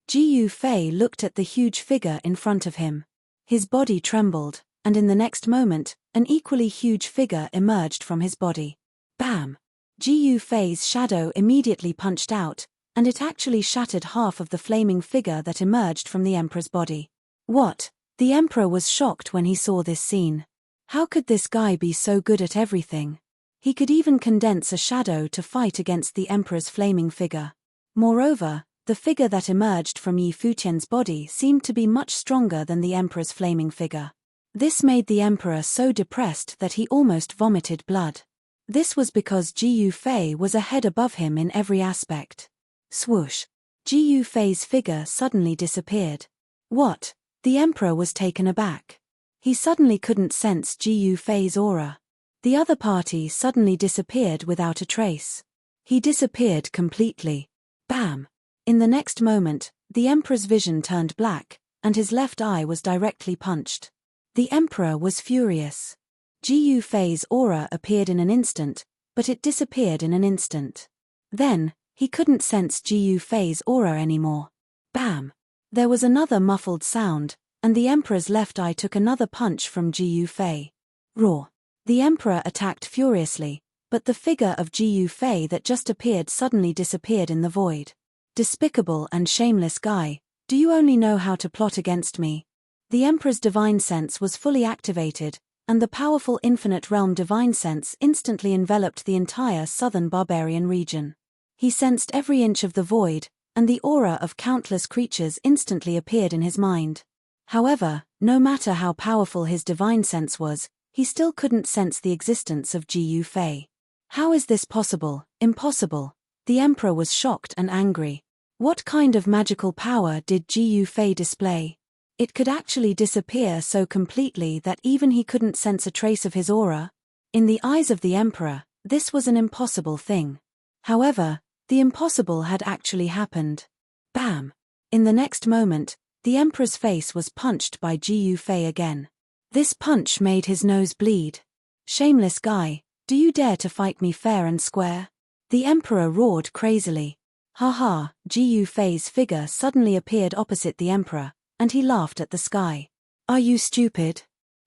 Jiyu Fei looked at the huge figure in front of him. His body trembled, and in the next moment, an equally huge figure emerged from his body. Bam! Jiyu Fei's shadow immediately punched out, and it actually shattered half of the flaming figure that emerged from the emperor's body. What? The emperor was shocked when he saw this scene. How could this guy be so good at everything? He could even condense a shadow to fight against the emperor's flaming figure. Moreover, the figure that emerged from Yi Futian's body seemed to be much stronger than the emperor's flaming figure. This made the emperor so depressed that he almost vomited blood. This was because Jiyu Fei was a head above him in every aspect. Swoosh! Jiyu Fei's figure suddenly disappeared. What? The emperor was taken aback. He suddenly couldn't sense Jiyu Fei's aura. The other party suddenly disappeared without a trace. He disappeared completely. Bam! In the next moment, the emperor's vision turned black, and his left eye was directly punched. The emperor was furious. Jiyu Fei's aura appeared in an instant, but it disappeared in an instant. Then, he couldn't sense Jiyu Fei's aura anymore. Bam! There was another muffled sound, and the emperor's left eye took another punch from Jiyu Fei. Roar! The emperor attacked furiously, but the figure of Jiyu Fei that just appeared suddenly disappeared in the void. Despicable and shameless guy, do you only know how to plot against me? The emperor's divine sense was fully activated, and the powerful infinite realm divine sense instantly enveloped the entire southern barbarian region. He sensed every inch of the void, and the aura of countless creatures instantly appeared in his mind. However, no matter how powerful his divine sense was, he still couldn't sense the existence of Jiyu Fei. How is this possible? Impossible. The emperor was shocked and angry. What kind of magical power did Jiyu Fei display? It could actually disappear so completely that even he couldn't sense a trace of his aura. In the eyes of the emperor, this was an impossible thing. However, the impossible had actually happened. Bam! In the next moment, the emperor's face was punched by Jiyu Fei again. This punch made his nose bleed. Shameless guy, do you dare to fight me fair and square? The emperor roared crazily. Ha! Jiyu Fei's figure suddenly appeared opposite the emperor, and he laughed at the sky. Are you stupid?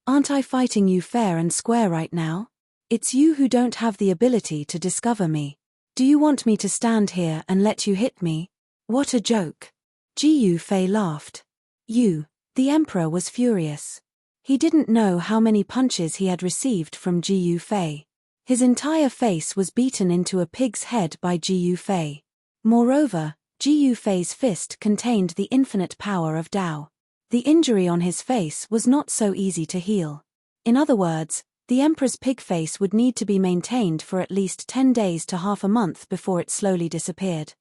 Aren't I fighting you fair and square right now? It's you who don't have the ability to discover me. Do you want me to stand here and let you hit me? What a joke. Jiyu Fei laughed. The emperor was furious. He didn't know how many punches he had received from Jiyu Fei. His entire face was beaten into a pig's head by Jiyu Fei. Moreover, Jiyu Fei's fist contained the infinite power of Tao. The injury on his face was not so easy to heal. In other words, the emperor's pig face would need to be maintained for at least 10 days to half a month before it slowly disappeared.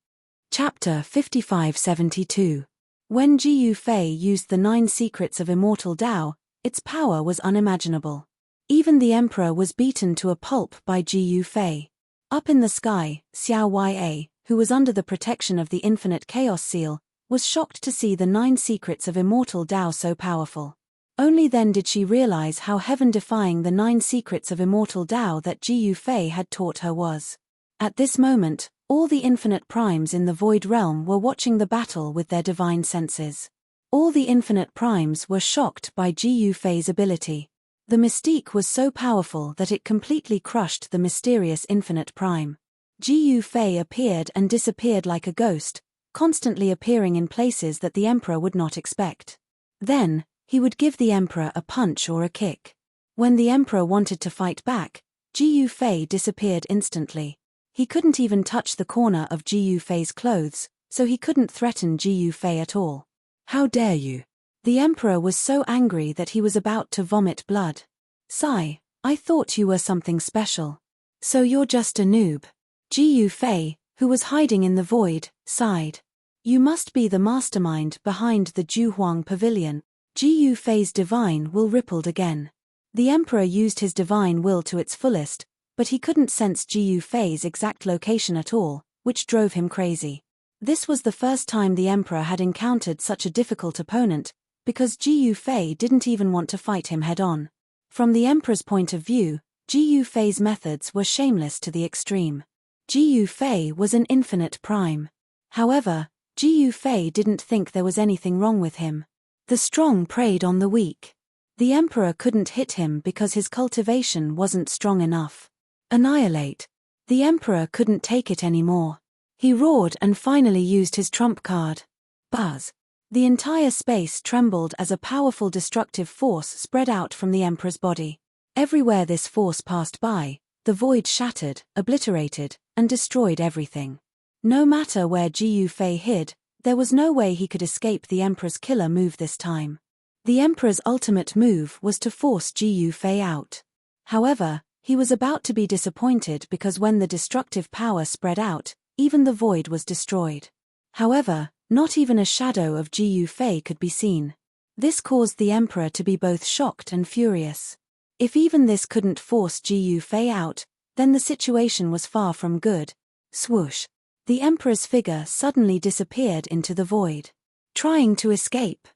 Chapter 5572. When Jiyu Fei used the 9 secrets of immortal Tao, its power was unimaginable. Even the emperor was beaten to a pulp by Jiyu Fei. Up in the sky, Xiao Ya, who was under the protection of the infinite chaos seal, was shocked to see the 9 secrets of immortal Tao so powerful. Only then did she realize how heaven-defying the 9 secrets of immortal Tao that Ji Yufei had taught her was. At this moment, all the infinite primes in the void realm were watching the battle with their divine senses. All the infinite primes were shocked by Ji Yufei's ability. The mystique was so powerful that it completely crushed the mysterious infinite prime. Ji Yufei appeared and disappeared like a ghost, constantly appearing in places that the emperor would not expect. Then, he would give the emperor a punch or a kick. When the emperor wanted to fight back, Ji Yufei disappeared instantly. He couldn't even touch the corner of Ji Yufei's clothes, so he couldn't threaten Ji Yufei at all. How dare you? The emperor was so angry that he was about to vomit blood. Sigh, I thought you were something special. So you're just a noob. Ji Yufei, who was hiding in the void, sighed. You must be the mastermind behind the Juhuang Pavilion. Ji Yufei's divine will rippled again. The emperor used his divine will to its fullest, but he couldn't sense Ji Yufei's exact location at all, which drove him crazy. This was the first time the emperor had encountered such a difficult opponent, because Ji Yufei didn't even want to fight him head-on. From the emperor's point of view, Ji Yufei's methods were shameless to the extreme. Ji Yufei was an infinite prime. However, Ji Yufei didn't think there was anything wrong with him. The strong preyed on the weak. The emperor couldn't hit him because his cultivation wasn't strong enough. Annihilate. The emperor couldn't take it anymore. He roared and finally used his trump card. Buzz. The entire space trembled as a powerful destructive force spread out from the emperor's body. Everywhere this force passed by, the void shattered, obliterated, and destroyed everything. No matter where Ji Yufei hid, there was no way he could escape the emperor's killer move this time. The emperor's ultimate move was to force Ji Yufei out. However, he was about to be disappointed because when the destructive power spread out, even the void was destroyed. However, not even a shadow of Ji Yufei could be seen. This caused the emperor to be both shocked and furious. If even this couldn't force Ji Yufei out, then the situation was far from good. Swoosh. The emperor's figure suddenly disappeared into the void. Trying to escape.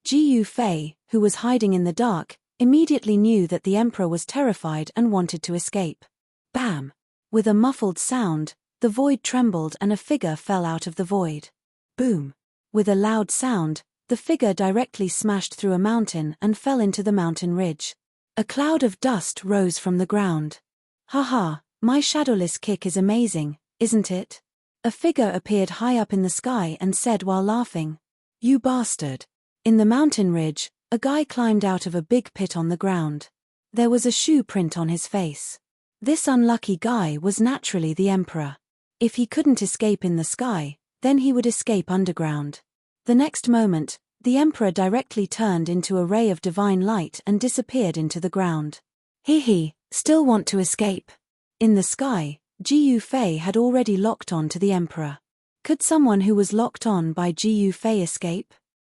Ji Yufei, who was hiding in the dark, immediately knew that the emperor was terrified and wanted to escape. Bam! With a muffled sound, the void trembled and a figure fell out of the void. Boom! With a loud sound, the figure directly smashed through a mountain and fell into the mountain ridge. A cloud of dust rose from the ground. Haha, my shadowless kick is amazing, isn't it? A figure appeared high up in the sky and said while laughing. You bastard. In the mountain ridge, a guy climbed out of a big pit on the ground. There was a shoe print on his face. This unlucky guy was naturally the emperor. If he couldn't escape in the sky, then he would escape underground. The next moment, the emperor directly turned into a ray of divine light and disappeared into the ground. He, still want to escape? In the sky, Ji Yufei had already locked on to the emperor. Could someone who was locked on by Ji Yufei escape?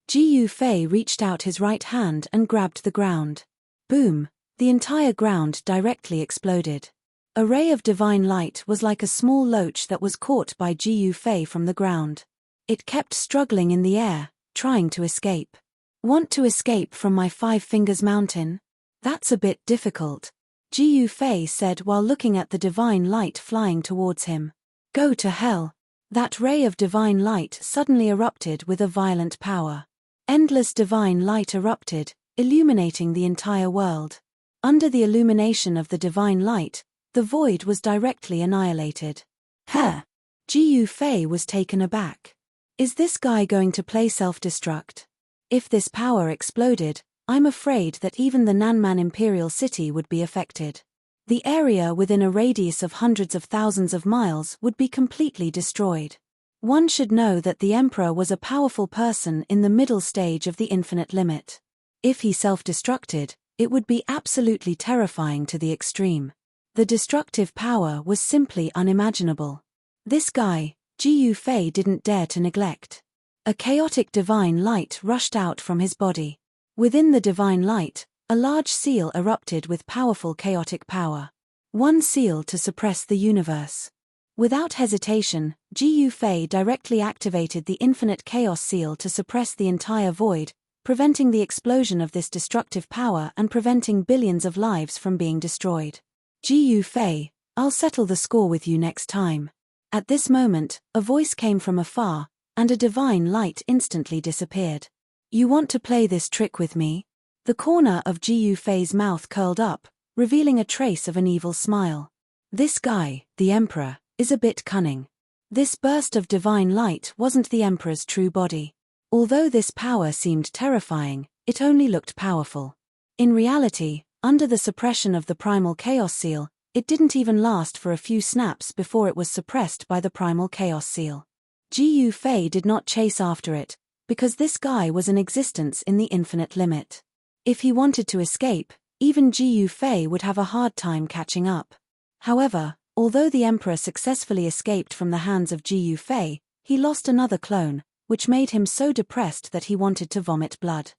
Ji Yufei reached out his right hand and grabbed the ground. Boom! The entire ground directly exploded. A ray of divine light was like a small loach that was caught by Ji Yufei from the ground. It kept struggling in the air, trying to escape. Want to escape from my 5 fingers mountain? That's a bit difficult, Ji Yufei said while looking at the divine light flying towards him. Go to hell. That ray of divine light suddenly erupted with a violent power. Endless divine light erupted, illuminating the entire world. Under the illumination of the divine light, the void was directly annihilated. Huh! Ji Yufei was taken aback. Is this guy going to play self-destruct? If this power exploded, I'm afraid that even the Nanman Imperial City would be affected. The area within a radius of hundreds of thousands of miles would be completely destroyed. One should know that the emperor was a powerful person in the middle stage of the infinite limit. If he self-destructed, it would be absolutely terrifying to the extreme. The destructive power was simply unimaginable. This guy, Ji Yufei, didn't dare to neglect. A chaotic divine light rushed out from his body. Within the divine light, a large seal erupted with powerful chaotic power. One seal to suppress the universe. Without hesitation, Ji Yufei directly activated the infinite chaos seal to suppress the entire void, preventing the explosion of this destructive power and preventing billions of lives from being destroyed. Ji Fei, I'll settle the score with you next time. At this moment, a voice came from afar, and a divine light instantly disappeared. You want to play this trick with me? The corner of Ji Fei's mouth curled up, revealing a trace of an evil smile. This guy, the Emperor, is a bit cunning. This burst of divine light wasn't the Emperor's true body. Although this power seemed terrifying, it only looked powerful. In reality, under the suppression of the primal chaos seal, it didn't even last for a few snaps before it was suppressed by the primal chaos seal. Ji Fei did not chase after it, because this guy was an existence in the infinite limit. If he wanted to escape, even Ji Fei would have a hard time catching up. However, although the Emperor successfully escaped from the hands of Ji Fei, he lost another clone, which made him so depressed that he wanted to vomit blood.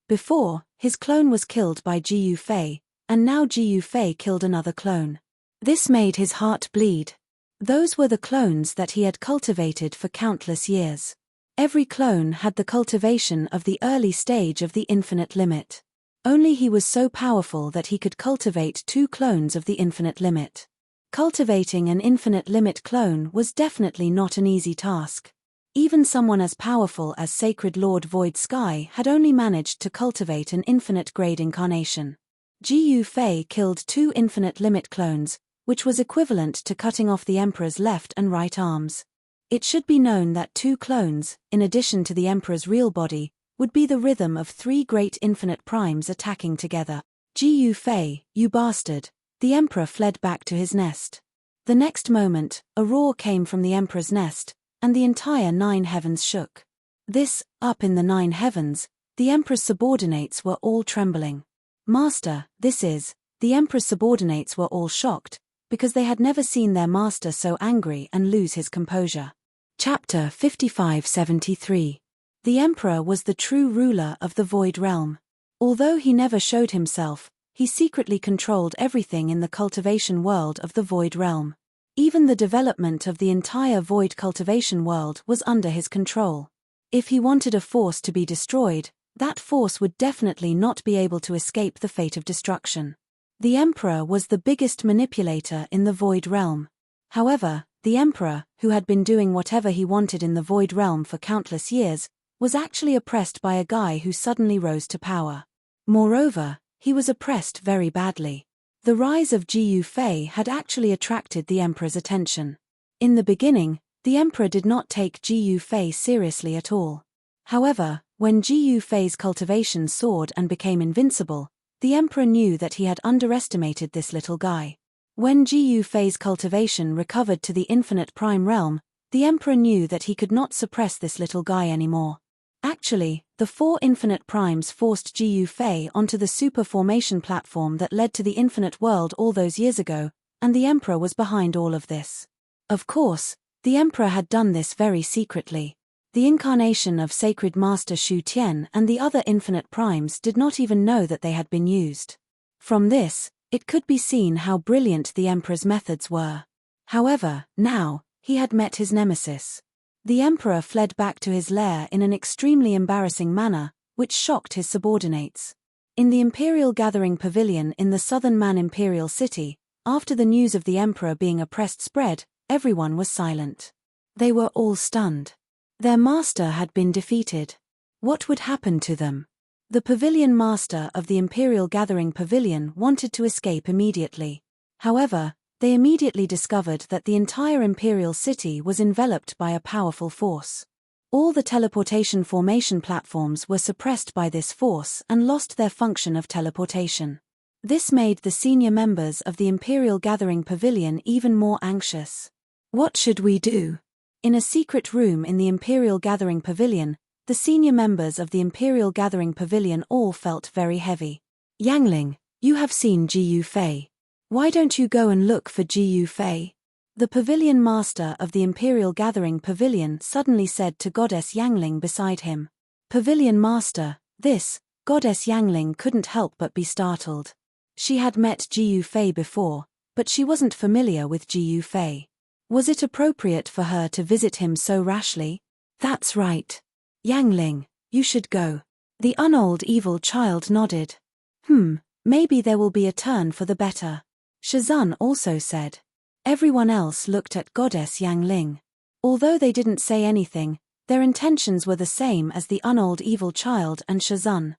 Before, his clone was killed by Ji Fei, and now Ji Fei killed another clone. This made his heart bleed. Those were the clones that he had cultivated for countless years. Every clone had the cultivation of the early stage of the infinite limit. Only he was so powerful that he could cultivate 2 clones of the infinite limit. Cultivating an infinite limit clone was definitely not an easy task. Even someone as powerful as Sacred Lord Void Sky had only managed to cultivate an infinite grade incarnation. Ji Fei killed 2 infinite limit clones, which was equivalent to cutting off the Emperor's left and right arms. It should be known that 2 clones, in addition to the Emperor's real body, would be the rhythm of 3 great infinite primes attacking together. Ji Fei, you bastard! The Emperor fled back to his nest. The next moment, a roar came from the Emperor's nest, and the entire 9 heavens shook. This, up in the 9 heavens, the Emperor's subordinates were all trembling. Master, this is, the Emperor's subordinates were all shocked, because they had never seen their master so angry and lose his composure. Chapter 5573. The Emperor was the true ruler of the Void Realm. Although he never showed himself, he secretly controlled everything in the cultivation world of the Void Realm. Even the development of the entire Void cultivation world was under his control. If he wanted a force to be destroyed, that force would definitely not be able to escape the fate of destruction. The Emperor was the biggest manipulator in the Void Realm. However, the Emperor, who had been doing whatever he wanted in the Void Realm for countless years, was actually oppressed by a guy who suddenly rose to power. Moreover, he was oppressed very badly. The rise of Ji Fei had actually attracted the Emperor's attention. In the beginning, the Emperor did not take Ji Fei seriously at all. However, when Ji Fei's cultivation soared and became invincible, the Emperor knew that he had underestimated this little guy. When Ji Fei's cultivation recovered to the infinite prime realm, the Emperor knew that he could not suppress this little guy anymore. Actually, the 4 infinite primes forced Ji Fei onto the super formation platform that led to the infinite world all those years ago, and the Emperor was behind all of this. Of course, the Emperor had done this very secretly. The incarnation of Sacred Master Shu Tian and the other infinite primes did not even know that they had been used. From this, it could be seen how brilliant the Emperor's methods were. However, now, he had met his nemesis. The Emperor fled back to his lair in an extremely embarrassing manner, which shocked his subordinates. In the Imperial Gathering Pavilion in the southern Man Imperial City, after the news of the Emperor being oppressed spread, everyone was silent. They were all stunned. Their master had been defeated. What would happen to them? The pavilion master of the Imperial Gathering Pavilion wanted to escape immediately. However, they immediately discovered that the entire Imperial City was enveloped by a powerful force. All the teleportation formation platforms were suppressed by this force and lost their function of teleportation. This made the senior members of the Imperial Gathering Pavilion even more anxious. What should we do? In a secret room in the Imperial Gathering Pavilion, the senior members of the Imperial Gathering Pavilion all felt very heavy. Yangling, you have seen Ji Fei. Why don't you go and look for Ji Fei? The pavilion master of the Imperial Gathering Pavilion suddenly said to Goddess Yangling beside him. Pavilion master, this, Goddess Yangling couldn't help but be startled. She had met Ji Fei before, but she wasn't familiar with Ji Fei. Was it appropriate for her to visit him so rashly? That's right. Yangling, you should go. The unold evil child nodded. Maybe there will be a turn for the better. Shazun also said. Everyone else looked at Goddess Yangling. Although they didn't say anything, their intentions were the same as the unold evil child and Shazun.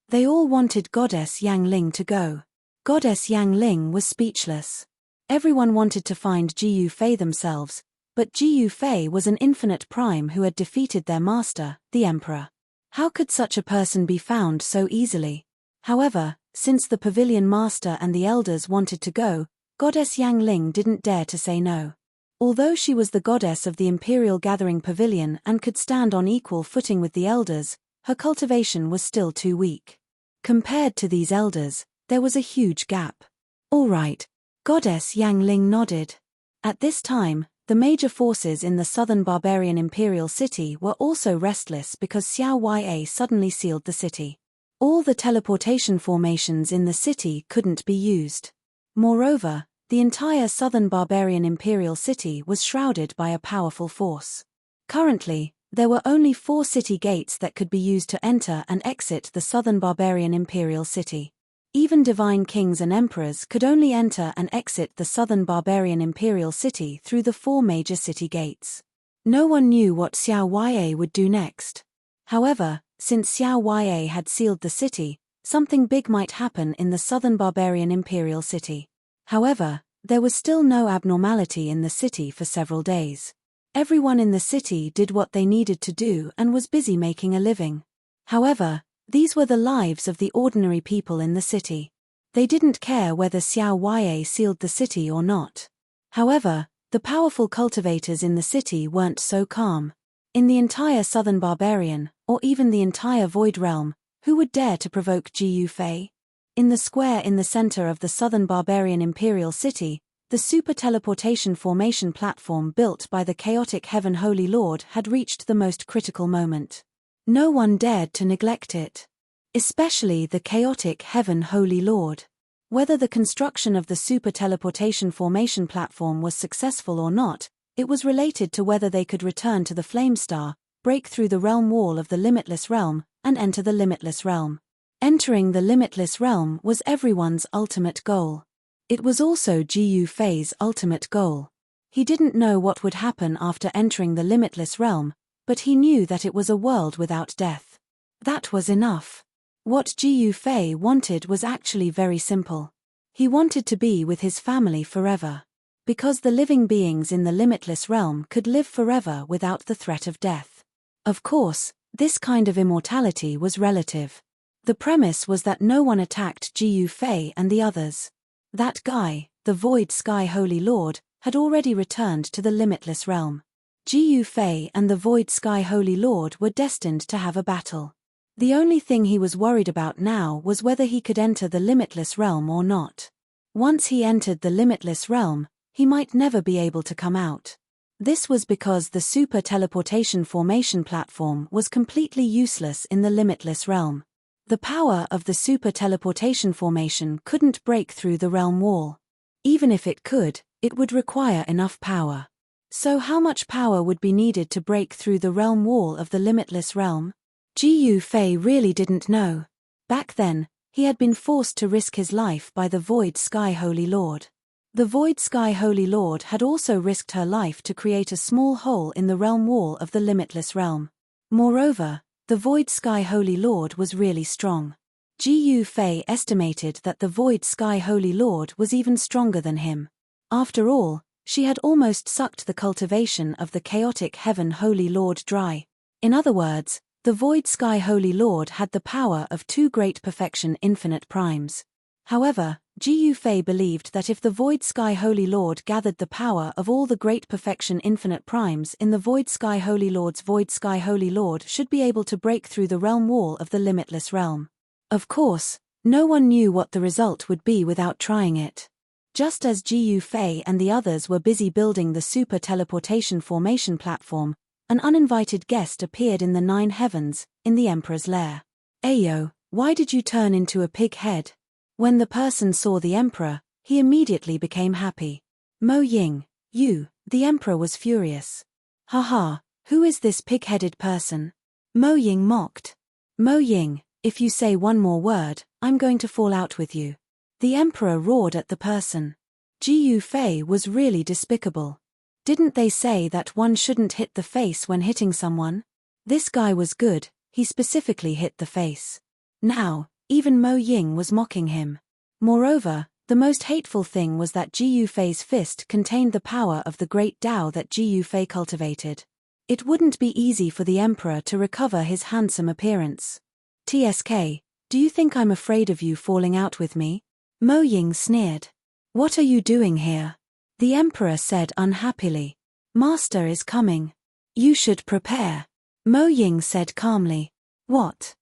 They all wanted Goddess Yangling to go. Goddess Yangling was speechless. Everyone wanted to find Jiyu Fei themselves, but Jiyu Fei was an infinite prime who had defeated their master, the emperor. How could such a person be found so easily? However, since the pavilion master and the elders wanted to go, Goddess Yangling didn't dare to say no. Although she was the goddess of the Imperial Gathering Pavilion and could stand on equal footing with the elders, her cultivation was still too weak. Compared to these elders, there was a huge gap. All right. Goddess Yangling nodded. At this time, the major forces in the southern barbarian imperial city were also restless because Xiao Ya suddenly sealed the city. All the teleportation formations in the city couldn't be used. Moreover, the entire southern barbarian imperial city was shrouded by a powerful force. Currently, there were only 4 city gates that could be used to enter and exit the southern barbarian imperial city. Even divine kings and emperors could only enter and exit the southern barbarian imperial city through the 4 major city gates. No one knew what Xiao Ya would do next. However, since Xiao Ya had sealed the city, something big might happen in the southern barbarian imperial city. However, there was still no abnormality in the city for several days. Everyone in the city did what they needed to do and was busy making a living. However, these were the lives of the ordinary people in the city. They didn't care whether Xiao Ya sealed the city or not. However, the powerful cultivators in the city weren't so calm. In the entire southern barbarian, or even the entire void realm, who would dare to provoke Jiyu Fei? In the square in the center of the southern barbarian imperial city, the super teleportation formation platform built by the chaotic heaven Holy Lord had reached the most critical moment. No one dared to neglect it. Especially the chaotic heaven Holy Lord. Whether the construction of the super teleportation formation platform was successful or not, it was related to whether they could return to the Flame Star, break through the realm wall of the Limitless Realm, and enter the Limitless Realm. Entering the Limitless Realm was everyone's ultimate goal. It was also Jiyu Fei's ultimate goal. He didn't know what would happen after entering the Limitless Realm, but he knew that it was a world without death. That was enough. What Jiyu Fei wanted was actually very simple. He wanted to be with his family forever. Because the living beings in the Limitless Realm could live forever without the threat of death. Of course, this kind of immortality was relative. The premise was that no one attacked Jiyu Fei and the others. That guy, the Void Sky Holy Lord, had already returned to the Limitless Realm. Jiyu Fei and the Void Sky Holy Lord were destined to have a battle. The only thing he was worried about now was whether he could enter the Limitless Realm or not. Once he entered the Limitless Realm, he might never be able to come out. This was because the super teleportation formation platform was completely useless in the Limitless Realm. The power of the super teleportation formation couldn't break through the realm wall. Even if it could, it would require enough power. So how much power would be needed to break through the realm wall of the Limitless Realm? Jiyu Fei really didn't know. Back then, he had been forced to risk his life by the Void Sky Holy Lord. The Void Sky Holy Lord had also risked her life to create a small hole in the realm wall of the Limitless Realm. Moreover, the Void Sky Holy Lord was really strong. Jiyu Fei estimated that the Void Sky Holy Lord was even stronger than him. After all, she had almost sucked the cultivation of the chaotic heaven Holy Lord dry. In other words, the Void Sky Holy Lord had the power of 2 great perfection infinite primes. However, Jiyu Fei believed that if the Void Sky Holy Lord gathered the power of all the great perfection infinite primes in the Void Sky Holy Lord's Void Sky Holy Lord should be able to break through the realm wall of the Limitless Realm. Of course, no one knew what the result would be without trying it. Just as Jiyu Fei and the others were busy building the super teleportation formation platform, an uninvited guest appeared in the 9 heavens, in the Emperor's lair. Ayo, why did you turn into a pig head? When the person saw the Emperor, he immediately became happy. Mo Ying, you, the Emperor was furious. Haha, who is this pig-headed person? Mo Ying mocked. Mo Ying, if you say one more word, I'm going to fall out with you. The emperor roared at the person. Ji Yufei was really despicable. Didn't they say that one shouldn't hit the face when hitting someone? This guy was good, he specifically hit the face. Now, even Mo Ying was mocking him. Moreover, the most hateful thing was that Ji Yufei's fist contained the power of the great Tao that Ji Yufei cultivated. It wouldn't be easy for the emperor to recover his handsome appearance. TSK, do you think I'm afraid of you falling out with me? Mo Ying sneered. What are you doing here? The emperor said unhappily. Master is coming. You should prepare. Mo Ying said calmly. What?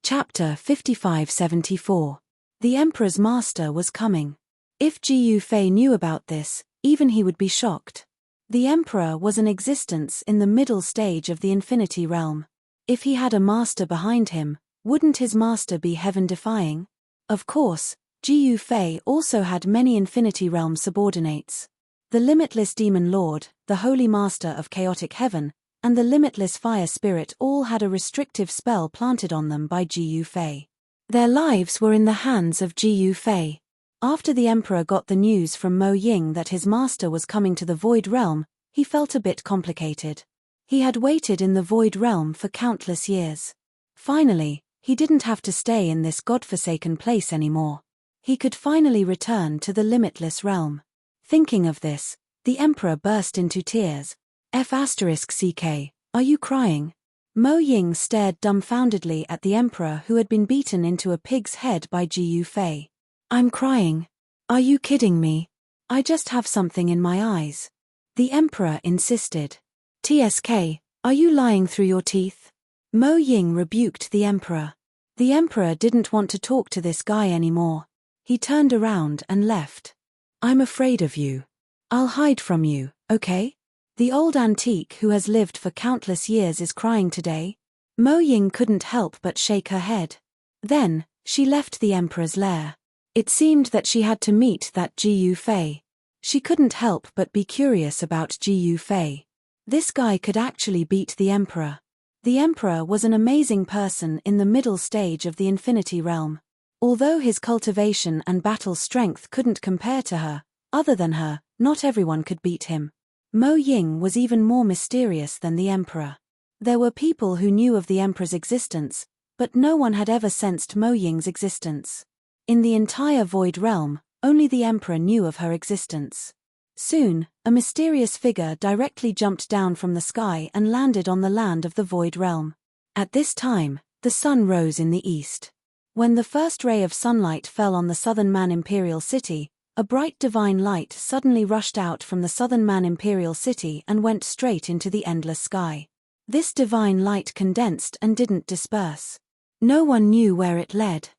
Chapter 5574. The emperor's master was coming. If Ji Yufei knew about this, even he would be shocked. The emperor was an existence in the middle stage of the infinity realm. If he had a master behind him, wouldn't his master be heaven-defying? Of course, Ji Yufei also had many infinity realm subordinates. The limitless demon lord, the holy master of chaotic heaven, and the limitless fire spirit all had a restrictive spell planted on them by Ji Yufei. Their lives were in the hands of Ji Yufei. After the emperor got the news from Mo Ying that his master was coming to the Void Realm, he felt a bit complicated. He had waited in the Void Realm for countless years. Finally, he didn't have to stay in this godforsaken place anymore. He could finally return to the limitless realm. Thinking of this, the emperor burst into tears. F***ck, are you crying? Mo Ying stared dumbfoundedly at the emperor who had been beaten into a pig's head by Ji Yufei. I'm crying. Are you kidding me? I just have something in my eyes. The emperor insisted. TSK, are you lying through your teeth? Mo Ying rebuked the emperor. The emperor didn't want to talk to this guy anymore. He turned around and left. I'm afraid of you. I'll hide from you, okay? The old antique who has lived for countless years is crying today. Mo Ying couldn't help but shake her head. Then, she left the emperor's lair. It seemed that she had to meet that Ji Yufei. She couldn't help but be curious about Ji Yufei. This guy could actually beat the emperor. The emperor was an amazing person in the middle stage of the infinity realm. Although his cultivation and battle strength couldn't compare to her, other than her, not everyone could beat him. Mo Ying was even more mysterious than the emperor. There were people who knew of the emperor's existence, but no one had ever sensed Mo Ying's existence. In the entire Void Realm, only the emperor knew of her existence. Soon, a mysterious figure directly jumped down from the sky and landed on the land of the Void Realm. At this time, the sun rose in the east. When the first ray of sunlight fell on the Southern Man Imperial City, a bright divine light suddenly rushed out from the Southern Man Imperial City and went straight into the endless sky. This divine light condensed and didn't disperse. No one knew where it led.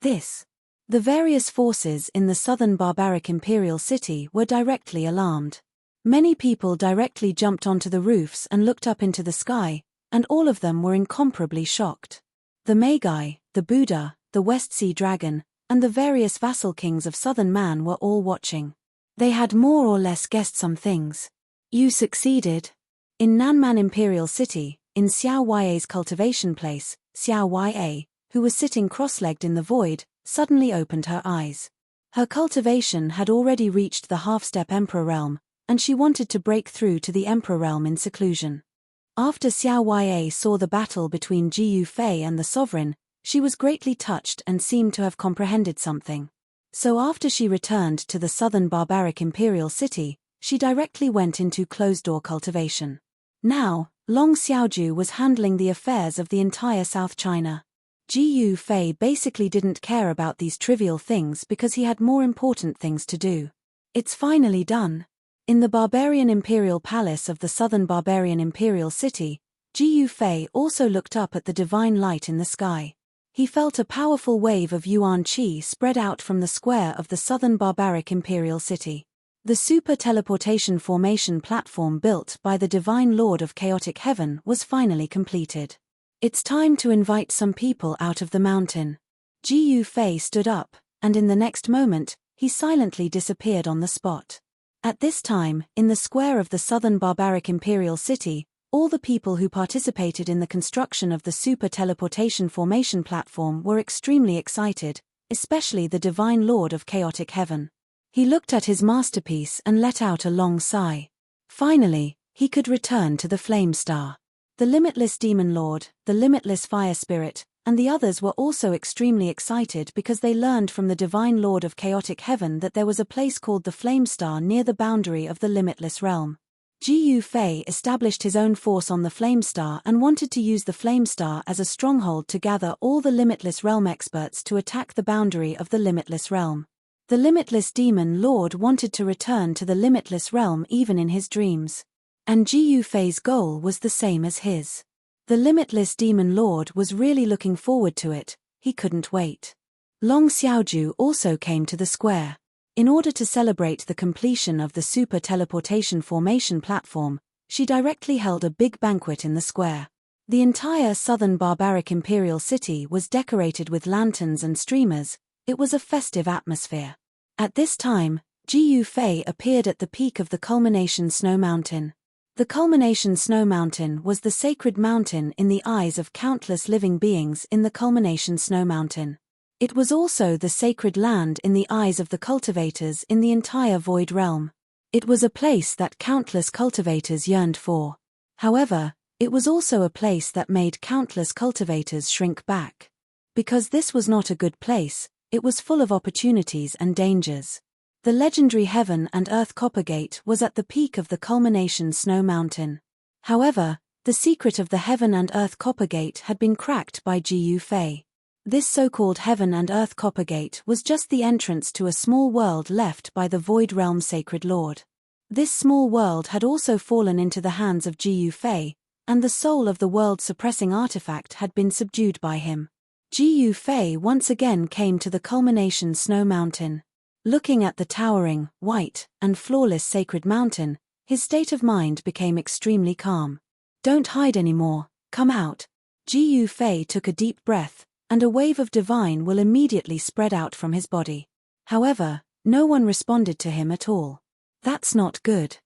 The various forces in the southern barbaric imperial city were directly alarmed. Many people directly jumped onto the roofs and looked up into the sky, and all of them were incomparably shocked. The Magi, the Buddha, the West Sea Dragon, and the various vassal kings of Southern Man were all watching. They had more or less guessed some things. You succeeded. In Nanman Imperial City, in Xiao Yai's cultivation place, Xiao Yai, who was sitting cross-legged in the void, suddenly opened her eyes. Her cultivation had already reached the half-step Emperor realm, and she wanted to break through to the Emperor realm in seclusion. After Xiao Yai saw the battle between Ji Yufei and the Sovereign, she was greatly touched and seemed to have comprehended something. So after she returned to the southern barbaric imperial city, she directly went into closed-door cultivation. Now, Long Xiaoju was handling the affairs of the entire South China. Ji Yufei basically didn't care about these trivial things because he had more important things to do. It's finally done. In the barbarian imperial palace of the southern barbarian imperial city, Ji Yufei also looked up at the divine light in the sky. He felt a powerful wave of yuan qi spread out from the square of the southern barbaric imperial city. The super teleportation formation platform built by the divine lord of chaotic heaven was finally completed. It's time to invite some people out of the mountain. Ji Yufei stood up, and in the next moment, he silently disappeared on the spot. At this time, in the square of the southern barbaric imperial city, All the people who participated in the construction of the super teleportation formation platform were extremely excited, especially the Divine Lord of Chaotic Heaven. He looked at his masterpiece and let out a long sigh. Finally, he could return to the Flame Star. The Limitless Demon Lord, the Limitless Fire Spirit, and the others were also extremely excited because they learned from the Divine Lord of Chaotic Heaven that there was a place called the Flame Star near the boundary of the Limitless Realm. Gu Fei established his own force on the Flame Star and wanted to use the Flame Star as a stronghold to gather all the Limitless Realm experts to attack the boundary of the Limitless Realm. The Limitless Demon Lord wanted to return to the Limitless Realm even in his dreams. And Gu Fei's goal was the same as his. The Limitless Demon Lord was really looking forward to it, he couldn't wait. Long Xiaoju also came to the square. In order to celebrate the completion of the super teleportation formation platform, she directly held a big banquet in the square. The entire southern barbaric imperial city was decorated with lanterns and streamers. It was a festive atmosphere. At this time, Gu Fei appeared at the peak of the Culmination Snow Mountain. The Culmination Snow Mountain was the sacred mountain in the eyes of countless living beings in the Culmination Snow Mountain. It was also the sacred land in the eyes of the cultivators in the entire Void Realm. It was a place that countless cultivators yearned for. However, it was also a place that made countless cultivators shrink back. Because this was not a good place, it was full of opportunities and dangers. The legendary Heaven and Earth Coppergate was at the peak of the Culmination Snow Mountain. However, the secret of the Heaven and Earth Coppergate had been cracked by Gu Fei. This so-called Heaven and Earth Coppergate was just the entrance to a small world left by the Void Realm Sacred Lord. This small world had also fallen into the hands of Gu Fei, and the soul of the world-suppressing artifact had been subdued by him. Gu Fei once again came to the Culmination Snow Mountain. Looking at the towering, white, and flawless sacred mountain, his state of mind became extremely calm. Don't hide anymore, come out. Gu Fei took a deep breath, and a wave of divine will immediately spread out from his body. However, no one responded to him at all. That's not good.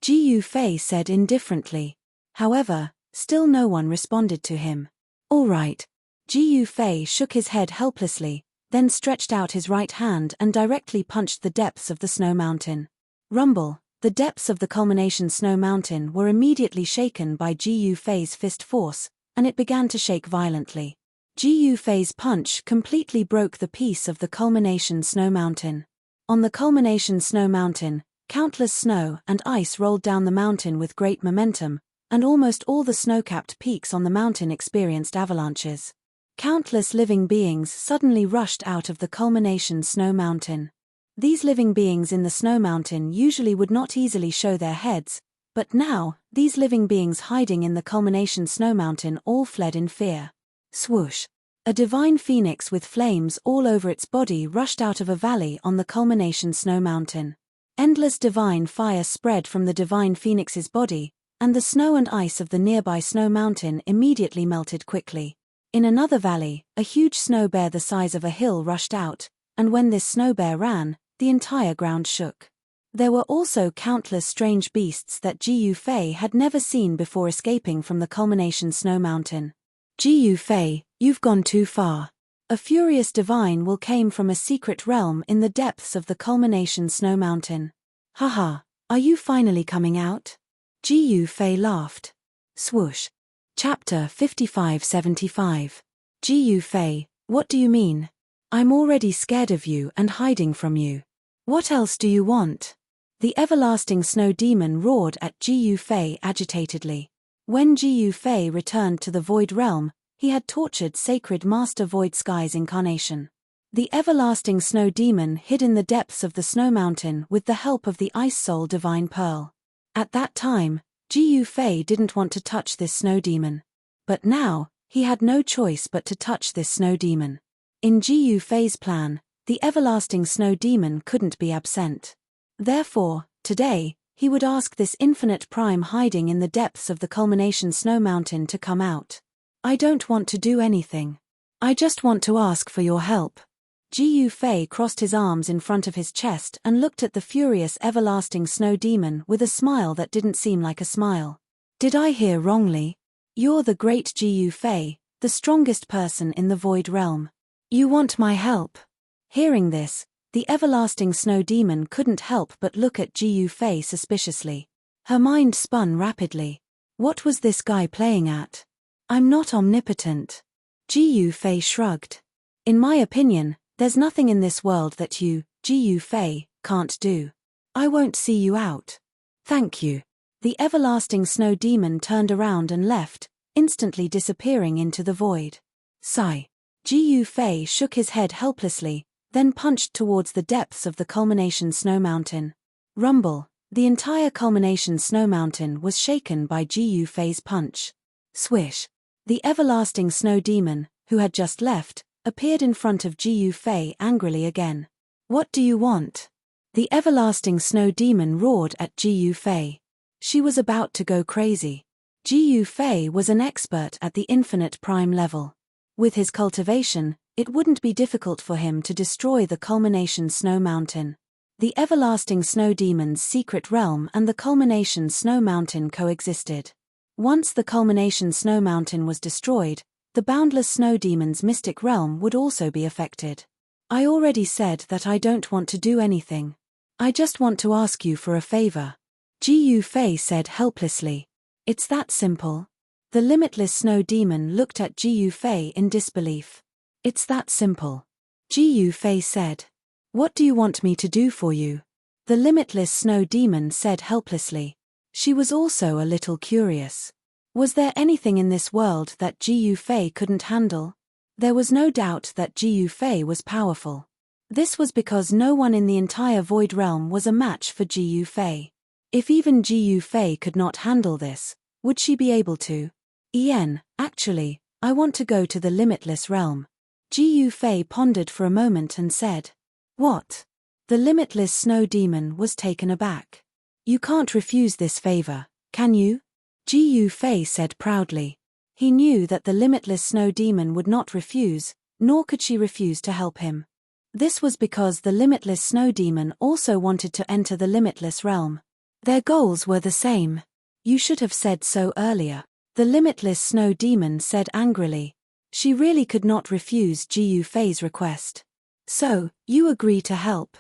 Gu Fei said indifferently. However, still no one responded to him. All right. Gu Fei shook his head helplessly, then stretched out his right hand and directly punched the depths of the snow mountain. Rumble, the depths of the Culmination Snow Mountain were immediately shaken by Gu Fei's fist force, and it began to shake violently. Gu Fei's punch completely broke the peace of the Culmination Snow Mountain. On the Culmination Snow Mountain, countless snow and ice rolled down the mountain with great momentum, and almost all the snow-capped peaks on the mountain experienced avalanches. Countless living beings suddenly rushed out of the Culmination Snow Mountain. These living beings in the snow mountain usually would not easily show their heads, but now, these living beings hiding in the Culmination Snow Mountain all fled in fear. Swoosh! A divine phoenix with flames all over its body rushed out of a valley on the Culmination Snow Mountain. Endless divine fire spread from the divine phoenix's body, and the snow and ice of the nearby snow mountain immediately melted quickly. In another valley, a huge snow bear the size of a hill rushed out, and when this snow bear ran, the entire ground shook. There were also countless strange beasts that Gu Fei had never seen before escaping from the Culmination Snow Mountain. Gu Fei, you've gone too far. A furious divine will came from a secret realm in the depths of the Culmination Snow Mountain. Haha, are you finally coming out? Gu Fei laughed. Swoosh. Chapter 5575. Gu Fei, what do you mean? I'm already scared of you and hiding from you. What else do you want? The everlasting snow demon roared at Gu Fei agitatedly. When Gu Fei returned to the Void Realm, he had tortured Sacred Master Void Sky's incarnation. The everlasting snow demon hid in the depths of the snow mountain with the help of the Ice Soul Divine Pearl. At that time, Gu Fei didn't want to touch this snow demon. But now, he had no choice but to touch this snow demon. In Gu Fei's plan, the everlasting snow demon couldn't be absent. Therefore, today, he would ask this infinite prime hiding in the depths of the Culmination Snow Mountain to come out. I don't want to do anything. I just want to ask for your help. Gu Fei crossed his arms in front of his chest and looked at the furious everlasting snow demon with a smile that didn't seem like a smile. Did I hear wrongly? You're the great Gu Fei, the strongest person in the Void Realm. You want my help? Hearing this, the everlasting snow demon couldn't help but look at Gu Fei suspiciously. Her mind spun rapidly. What was this guy playing at? I'm not omnipotent. Gu Fei shrugged. In my opinion, there's nothing in this world that you, Gu Fei, can't do. I won't see you out. Thank you. The everlasting snow demon turned around and left, instantly disappearing into the void. Sigh. Gu Fei shook his head helplessly, then punched towards the depths of the culmination snow mountain. Rumble. The entire culmination snow mountain was shaken by Gu Fei's punch. Swish. The everlasting snow demon, who had just left, appeared in front of Gu Fei angrily again. What do you want? The everlasting snow demon roared at Gu Fei. She was about to go crazy. Gu Fei was an expert at the infinite prime level. With his cultivation, it wouldn't be difficult for him to destroy the culmination snow mountain. The everlasting snow demon's secret realm and the culmination snow mountain coexisted. Once the culmination snow mountain was destroyed, the boundless snow demon's mystic realm would also be affected. I already said that I don't want to do anything. I just want to ask you for a favor. Gu Fei said helplessly. It's that simple. The limitless snow demon looked at Gu Fei in disbelief. It's that simple. Gu Fei said. What do you want me to do for you? The limitless snow demon said helplessly. She was also a little curious. Was there anything in this world that Gu Fei couldn't handle? There was no doubt that Gu Fei was powerful. This was because no one in the entire Void Realm was a match for Gu Fei. If even Gu Fei could not handle this, would she be able to? Actually, I want to go to the limitless realm. Gu Fei pondered for a moment and said. What? The limitless snow demon was taken aback. You can't refuse this favor, can you? Gu Fei said proudly. He knew that the limitless snow demon would not refuse, nor could she refuse to help him. This was because the limitless snow demon also wanted to enter the limitless realm. Their goals were the same. You should have said so earlier. The limitless snow demon said angrily. She really could not refuse Gu Fei's request. So, you agree to help?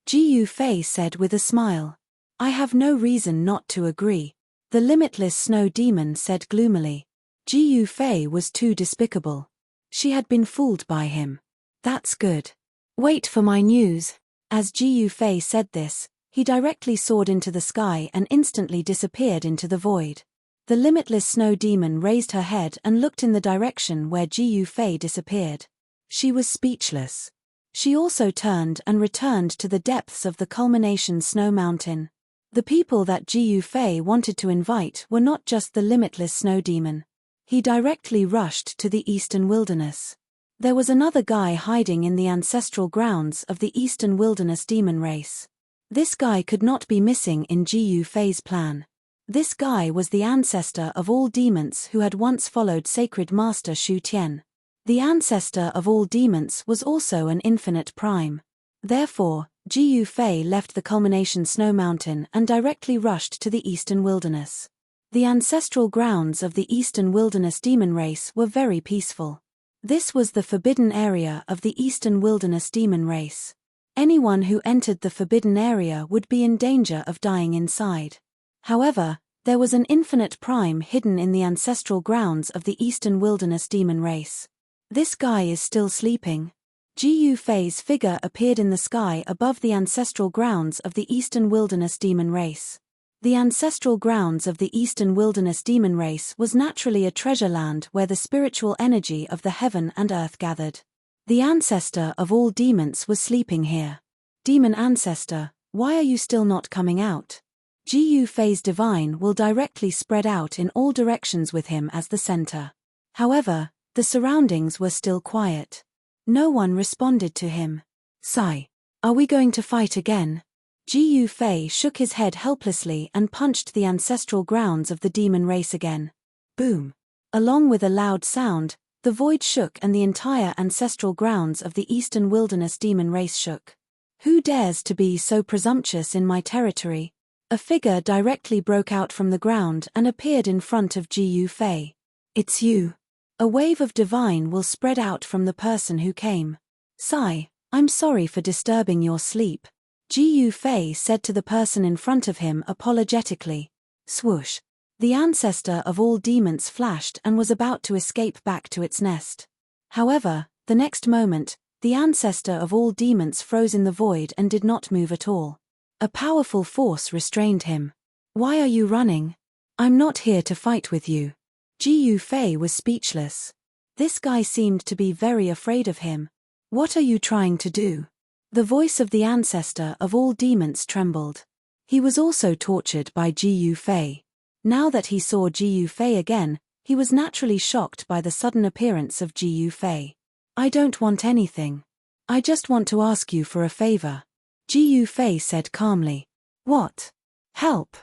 Gu Fei said with a smile. I have no reason not to agree. The limitless snow demon said gloomily. Gu Fei was too despicable. She had been fooled by him. That's good. Wait for my news. As Gu Fei said this, he directly soared into the sky and instantly disappeared into the void. The limitless snow demon raised her head and looked in the direction where Gu Fei disappeared. She was speechless. She also turned and returned to the depths of the culmination snow mountain. The people that Gu Fei wanted to invite were not just the limitless snow demon. He directly rushed to the eastern wilderness. There was another guy hiding in the ancestral grounds of the eastern wilderness demon race. This guy could not be missing in Gu Fei's plan. This guy was the ancestor of all demons who had once followed sacred master Shu Tian. The ancestor of all demons was also an infinite prime. Therefore, Gu Fei left the culmination snow mountain and directly rushed to the eastern wilderness. The ancestral grounds of the eastern wilderness demon race were very peaceful. This was the forbidden area of the eastern wilderness demon race. Anyone who entered the forbidden area would be in danger of dying inside. However, there was an infinite prime hidden in the ancestral grounds of the eastern wilderness demon race. This guy is still sleeping. Gu Fei's figure appeared in the sky above the ancestral grounds of the eastern wilderness demon race. The ancestral grounds of the eastern wilderness demon race was naturally a treasure land where the spiritual energy of the heaven and earth gathered. The ancestor of all demons was sleeping here. Demon ancestor, why are you still not coming out? Gu Fei's divine will directly spread out in all directions with him as the center. However, the surroundings were still quiet. No one responded to him. Sigh. Are we going to fight again? Gu Fei shook his head helplessly and punched the ancestral grounds of the demon race again. Boom. Along with a loud sound, the void shook and the entire ancestral grounds of the eastern wilderness demon race shook. Who dares to be so presumptuous in my territory? A figure directly broke out from the ground and appeared in front of Ji Yufei. "It's you. A wave of divine will spread out from the person who came. Sigh, I'm sorry for disturbing your sleep," Ji Yufei said to the person in front of him apologetically. Swoosh. The ancestor of all demons flashed and was about to escape back to its nest. However, the next moment, the ancestor of all demons froze in the void and did not move at all. A powerful force restrained him. "Why are you running? I'm not here to fight with you." Ji Yufei was speechless. This guy seemed to be very afraid of him. "What are you trying to do?" The voice of the ancestor of all demons trembled. He was also tortured by Ji Yufei. Now that he saw Ji Yufei again, he was naturally shocked by the sudden appearance of Ji Yufei. "I don't want anything. I just want to ask you for a favor," Ji Yufei said calmly. "What? Help?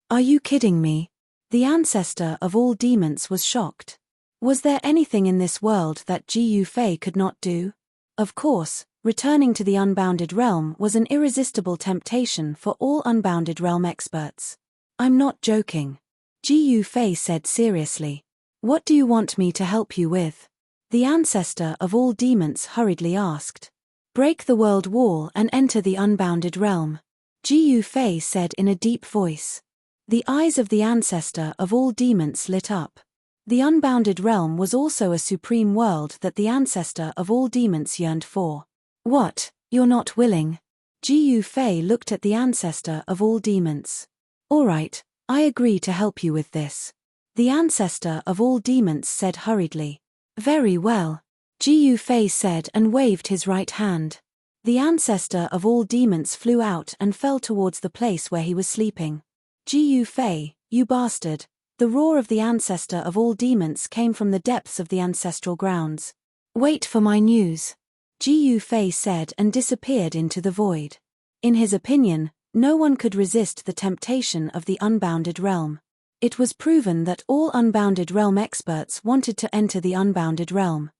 Are you kidding me?" The ancestor of all demons was shocked. Was there anything in this world that Ji Yufei could not do? Of course, returning to the unbounded realm was an irresistible temptation for all unbounded realm experts. "I'm not joking," Ji Yufei said seriously. "What do you want me to help you with?" The ancestor of all demons hurriedly asked. "Break the world wall and enter the unbounded realm," Ji Yufei said in a deep voice. The eyes of the ancestor of all demons lit up. The unbounded realm was also a supreme world that the ancestor of all demons yearned for. "What, you're not willing?" Ji Yufei looked at the ancestor of all demons. "All right, I agree to help you with this," the ancestor of all demons said hurriedly. "Very well," Ji Yufei said and waved his right hand. The ancestor of all demons flew out and fell towards the place where he was sleeping. "Ji Yufei, you bastard!" The roar of the ancestor of all demons came from the depths of the ancestral grounds. "Wait for my news," Ji Yufei said and disappeared into the void. In his opinion, no one could resist the temptation of the unbounded realm. It was proven that all unbounded realm experts wanted to enter the unbounded realm.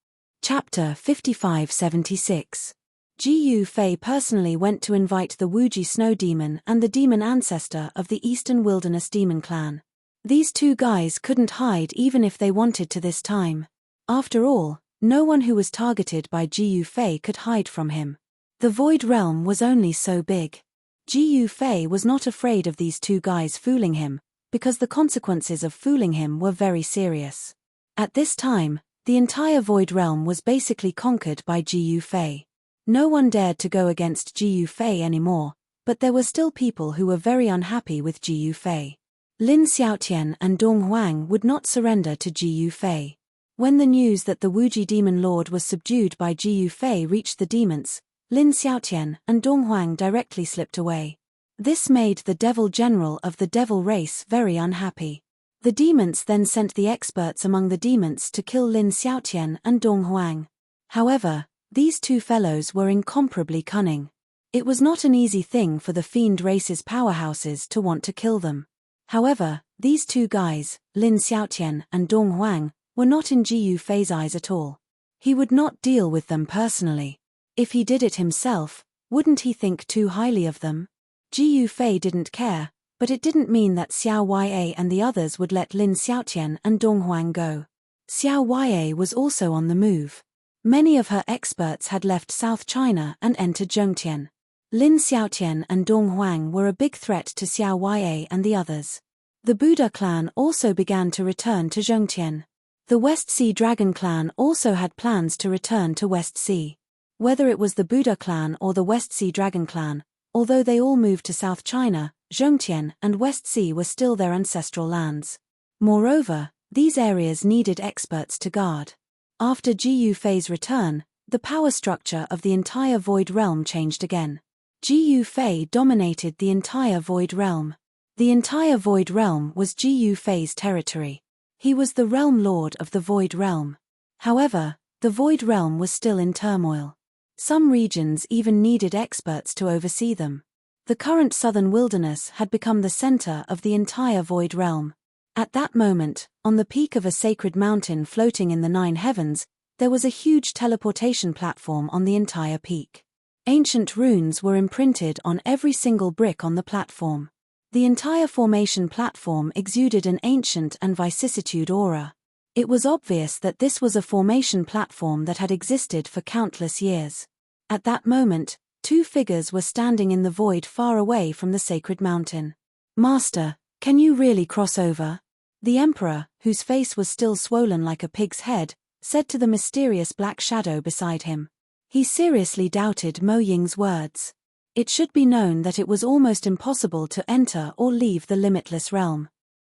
Chapter 5576. Ji Yufei personally went to invite the Wuji Snow Demon and the demon ancestor of the Eastern Wilderness Demon Clan. These two guys couldn't hide even if they wanted to this time. After all, no one who was targeted by Ji Yufei could hide from him. The Void Realm was only so big. Ji Yufei was not afraid of these two guys fooling him, because the consequences of fooling him were very serious. At this time, the entire Void Realm was basically conquered by Ji Yufei. No one dared to go against Ji Yufei anymore, but there were still people who were very unhappy with Ji Yufei. Lin Xiaotian and Dong Huang would not surrender to Ji Yufei. When the news that the Wuji Demon Lord was subdued by Ji Yufei reached the demons, Lin Xiaotian and Dong Huang directly slipped away. This made the devil general of the devil race very unhappy. The demons then sent the experts among the demons to kill Lin Xiaotian and Dong Huang. However, these two fellows were incomparably cunning. It was not an easy thing for the fiend race's powerhouses to want to kill them. However, these two guys, Lin Xiaotian and Dong Huang, were not in Ji Yufei's eyes at all. He would not deal with them personally. If he did it himself, wouldn't he think too highly of them? Ji Yufei didn't care, but it didn't mean that Xiao Ya and the others would let Lin Xiaotian and Dong Huang go. Xiao Ya was also on the move. Many of her experts had left South China and entered Zhongtian. Lin Xiaotian and Dong Huang were a big threat to Xiao Ya and the others. The Buddha clan also began to return to Zhongtian. The West Sea Dragon clan also had plans to return to West Sea. Whether it was the Buddha clan or the West Sea Dragon clan, although they all moved to South China, Zhongtian and West Sea were still their ancestral lands. Moreover, these areas needed experts to guard. After Ji Yufei's return, the power structure of the entire Void Realm changed again. Ji Yufei dominated the entire Void Realm. The entire Void Realm was Ji Yufei's territory. He was the Realm Lord of the Void Realm. However, the Void Realm was still in turmoil. Some regions even needed experts to oversee them. The current southern wilderness had become the center of the entire Void Realm. At that moment, on the peak of a sacred mountain floating in the 9 heavens, there was a huge teleportation platform on the entire peak. Ancient runes were imprinted on every single brick on the platform. The entire formation platform exuded an ancient and vicissitude aura. It was obvious that this was a formation platform that had existed for countless years. At that moment, two figures were standing in the void far away from the sacred mountain. "Master, can you really cross over?" The emperor, whose face was still swollen like a pig's head, said to the mysterious black shadow beside him. He seriously doubted Mo Ying's words. It should be known that it was almost impossible to enter or leave the limitless realm.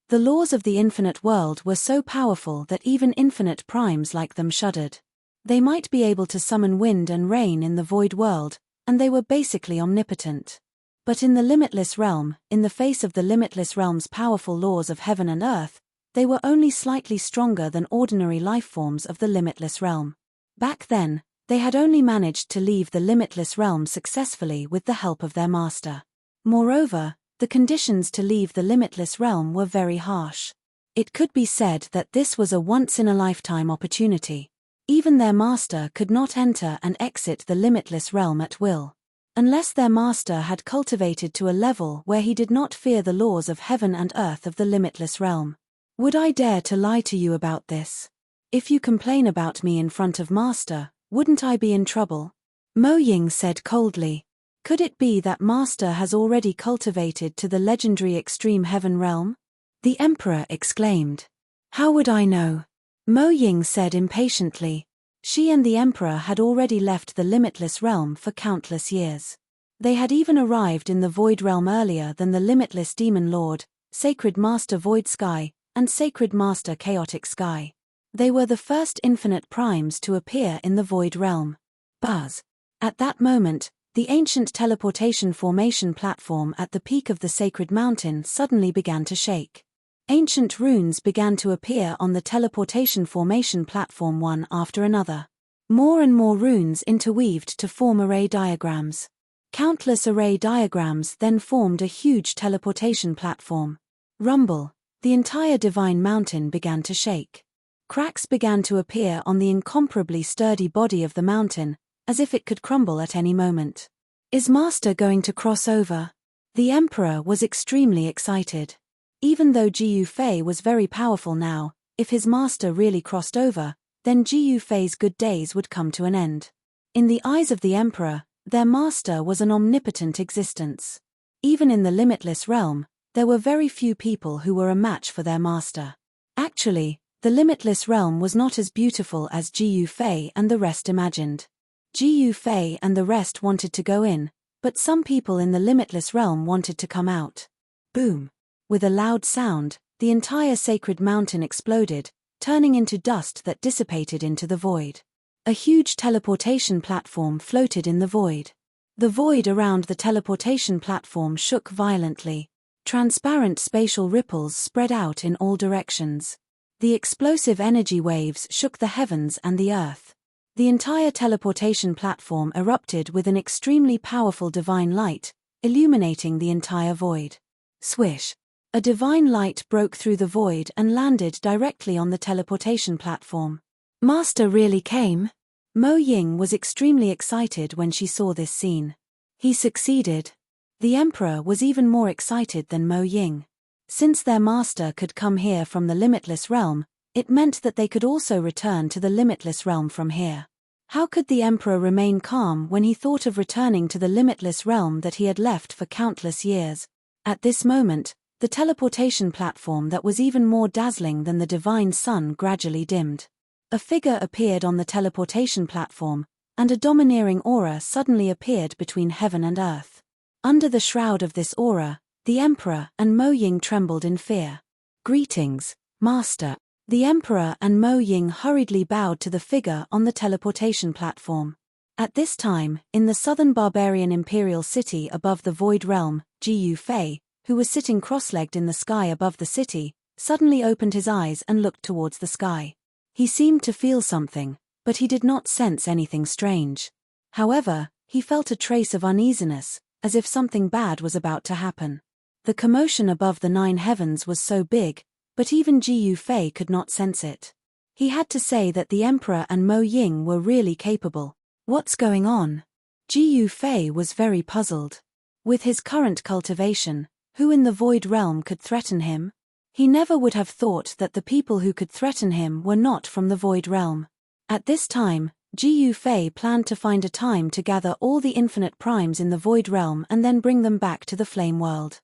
The laws of the infinite world were so powerful that even infinite primes like them shuddered. They might be able to summon wind and rain in the void world, and they were basically omnipotent. But in the limitless realm, in the face of the limitless realm's powerful laws of heaven and earth, they were only slightly stronger than ordinary life forms of the limitless realm. Back then, they had only managed to leave the limitless realm successfully with the help of their master. Moreover, the conditions to leave the limitless realm were very harsh. It could be said that this was a once-in-a-lifetime opportunity. Even their master could not enter and exit the limitless realm at will. Unless their master had cultivated to a level where he did not fear the laws of heaven and earth of the limitless realm. "Would I dare to lie to you about this? If you complain about me in front of master, wouldn't I be in trouble?" Mo Ying said coldly. Could it be that master has already cultivated to the legendary extreme heaven realm? The emperor exclaimed. "How would I know?" Mo Ying said impatiently. She and the emperor had already left the limitless realm for countless years. They had even arrived in the void realm earlier than the limitless demon lord, sacred master void sky, and sacred master chaotic sky. They were the first infinite primes to appear in the void realm. Buzz. At that moment, the ancient teleportation formation platform at the peak of the sacred mountain suddenly began to shake. Ancient runes began to appear on the teleportation formation platform one after another. More and more runes interweaved to form array diagrams. Countless array diagrams then formed a huge teleportation platform. Rumble. The entire divine mountain began to shake. Cracks began to appear on the incomparably sturdy body of the mountain, as if it could crumble at any moment. "Is master going to cross over?" The emperor was extremely excited. Even though Ji Yufei was very powerful now, if his master really crossed over, then Ji Yufei's good days would come to an end. In the eyes of the emperor, their master was an omnipotent existence. Even in the limitless realm, there were very few people who were a match for their master. Actually, the limitless realm was not as beautiful as Ji Yufei and the rest imagined. Ji Yufei and the rest wanted to go in, but some people in the limitless realm wanted to come out. Boom! With a loud sound, the entire sacred mountain exploded, turning into dust that dissipated into the void. A huge teleportation platform floated in the void. The void around the teleportation platform shook violently. Transparent spatial ripples spread out in all directions. The explosive energy waves shook the heavens and the earth. The entire teleportation platform erupted with an extremely powerful divine light, illuminating the entire void. Swish! A divine light broke through the void and landed directly on the teleportation platform. Master really came? Mo Ying was extremely excited when she saw this scene. He succeeded. The emperor was even more excited than Mo Ying. Since their master could come here from the limitless realm, it meant that they could also return to the limitless realm from here. How could the emperor remain calm when he thought of returning to the limitless realm that he had left for countless years? At this moment, the teleportation platform that was even more dazzling than the divine sun gradually dimmed. A figure appeared on the teleportation platform, and a domineering aura suddenly appeared between heaven and earth. Under the shroud of this aura, the emperor and Mo Ying trembled in fear. "Greetings, master." The emperor and Mo Ying hurriedly bowed to the figure on the teleportation platform. At this time, in the southern barbarian imperial city above the void realm, Ji Yufei, who was sitting cross-legged in the sky above the city, suddenly opened his eyes and looked towards the sky. He seemed to feel something, but he did not sense anything strange. However, he felt a trace of uneasiness, as if something bad was about to happen. The commotion above the 9 heavens was so big, but even Ji Yufei could not sense it. He had to say that the emperor and Mo Ying were really capable. What's going on? Ji Yufei was very puzzled. With his current cultivation, Who in the Void Realm could threaten him? He never would have thought that the people who could threaten him were not from the Void Realm. At this time, Ji Fei planned to find a time to gather all the infinite primes in the Void Realm and then bring them back to the Flame World.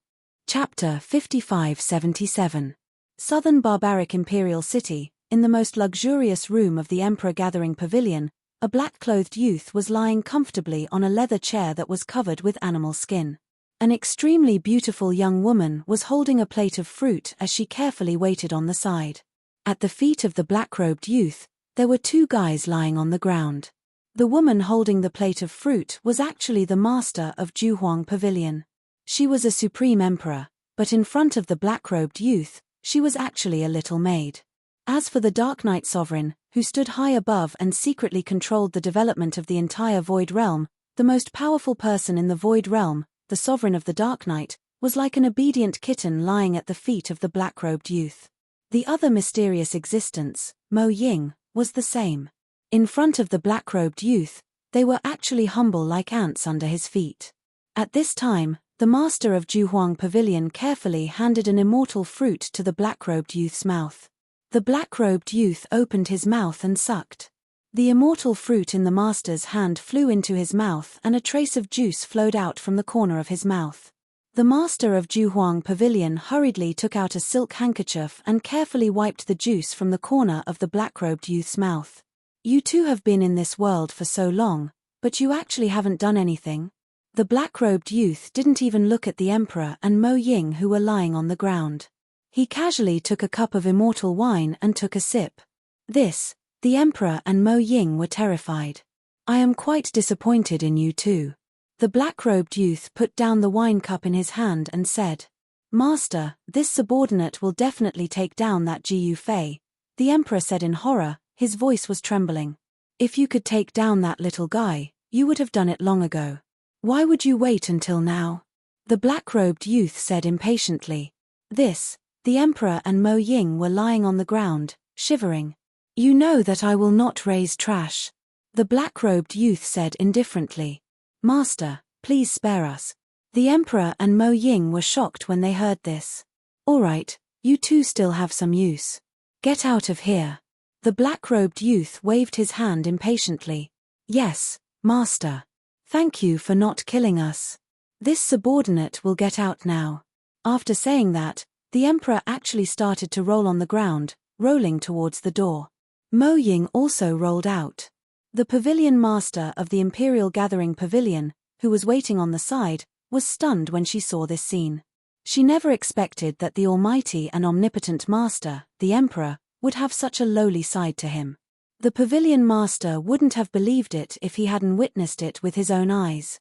Chapter 5577. Southern Barbaric Imperial City. In the most luxurious room of the Emperor Gathering Pavilion, a black-clothed youth was lying comfortably on a leather chair that was covered with animal skin. An extremely beautiful young woman was holding a plate of fruit as she carefully waited on the side. At the feet of the black-robed youth, there were two guys lying on the ground. The woman holding the plate of fruit was actually the master of Juhuang Pavilion. She was a supreme emperor, but in front of the black-robed youth, she was actually a little maid. As for the Dark Knight Sovereign, who stood high above and secretly controlled the development of the entire Void Realm, the most powerful person in the Void Realm, the Sovereign of the Dark Knight, was like an obedient kitten lying at the feet of the black-robed youth. The other mysterious existence, Mo Ying, was the same. In front of the black-robed youth, they were actually humble like ants under his feet. At this time, the master of Juhuang Pavilion carefully handed an immortal fruit to the black-robed youth's mouth. The black-robed youth opened his mouth and sucked. The immortal fruit in the master's hand flew into his mouth and a trace of juice flowed out from the corner of his mouth. The master of Juhuang Pavilion hurriedly took out a silk handkerchief and carefully wiped the juice from the corner of the black-robed youth's mouth. You two have been in this world for so long, but you actually haven't done anything. The black-robed youth didn't even look at the emperor and Mo Ying who were lying on the ground. He casually took a cup of immortal wine and took a sip. The emperor and Mo Ying were terrified. I am quite disappointed in you two. The black-robed youth put down the wine cup in his hand and said, Master, this subordinate will definitely take down that Ji Fei. The emperor said in horror, his voice was trembling. If you could take down that little guy, you would have done it long ago. Why would you wait until now? The black-robed youth said impatiently. The emperor and Mo Ying were lying on the ground, shivering. You know that I will not raise trash. The black-robed youth said indifferently. Master, please spare us. The emperor and Mo Ying were shocked when they heard this. All right, you two still have some use. Get out of here. The black-robed youth waved his hand impatiently. Yes, master. Thank you for not killing us. This subordinate will get out now. After saying that, the emperor actually started to roll on the ground, rolling towards the door. Mo Ying also rolled out. The pavilion master of the Imperial Gathering Pavilion, who was waiting on the side, was stunned when she saw this scene. She never expected that the almighty and omnipotent master, the emperor, would have such a lowly side to him. The pavilion master wouldn't have believed it if he hadn't witnessed it with his own eyes.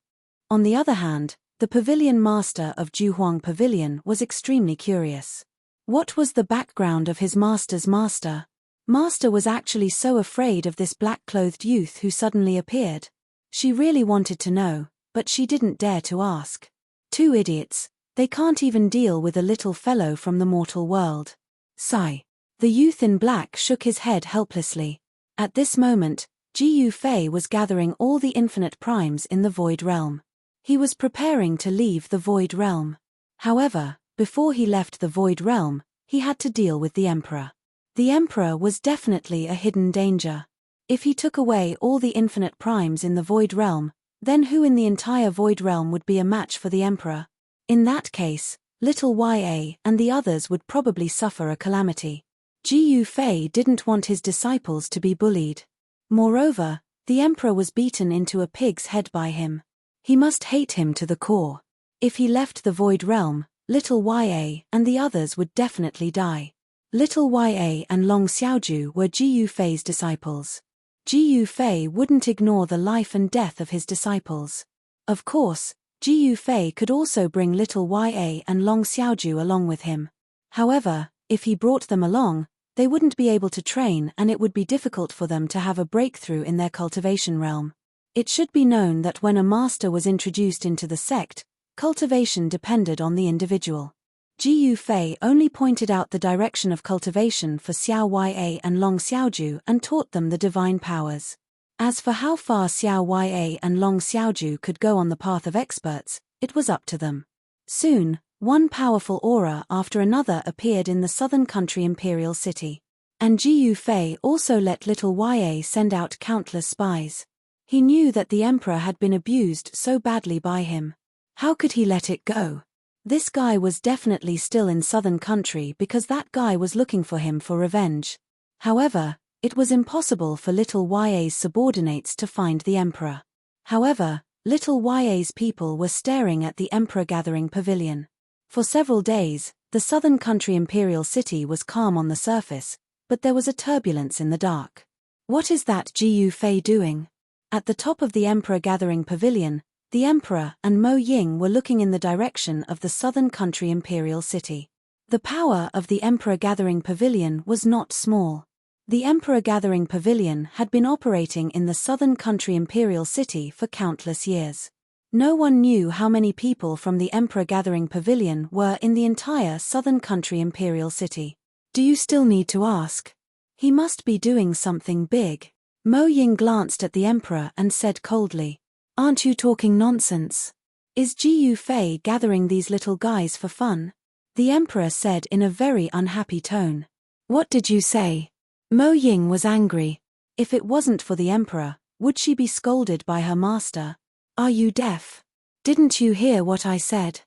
On the other hand, the pavilion master of Juhuang Pavilion was extremely curious. What was the background of his master's master? Master was actually so afraid of this black-clothed youth who suddenly appeared. She really wanted to know, but she didn't dare to ask. Two idiots, they can't even deal with a little fellow from the mortal world. Sigh. The youth in black shook his head helplessly. At this moment, Ji Fei was gathering all the infinite primes in the Void Realm. He was preparing to leave the Void Realm. However, before he left the Void Realm, he had to deal with the Emperor. The Emperor was definitely a hidden danger. If he took away all the infinite primes in the Void Realm, then who in the entire Void Realm would be a match for the Emperor? In that case, little YA and the others would probably suffer a calamity. Ji Fei didn't want his disciples to be bullied. Moreover, the Emperor was beaten into a pig's head by him. He must hate him to the core. If he left the Void Realm, little YA and the others would definitely die. Little YA and Long Xiaoju were Ji Fei's disciples. Ji Fei wouldn't ignore the life and death of his disciples. Of course, Ji Fei could also bring little YA and Long Xiaoju along with him. However, if he brought them along, they wouldn't be able to train and it would be difficult for them to have a breakthrough in their cultivation realm. It should be known that when a master was introduced into the sect, cultivation depended on the individual. Ji Fei only pointed out the direction of cultivation for Xiao Ya and Long Xiaoju and taught them the divine powers. As for how far Xiao Ya and Long Xiaoju could go on the path of experts, it was up to them. Soon, One powerful aura after another appeared in the southern country imperial city. And Ji Yufei also let little Ya send out countless spies. He knew that the emperor had been abused so badly by him. How could he let it go? This guy was definitely still in southern country because that guy was looking for him for revenge. However, it was impossible for little Ya's subordinates to find the emperor. However, little Ya's people were staring at the emperor gathering pavilion. For several days, the southern country imperial city was calm on the surface, but there was a turbulence in the dark. What is that Ji Yufei doing? At the top of the emperor gathering pavilion, the emperor and Mo Ying were looking in the direction of the southern country imperial city. The power of the emperor gathering pavilion was not small. The emperor gathering pavilion had been operating in the southern country imperial city for countless years. No one knew how many people from the emperor gathering pavilion were in the entire southern country imperial city. Do you still need to ask? He must be doing something big. Mo Ying glanced at the emperor and said coldly, "Aren't you talking nonsense? Is Ji Yufei gathering these little guys for fun?" The emperor said in a very unhappy tone. "What did you say?" Mo Ying was angry. If it wasn't for the emperor, would she be scolded by her master? "Are you deaf? Didn't you hear what I said?"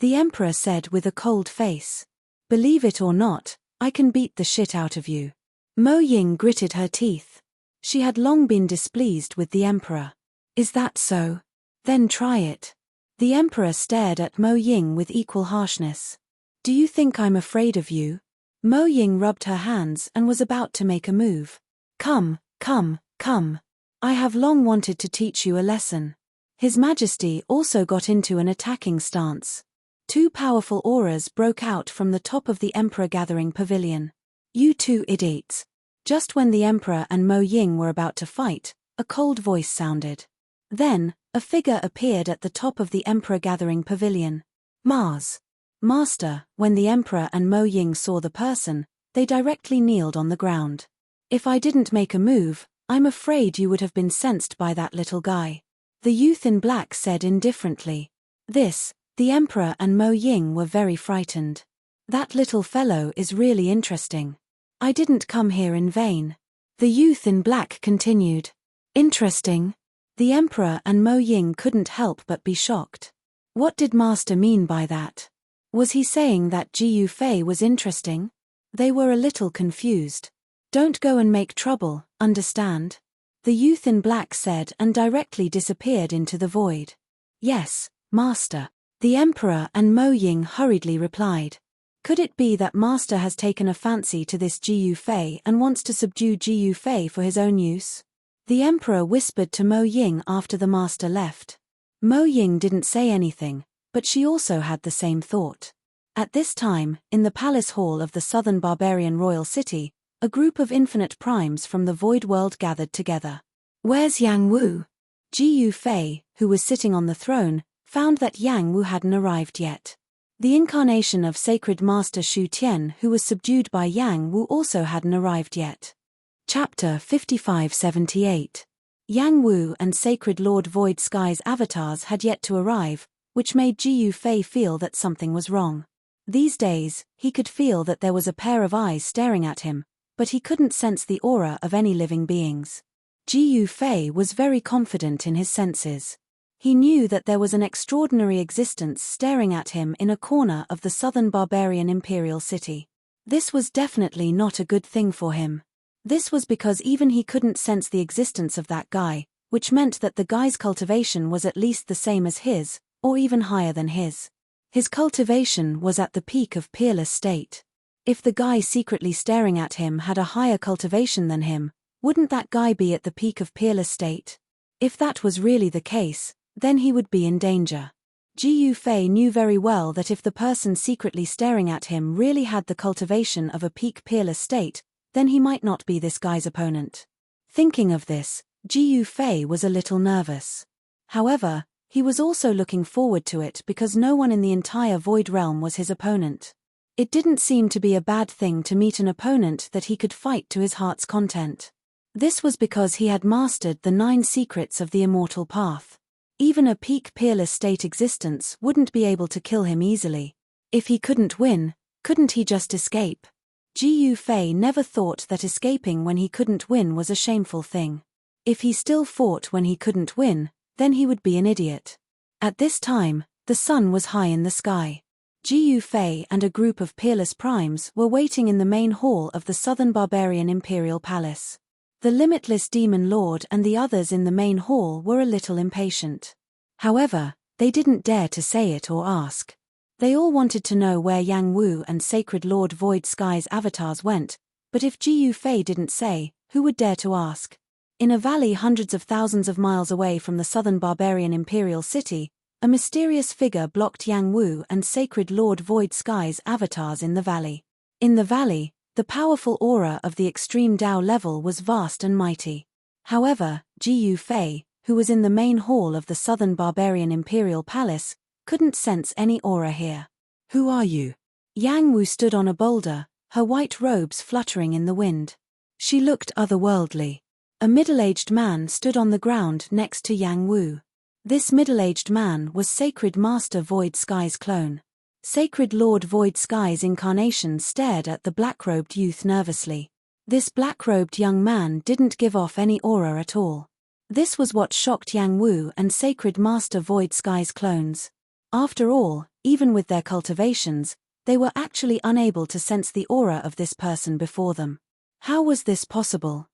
The emperor said with a cold face. "Believe it or not, I can beat the shit out of you." Mo Ying gritted her teeth. She had long been displeased with the emperor. "Is that so? Then try it." The emperor stared at Mo Ying with equal harshness. "Do you think I'm afraid of you?" Mo Ying rubbed her hands and was about to make a move. Come. I have long wanted to teach you a lesson." His Majesty also got into an attacking stance. Two powerful auras broke out from the top of the emperor gathering pavilion. "You two idiots." Just when the emperor and Mo Ying were about to fight, a cold voice sounded. Then, a figure appeared at the top of the emperor gathering pavilion. "Mars." "Master." When the emperor and Mo Ying saw the person, they directly kneeled on the ground. "If I didn't make a move, I'm afraid you would have been sensed by that little guy." The youth in black said indifferently. The emperor and Mo Ying were very frightened. "That little fellow is really interesting. I didn't come here in vain." The youth in black continued. "Interesting?" The emperor and Mo Ying couldn't help but be shocked. What did master mean by that? Was he saying that Ji Yufei was interesting? They were a little confused. "Don't go and make trouble, understand?" The youth in black said and directly disappeared into the void. "Yes, master." The emperor and Mo Ying hurriedly replied. Could it be that master has taken a fancy to this Ji Yufei and wants to subdue Ji Yufei for his own use? The emperor whispered to Mo Ying after the master left. Mo Ying didn't say anything, but she also had the same thought. At this time, in the palace hall of the southern barbarian royal city, a group of infinite primes from the void world gathered together. "Where's Yang Wu?" Ji Yufei, who was sitting on the throne, found that Yang Wu hadn't arrived yet. The incarnation of sacred master Shu Tian, who was subdued by Yang Wu, also hadn't arrived yet. Chapter 5578. Yang Wu and sacred Lord Void Sky's avatars had yet to arrive, which made Ji Yufei feel that something was wrong. These days, he could feel that there was a pair of eyes staring at him, but he couldn't sense the aura of any living beings. Ji Yufei was very confident in his senses. He knew that there was an extraordinary existence staring at him in a corner of the southern barbarian imperial city. This was definitely not a good thing for him. This was because even he couldn't sense the existence of that guy, which meant that the guy's cultivation was at least the same as his, or even higher than his. His cultivation was at the peak of peerless state. If the guy secretly staring at him had a higher cultivation than him, wouldn't that guy be at the peak of peerless state? If that was really the case, then he would be in danger. Ji Yufei knew very well that if the person secretly staring at him really had the cultivation of a peak peerless state, then he might not be this guy's opponent. Thinking of this, Ji Yufei was a little nervous. However, he was also looking forward to it because no one in the entire Void Realm was his opponent. It didn't seem to be a bad thing to meet an opponent that he could fight to his heart's content. This was because he had mastered the 9 secrets of the immortal path. Even a peak peerless state existence wouldn't be able to kill him easily. If he couldn't win, couldn't he just escape? Jiu Fei never thought that escaping when he couldn't win was a shameful thing. If he still fought when he couldn't win, then he would be an idiot. At this time, the sun was high in the sky. Jiu Fei and a group of peerless primes were waiting in the main hall of the Southern Barbarian Imperial Palace. The limitless demon lord and the others in the main hall were a little impatient. However, they didn't dare to say it or ask. They all wanted to know where Yang Wu and Sacred Lord Void Sky's avatars went, but if Jiu Fei didn't say, who would dare to ask? In a valley hundreds of thousands of miles away from the Southern Barbarian Imperial City, a mysterious figure blocked Yang Wu and Sacred Lord Void Sky's avatars in the valley. In the valley, the powerful aura of the extreme Dao level was vast and mighty. However, Jiu Fei, who was in the main hall of the Southern Barbarian Imperial Palace, couldn't sense any aura here. Who are you? Yang Wu stood on a boulder, her white robes fluttering in the wind. She looked otherworldly. A middle-aged man stood on the ground next to Yang Wu. This middle-aged man was Sacred Master Void Sky's clone. Sacred Lord Void Sky's incarnation stared at the black-robed youth nervously. This black-robed young man didn't give off any aura at all. This was what shocked Yang Wu and Sacred Master Void Sky's clones. After all, even with their cultivations, they were actually unable to sense the aura of this person before them. How was this possible?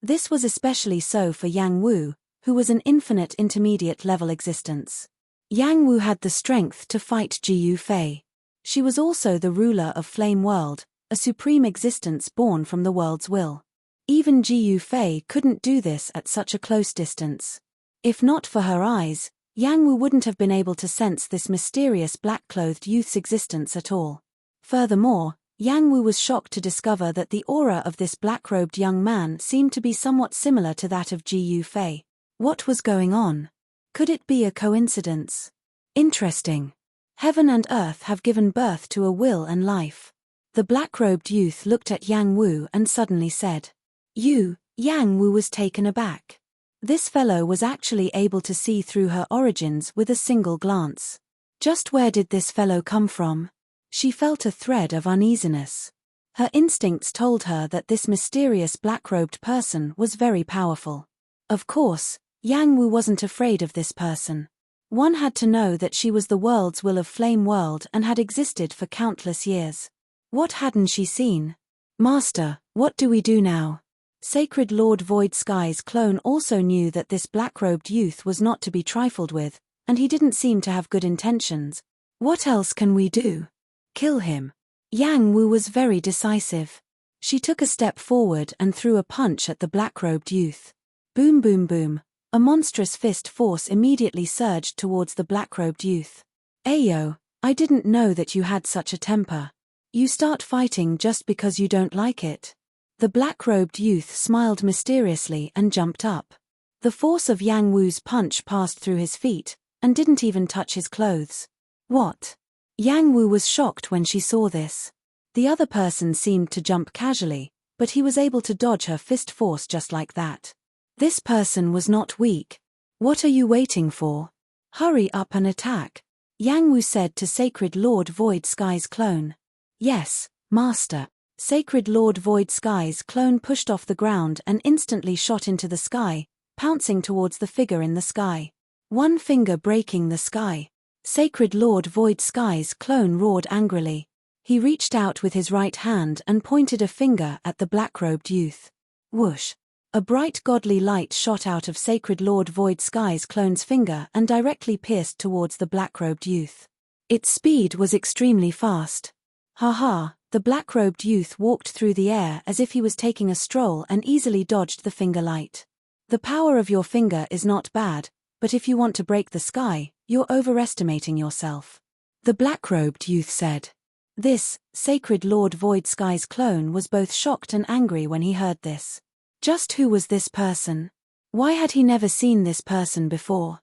This was especially so for Yang Wu, who was an infinite intermediate level existence. Yang Wu had the strength to fight Jiu Fei. She was also the ruler of Flame World, a supreme existence born from the world's will. Even Jiu Fei couldn't do this at such a close distance. If not for her eyes, Yang Wu wouldn't have been able to sense this mysterious black-clothed youth's existence at all. Furthermore, Yang Wu was shocked to discover that the aura of this black-robed young man seemed to be somewhat similar to that of Jiu Fei. What was going on? Could it be a coincidence? Interesting. Heaven and earth have given birth to a will and life. The black-robed youth looked at Yang Wu and suddenly said, Yang Wu was taken aback. This fellow was actually able to see through her origins with a single glance. Just where did this fellow come from? She felt a thread of uneasiness. Her instincts told her that this mysterious black-robed person was very powerful. Of course, Yang Wu wasn't afraid of this person. One had to know that she was the world's will of Flame World and had existed for countless years. What hadn't she seen? Master, what do we do now? Sacred Lord Void Sky's clone also knew that this black-robed youth was not to be trifled with, and he didn't seem to have good intentions. What else can we do? Kill him. Yang Wu was very decisive. She took a step forward and threw a punch at the black-robed youth. Boom boom boom. A monstrous fist force immediately surged towards the black-robed youth. Ayo, I didn't know that you had such a temper. You start fighting just because you don't like it. The black-robed youth smiled mysteriously and jumped up. The force of Yang Wu's punch passed through his feet, and didn't even touch his clothes. What? Yang Wu was shocked when she saw this. The other person seemed to jump casually, but he was able to dodge her fist force just like that. This person was not weak. What are you waiting for? Hurry up and attack, Yang Wu said to Sacred Lord Void Sky's clone. Yes, Master. Sacred Lord Void Sky's clone pushed off the ground and instantly shot into the sky, pouncing towards the figure in the sky. One finger breaking the sky. Sacred Lord Void Sky's clone roared angrily. He reached out with his right hand and pointed a finger at the black-robed youth. Whoosh! A bright godly light shot out of Sacred Lord Void Sky's clone's finger and directly pierced towards the black-robed youth. Its speed was extremely fast. Ha! The black-robed youth walked through the air as if he was taking a stroll and easily dodged the finger light. The power of your finger is not bad, but if you want to break the sky, you're overestimating yourself. The black-robed youth said. This, Sacred Lord Void Sky's clone was both shocked and angry when he heard this. Just who was this person? Why had he never seen this person before?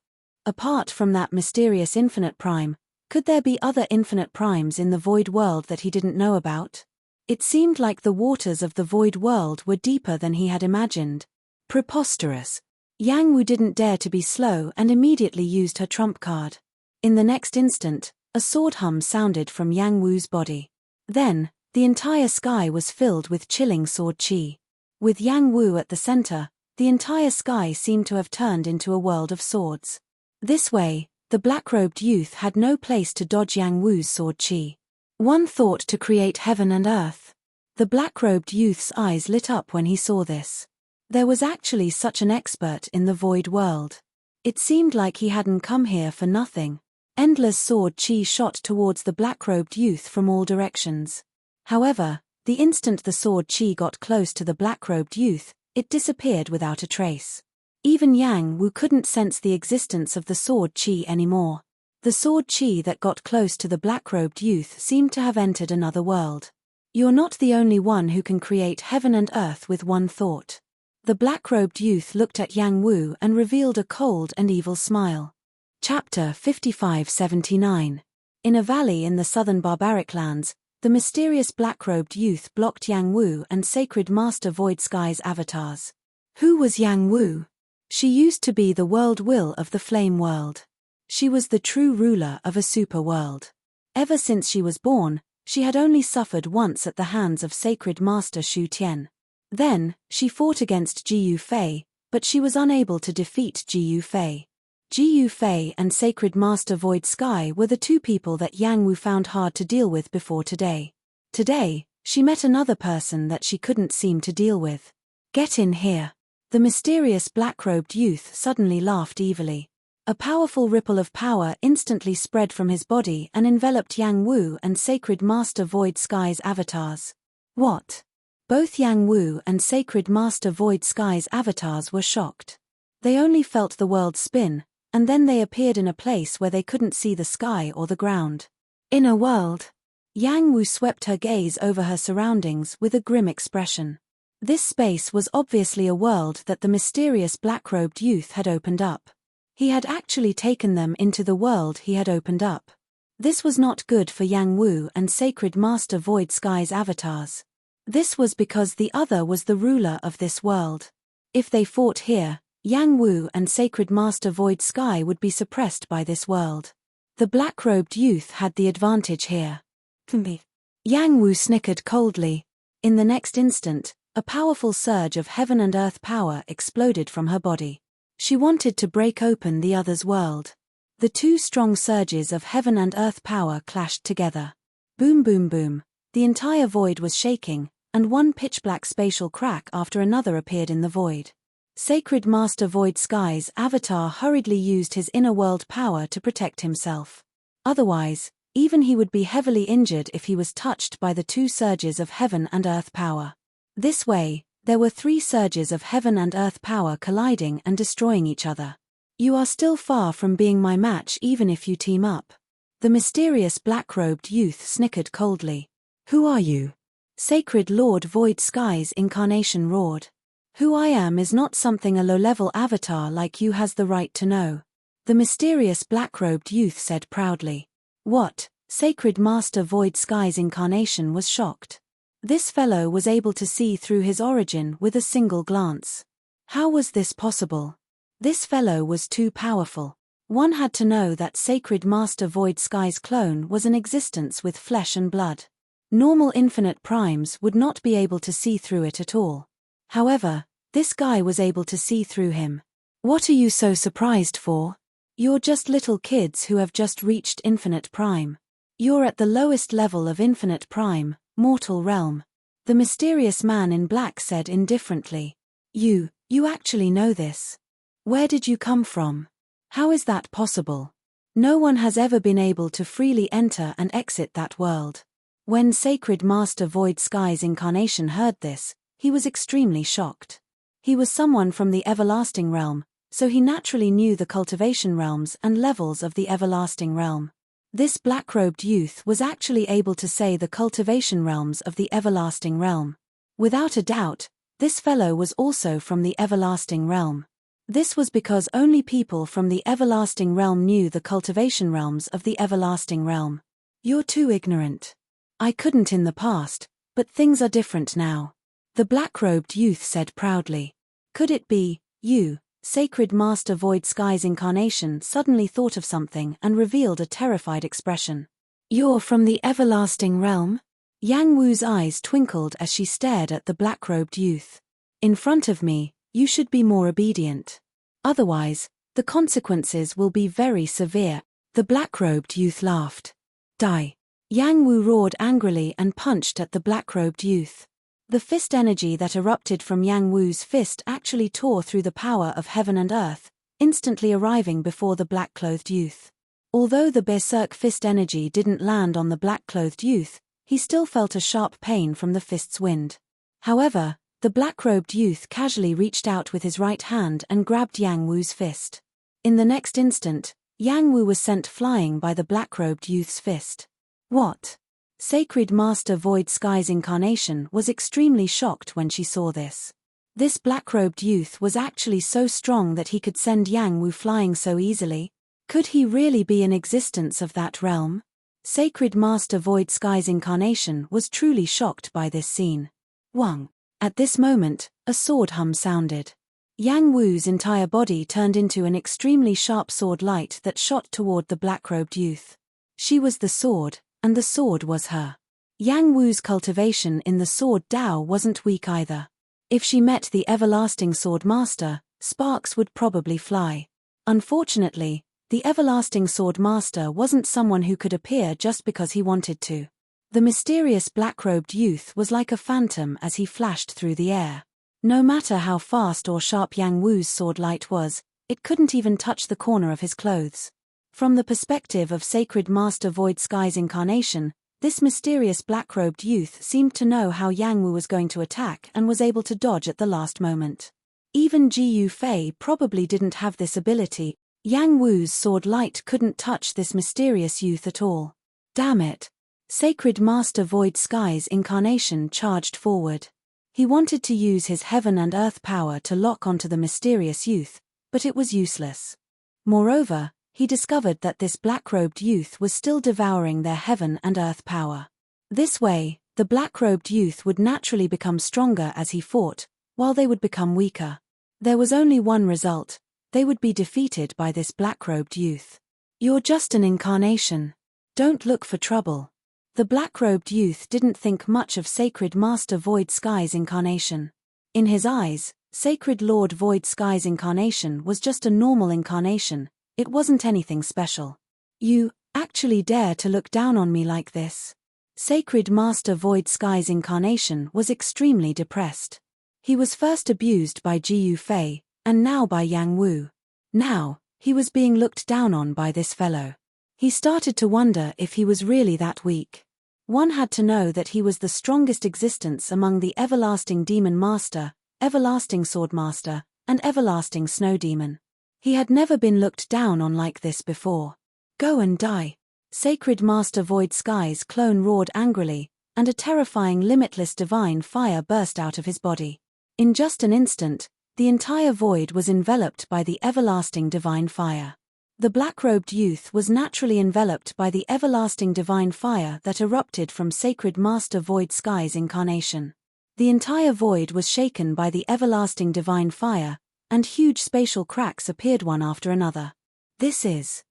Apart from that mysterious infinite prime, could there be other infinite primes in the void world that he didn't know about? It seemed like the waters of the void world were deeper than he had imagined. Preposterous. Yang Wu didn't dare to be slow and immediately used her trump card. In the next instant, A sword hum sounded from Yang Wu's body. Then, the entire sky was filled with chilling sword chi. With Yang Wu at the center, the entire sky seemed to have turned into a world of swords. This way, the black-robed youth had no place to dodge Yang Wu's sword chi. One thought to create heaven and earth. The black-robed youth's eyes lit up when he saw this. There was actually such an expert in the void world. It seemed like he hadn't come here for nothing. Endless sword chi shot towards the black-robed youth from all directions. However, the instant the sword chi got close to the black-robed youth, it disappeared without a trace. Even Yang Wu couldn't sense the existence of the sword chi anymore. The sword chi that got close to the black-robed youth seemed to have entered another world. You're not the only one who can create heaven and earth with one thought. The black-robed youth looked at Yang Wu and revealed a cold and evil smile. Chapter 55-79. In a valley in the southern barbaric lands, the mysterious black-robed youth blocked Yang Wu and Sacred Master Void Sky's avatars. Who was Yang Wu? She used to be the world will of the flame world. She was the true ruler of a super world. Ever since she was born, she had only suffered once at the hands of Sacred Master Shu Tian. Then, she fought against Ji Yu Fei, but she was unable to defeat Ji Yu Fei. Ji Yu Fei and Sacred Master Void Sky were the two people that Yang Wu found hard to deal with before today. Today, she met another person that she couldn't seem to deal with. Get in here. The mysterious black-robed youth suddenly laughed evilly. A powerful ripple of power instantly spread from his body and enveloped Yang Wu and Sacred Master Void Sky's avatars. What? Both Yang Wu and Sacred Master Void Sky's avatars were shocked. They only felt the world spin, and then they appeared in a place where they couldn't see the sky or the ground. In a world. Yang Wu swept her gaze over her surroundings with a grim expression. This space was obviously a world that the mysterious black-robed youth had opened up. He had actually taken them into the world he had opened up. This was not good for Yang Wu and Sacred Master Void Sky's avatars. This was because the other was the ruler of this world. If they fought here, Yang Wu and Sacred Master Void Sky would be suppressed by this world. The black-robed youth had the advantage here. Yang Wu snickered coldly. In the next instant, a powerful surge of heaven and earth power exploded from her body. She wanted to break open the other's world. The two strong surges of heaven and earth power clashed together. Boom boom boom. The entire void was shaking, and one pitch-black spatial crack after another appeared in the void. Sacred Master Void Sky's avatar hurriedly used his inner world power to protect himself. Otherwise, even he would be heavily injured if he was touched by the two surges of heaven and earth power. This way, there were three surges of heaven and earth power colliding and destroying each other. You are still far from being my match even if you team up. The mysterious black-robed youth snickered coldly. Who are you? Sacred Lord Void Sky's incarnation roared. Who I am is not something a low-level avatar like you has the right to know. The mysterious black-robed youth said proudly. What? Sacred Master Void Sky's incarnation was shocked. This fellow was able to see through his origin with a single glance. How was this possible? This fellow was too powerful. One had to know that Sacred Master Void Sky's clone was an existence with flesh and blood. Normal infinite primes would not be able to see through it at all. However, this guy was able to see through him. What are you so surprised for? You're just little kids who have just reached infinite prime. You're at the lowest level of infinite prime, mortal realm. The mysterious man in black said indifferently. You actually know this. Where did you come from? How is that possible? No one has ever been able to freely enter and exit that world. When Sacred Master Void Sky's incarnation heard this, he was extremely shocked. He was someone from the everlasting realm, so he naturally knew the cultivation realms and levels of the everlasting realm. This black-robed youth was actually able to say the cultivation realms of the everlasting realm. Without a doubt, this fellow was also from the everlasting realm. This was because only people from the everlasting realm knew the cultivation realms of the everlasting realm. You're too ignorant. I couldn't in the past, but things are different now. The black-robed youth said proudly. Could it be, you, Sacred Master Void Sky's incarnation suddenly thought of something and revealed a terrified expression. "You're from the everlasting realm?" Yang Wu's eyes twinkled as she stared at the black-robed youth. "In front of me, you should be more obedient. Otherwise, the consequences will be very severe." The black-robed youth laughed. "Die!" Yang Wu roared angrily and punched at the black-robed youth. The fist energy that erupted from Yang Wu's fist actually tore through the power of heaven and earth, instantly arriving before the black-clothed youth. Although the berserk fist energy didn't land on the black-clothed youth, he still felt a sharp pain from the fist's wind. However, the black-robed youth casually reached out with his right hand and grabbed Yang Wu's fist. In the next instant, Yang Wu was sent flying by the black-robed youth's fist. "What?" Sacred Master Void Sky's incarnation was extremely shocked when she saw this. This black-robed youth was actually so strong that he could send Yang Wu flying so easily. Could he really be in existence of that realm? Sacred Master Void Sky's incarnation was truly shocked by this scene. Wang. At this moment, a sword hum sounded. Yang Wu's entire body turned into an extremely sharp sword light that shot toward the black-robed youth. She was the sword, and the sword was her. Yang Wu's cultivation in the sword Dao wasn't weak either. If she met the everlasting sword master, sparks would probably fly. Unfortunately, the everlasting sword master wasn't someone who could appear just because he wanted to. The mysterious black-robed youth was like a phantom as he flashed through the air. No matter how fast or sharp Yang Wu's sword light was, it couldn't even touch the corner of his clothes. From the perspective of Sacred Master Void Sky's incarnation, this mysterious black-robed youth seemed to know how Yang Wu was going to attack and was able to dodge at the last moment. Even Ji Fei probably didn't have this ability. Yang Wu's sword light couldn't touch this mysterious youth at all. Damn it! Sacred Master Void Sky's incarnation charged forward. He wanted to use his heaven and earth power to lock onto the mysterious youth, but it was useless. Moreover, he discovered that this black-robed youth was still devouring their heaven and earth power. This way, the black-robed youth would naturally become stronger as he fought, while they would become weaker. There was only one result: they would be defeated by this black-robed youth. "You're just an incarnation. Don't look for trouble." The black-robed youth didn't think much of Sacred Master Void Sky's incarnation. In his eyes, Sacred Lord Void Sky's incarnation was just a normal incarnation. It wasn't anything special. "You actually dare to look down on me like this?" Sacred Master Void Sky's incarnation was extremely depressed. He was first abused by Ji Fei, and now by Yang Wu. Now, he was being looked down on by this fellow. He started to wonder if he was really that weak. One had to know that he was the strongest existence among the Everlasting Demon Master, Everlasting Sword Master, and Everlasting Snow Demon. He had never been looked down on like this before. "Go and die!" Sacred Master Void Sky's clone roared angrily, and a terrifying limitless divine fire burst out of his body. In just an instant, the entire void was enveloped by the everlasting divine fire. The black-robed youth was naturally enveloped by the everlasting divine fire that erupted from Sacred Master Void Sky's incarnation. The entire void was shaken by the everlasting divine fire, and huge spatial cracks appeared one after another. This is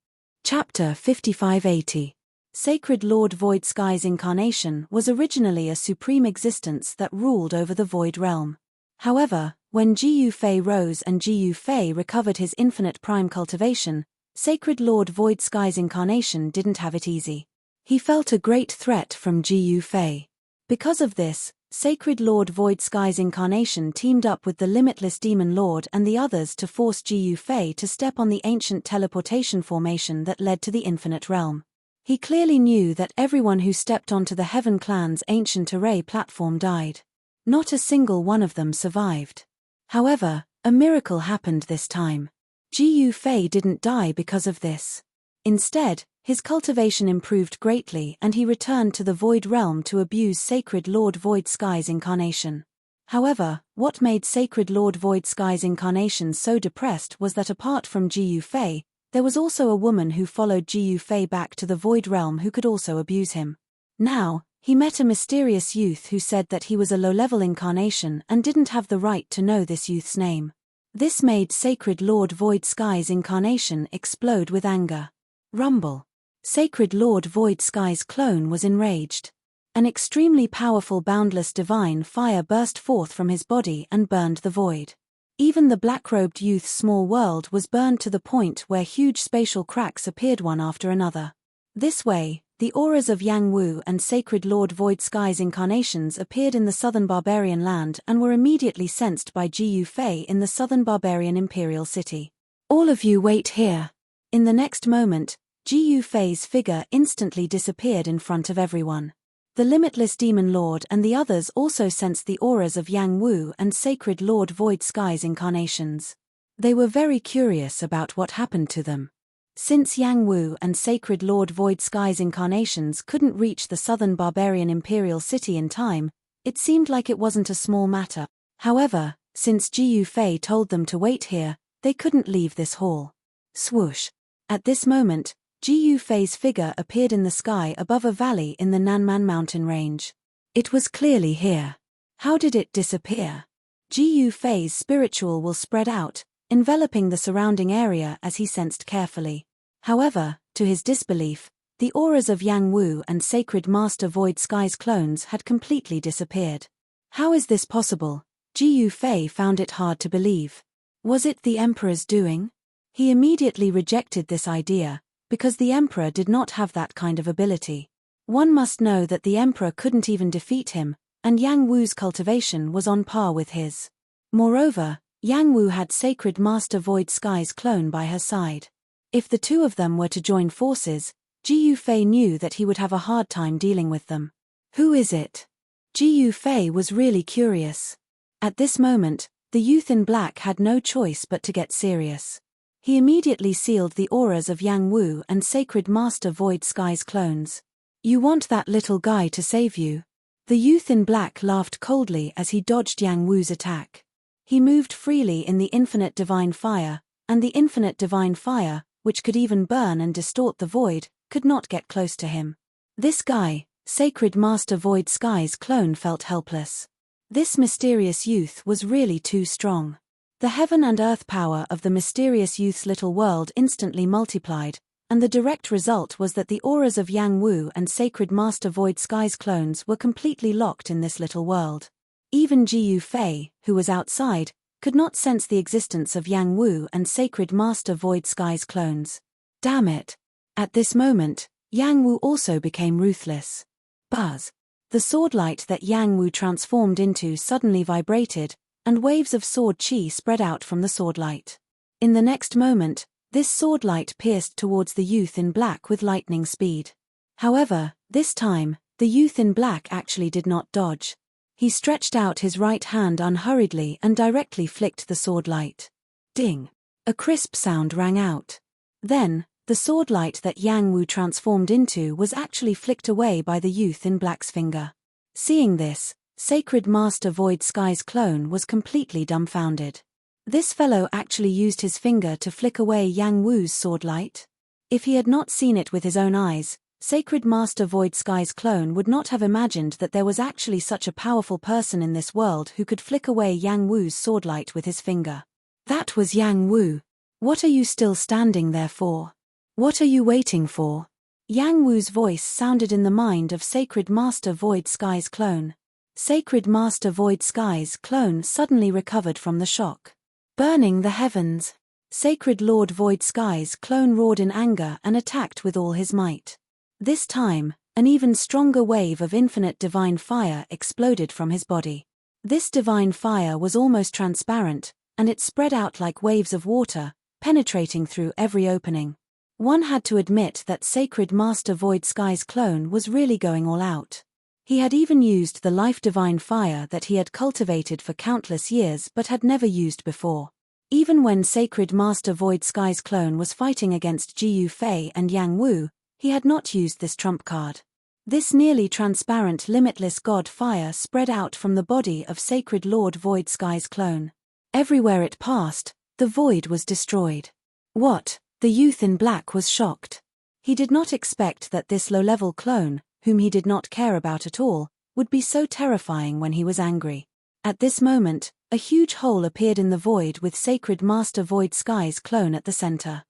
Chapter 5580. Sacred Lord Void Sky's incarnation was originally a supreme existence that ruled over the void realm. However, when Ji Fei rose and Ji Fei recovered his infinite prime cultivation, Sacred Lord Void Sky's incarnation didn't have it easy. He felt a great threat from Ji Fei. Because of this, Sacred Lord Void Sky's incarnation teamed up with the Limitless Demon Lord and the others to force Ji Fei to step on the ancient teleportation formation that led to the Infinite Realm. He clearly knew that everyone who stepped onto the Heaven Clan's ancient array platform died. Not a single one of them survived. However, a miracle happened this time. Ji Fei didn't die because of this. Instead, his cultivation improved greatly and he returned to the Void Realm to abuse Sacred Lord Void Sky's incarnation. However, what made Sacred Lord Void Sky's incarnation so depressed was that apart from Ji Fei, there was also a woman who followed Ji Fei back to the Void Realm who could also abuse him. Now, he met a mysterious youth who said that he was a low-level incarnation and didn't have the right to know this youth's name. This made Sacred Lord Void Sky's incarnation explode with anger. Rumble. Sacred Lord Void Sky's clone was enraged. An extremely powerful boundless divine fire burst forth from his body and burned the void. Even the black-robed youth's small world was burned to the point where huge spatial cracks appeared one after another. This way, the auras of Yang Wu and Sacred Lord Void Sky's incarnations appeared in the southern barbarian land and were immediately sensed by Ji Fei in the southern barbarian imperial city. All of you wait here. In the next moment, Ji Fei's figure instantly disappeared in front of everyone. The limitless demon lord and the others also sensed the auras of Yang Wu and Sacred Lord Void Sky's incarnations. They were very curious about what happened to them. Since Yang Wu and Sacred Lord Void Sky's incarnations couldn't reach the southern barbarian imperial city in time, it seemed like it wasn't a small matter. However, since Ji Fei told them to wait here, they couldn't leave this hall. Swoosh. At this moment, Ji Fei's figure appeared in the sky above a valley in the Nanman mountain range. It was clearly here. How did it disappear? Ji Fei's spiritual will spread out, enveloping the surrounding area as he sensed carefully. However, to his disbelief, the auras of Yang Wu and Sacred Master Void Sky's clones had completely disappeared. How is this possible? Ji Fei found it hard to believe. Was it the Emperor's doing? He immediately rejected this idea, because the Emperor did not have that kind of ability. One must know that the Emperor couldn't even defeat him, and Yang Wu's cultivation was on par with his. Moreover, Yang Wu had Sacred Master Void Sky's clone by her side. If the two of them were to join forces, Ji Fei knew that he would have a hard time dealing with them. Who is it? Ji Fei was really curious. At this moment, the youth in black had no choice but to get serious. He immediately sealed the auras of Yang Wu and Sacred Master Void Sky's clones. You want that little guy to save you? The youth in black laughed coldly as he dodged Yang Wu's attack. He moved freely in the infinite divine fire, and the infinite divine fire, which could even burn and distort the void, could not get close to him. This guy, Sacred Master Void Sky's clone, felt helpless. This mysterious youth was really too strong. The heaven and earth power of the mysterious youth's little world instantly multiplied, and the direct result was that the auras of Yang Wu and Sacred Master Void Sky's clones were completely locked in this little world. Even Ji Fei, who was outside, could not sense the existence of Yang Wu and Sacred Master Void Sky's clones. Damn it! At this moment, Yang Wu also became ruthless. Buzz! The sword light that Yang Wu transformed into suddenly vibrated, and waves of sword chi spread out from the sword light. In the next moment, this sword light pierced towards the youth in black with lightning speed. However, this time, the youth in black actually did not dodge. He stretched out his right hand unhurriedly and directly flicked the sword light. Ding! A crisp sound rang out. Then, the sword light that Yang Wu transformed into was actually flicked away by the youth in black's finger. Seeing this, Sacred Master Void Sky's clone was completely dumbfounded. This fellow actually used his finger to flick away Yang Wu's sword light? If he had not seen it with his own eyes, Sacred Master Void Sky's clone would not have imagined that there was actually such a powerful person in this world who could flick away Yang Wu's sword light with his finger. That was Yang Wu. What are you still standing there for? What are you waiting for? Yang Wu's voice sounded in the mind of Sacred Master Void Sky's clone. Sacred Master Void Sky's clone suddenly recovered from the shock. Burning the heavens! Sacred Lord Void Sky's clone roared in anger and attacked with all his might. This time, an even stronger wave of infinite divine fire exploded from his body. This divine fire was almost transparent, and it spread out like waves of water, penetrating through every opening. One had to admit that Sacred Master Void Sky's clone was really going all out. He had even used the life divine fire that he had cultivated for countless years but had never used before. Even when Sacred Master Void Sky's clone was fighting against Ji Fei and Yang Wu, he had not used this trump card. This nearly transparent limitless god fire spread out from the body of Sacred Lord Void Sky's clone. Everywhere it passed, the void was destroyed. What? The youth in black was shocked. He did not expect that this low-level clone, whom he did not care about at all, would be so terrifying when he was angry. At this moment, A huge hole appeared in the void with Sacred Master Void Sky's clone at the center.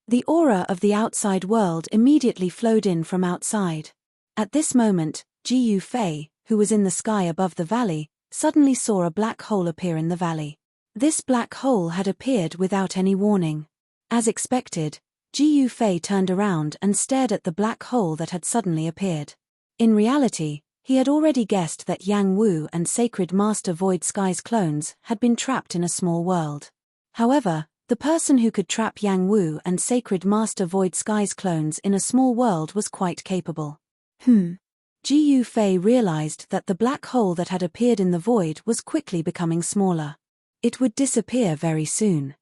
The aura of the outside world immediately flowed in from outside. At this moment, Jiyu Fei, who was in the sky above the valley, suddenly saw a black hole appear in the valley. This black hole had appeared without any warning. As expected, Jiyu Fei turned around and stared at the black hole that had suddenly appeared. In reality, he had already guessed that Yang Wu and Sacred Master Void Sky's clones had been trapped in a small world. However, the person who could trap Yang Wu and Sacred Master Void Sky's clones in a small world was quite capable. Jiyu Fei realized that the black hole that had appeared in the void was quickly becoming smaller. It would disappear very soon.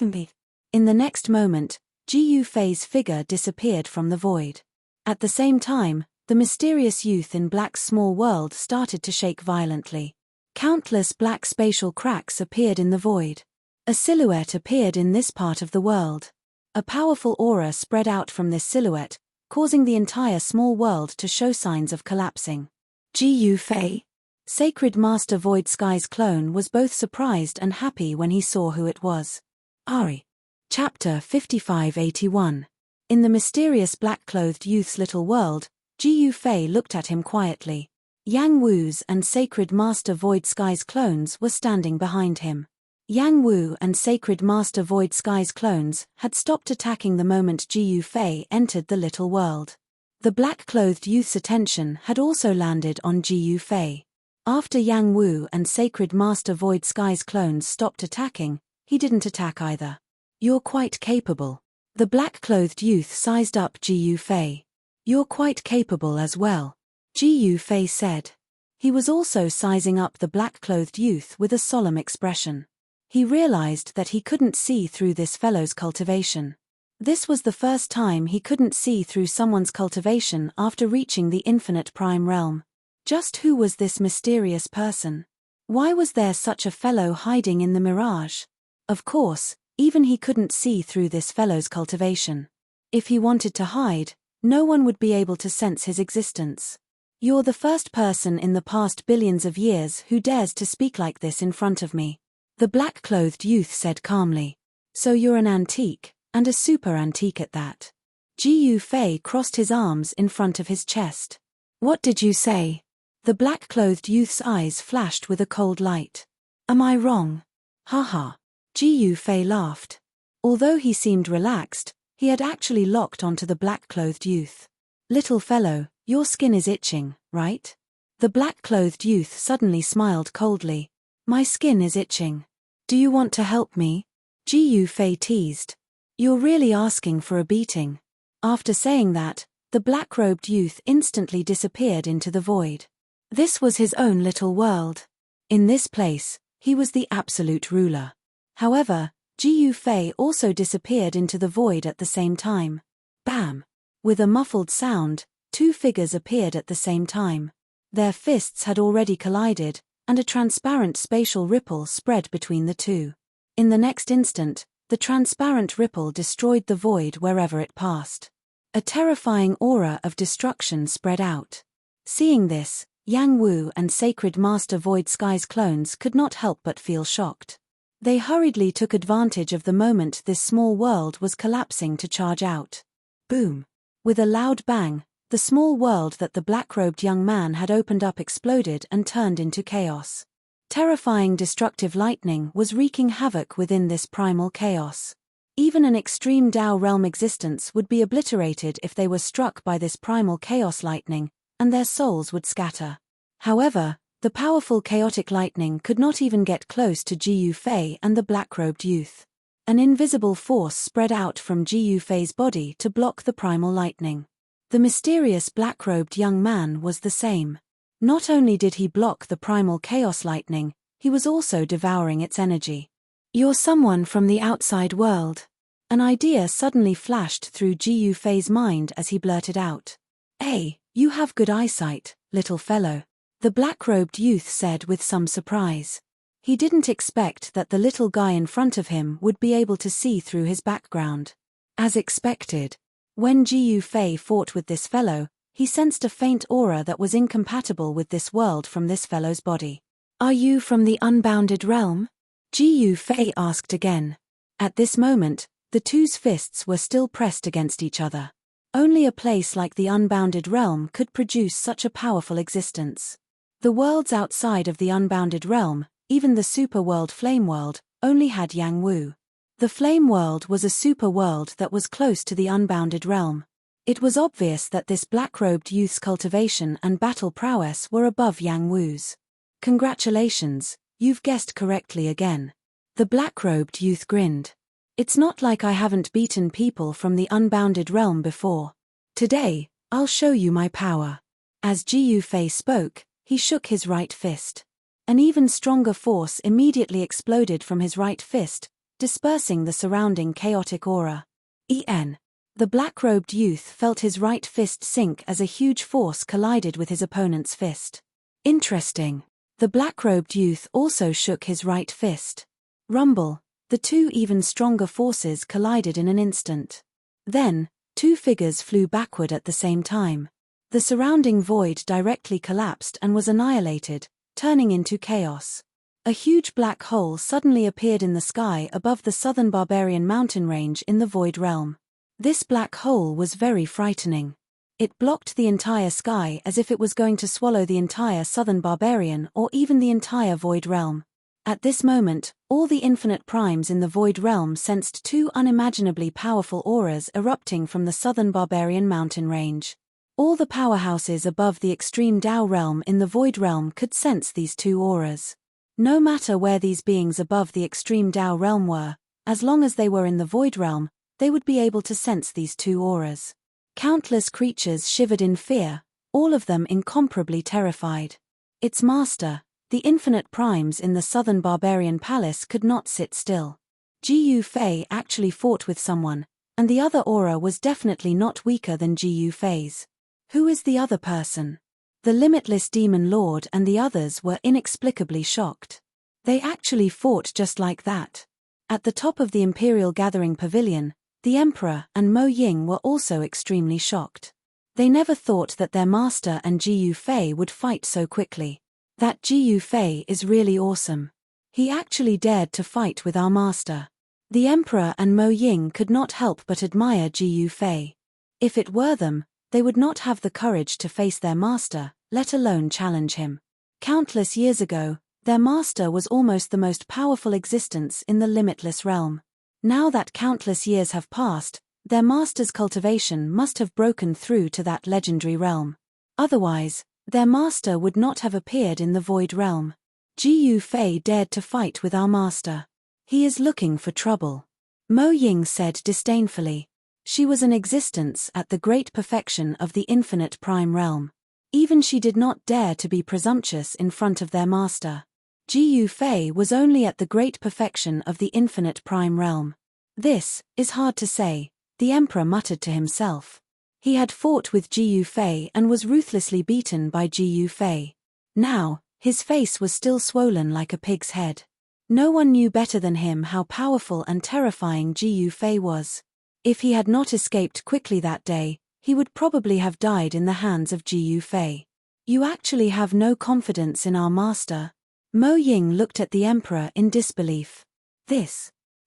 In the next moment, Jiyu Fei's figure disappeared from the void. At the same time, the mysterious youth in Black's small world started to shake violently. Countless black spatial cracks appeared in the void. A silhouette appeared in this part of the world. A powerful aura spread out from this silhouette, causing the entire small world to show signs of collapsing. Jiyu Fei, Sacred Master Void Sky's clone, was both surprised and happy when he saw who it was. Ari. Chapter 5581. In the mysterious black-clothed youth's little world, Jiyu Fei looked at him quietly. Yang Wu's and Sacred Master Void Sky's clones were standing behind him. Yang Wu and Sacred Master Void Sky's clones had stopped attacking the moment Jiyu Fei entered the little world. The black-clothed youth's attention had also landed on Jiyu Fei. After Yang Wu and Sacred Master Void Sky's clones stopped attacking, he didn't attack either. "You're quite capable." The black-clothed youth sized up Jiyu Fei. "You're quite capable as well," Jiyu Fei said. He was also sizing up the black-clothed youth with a solemn expression. He realized that he couldn't see through this fellow's cultivation. This was the first time he couldn't see through someone's cultivation after reaching the infinite prime realm. Just who was this mysterious person? Why was there such a fellow hiding in the mirage? Of course, even he couldn't see through this fellow's cultivation. If he wanted to hide, no one would be able to sense his existence. "You're the first person in the past billions of years who dares to speak like this in front of me," the black-clothed youth said calmly. "So you're an antique, and a super antique at that." Jiyu Fei crossed his arms in front of his chest. "What did you say?" The black-clothed youth's eyes flashed with a cold light. "Am I wrong?" "Haha." Jiyu Fei laughed. Although he seemed relaxed, he had actually locked onto the black-clothed youth. "Little fellow, your skin is itching, right?" The black-clothed youth suddenly smiled coldly. "My skin is itching. Do you want to help me?" Jiyu Fei teased. "You're really asking for a beating." After saying that, the black-robed youth instantly disappeared into the void. This was his own little world. In this place, he was the absolute ruler. However, Jiyu Fei also disappeared into the void at the same time. Bam! With a muffled sound, two figures appeared at the same time. Their fists had already collided, and a transparent spatial ripple spread between the two. In the next instant, the transparent ripple destroyed the void wherever it passed. A terrifying aura of destruction spread out. Seeing this, Yang Wu and Sacred Master Void Sky's clones could not help but feel shocked. They hurriedly took advantage of the moment this small world was collapsing to charge out. Boom! With a loud bang, the small world that the black-robed young man had opened up exploded and turned into chaos. Terrifying destructive lightning was wreaking havoc within this primal chaos. Even an extreme Dao realm existence would be obliterated if they were struck by this primal chaos lightning, and their souls would scatter. However, the powerful chaotic lightning could not even get close to Jiyu Fei and the black-robed youth. An invisible force spread out from Jiyu Fei's body to block the primal lightning. The mysterious black-robed young man was the same. Not only did he block the primal chaos lightning, he was also devouring its energy. "You're someone from the outside world." An idea suddenly flashed through Jiyu Fei's mind as he blurted out. "Hey, you have good eyesight, little fellow," the black-robed youth said with some surprise. He didn't expect that the little guy in front of him would be able to see through his background. As expected, when Jiyu Fei fought with this fellow, he sensed a faint aura that was incompatible with this world from this fellow's body. Are you from the unbounded realm? Ji Fei asked again. At this moment, the two's fists were still pressed against each other. Only a place like the unbounded realm could produce such a powerful existence. The worlds outside of the unbounded realm, even the super-world Flame World, only had Yang Wu. The Flame World was a super-world that was close to the unbounded realm. It was obvious that this black-robed youth's cultivation and battle prowess were above Yang Wu's. Congratulations, you've guessed correctly again. The black-robed youth grinned. It's not like I haven't beaten people from the unbounded realm before. Today, I'll show you my power. As Ji Fei spoke, he shook his right fist. An even stronger force immediately exploded from his right fist, dispersing the surrounding chaotic aura. The black-robed youth felt his right fist sink as a huge force collided with his opponent's fist. Interesting. The black-robed youth also shook his right fist. Rumble. The two even stronger forces collided in an instant. Then, two figures flew backward at the same time. The surrounding void directly collapsed and was annihilated, turning into chaos. A huge black hole suddenly appeared in the sky above the southern barbarian mountain range in the void realm. This black hole was very frightening. It blocked the entire sky as if it was going to swallow the entire southern barbarian or even the entire void realm. At this moment, all the infinite primes in the void realm sensed two unimaginably powerful auras erupting from the southern barbarian mountain range. All the powerhouses above the extreme Dao realm in the void realm could sense these two auras. No matter where these beings above the extreme Dao realm were, as long as they were in the void realm, they would be able to sense these two auras. Countless creatures shivered in fear, all of them incomparably terrified. Its master, the infinite primes in the southern barbarian palace, could not sit still. Ji Fei actually fought with someone, and the other aura was definitely not weaker than Ji Fei's. Who is the other person? The limitless demon lord and the others were inexplicably shocked. They actually fought just like that. At the top of the Imperial Gathering Pavilion, the Emperor and Mo Ying were also extremely shocked. They never thought that their master and Ji Fei would fight so quickly. That Ji Fei is really awesome. He actually dared to fight with our master. The Emperor and Mo Ying could not help but admire Ji Fei. If it were them, they would not have the courage to face their master, let alone challenge him. Countless years ago, their master was almost the most powerful existence in the limitless realm. Now that countless years have passed, their master's cultivation must have broken through to that legendary realm. Otherwise, their master would not have appeared in the void realm. Ji Fei dared to fight with our master. He is looking for trouble. Mo Ying said disdainfully. She was an existence at the great perfection of the infinite prime realm. Even she did not dare to be presumptuous in front of their master. Ji Fei was only at the great perfection of the infinite prime realm. This is hard to say, the emperor muttered to himself. He had fought with Ji Fei and was ruthlessly beaten by Ji Fei. Now, his face was still swollen like a pig's head. No one knew better than him how powerful and terrifying Ji Fei was. If he had not escaped quickly that day, he would probably have died in the hands of Ji Fei. You actually have no confidence in our master? Mo Ying looked at the emperor in disbelief.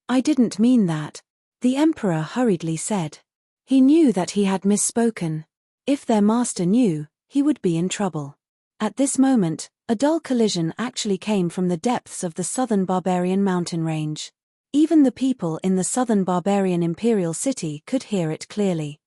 I didn't mean that, the emperor hurriedly said. He knew that he had misspoken. If their master knew, he would be in trouble. At this moment, a dull collision actually came from the depths of the southern barbarian mountain range. Even the people in the southern barbarian imperial city could hear it clearly.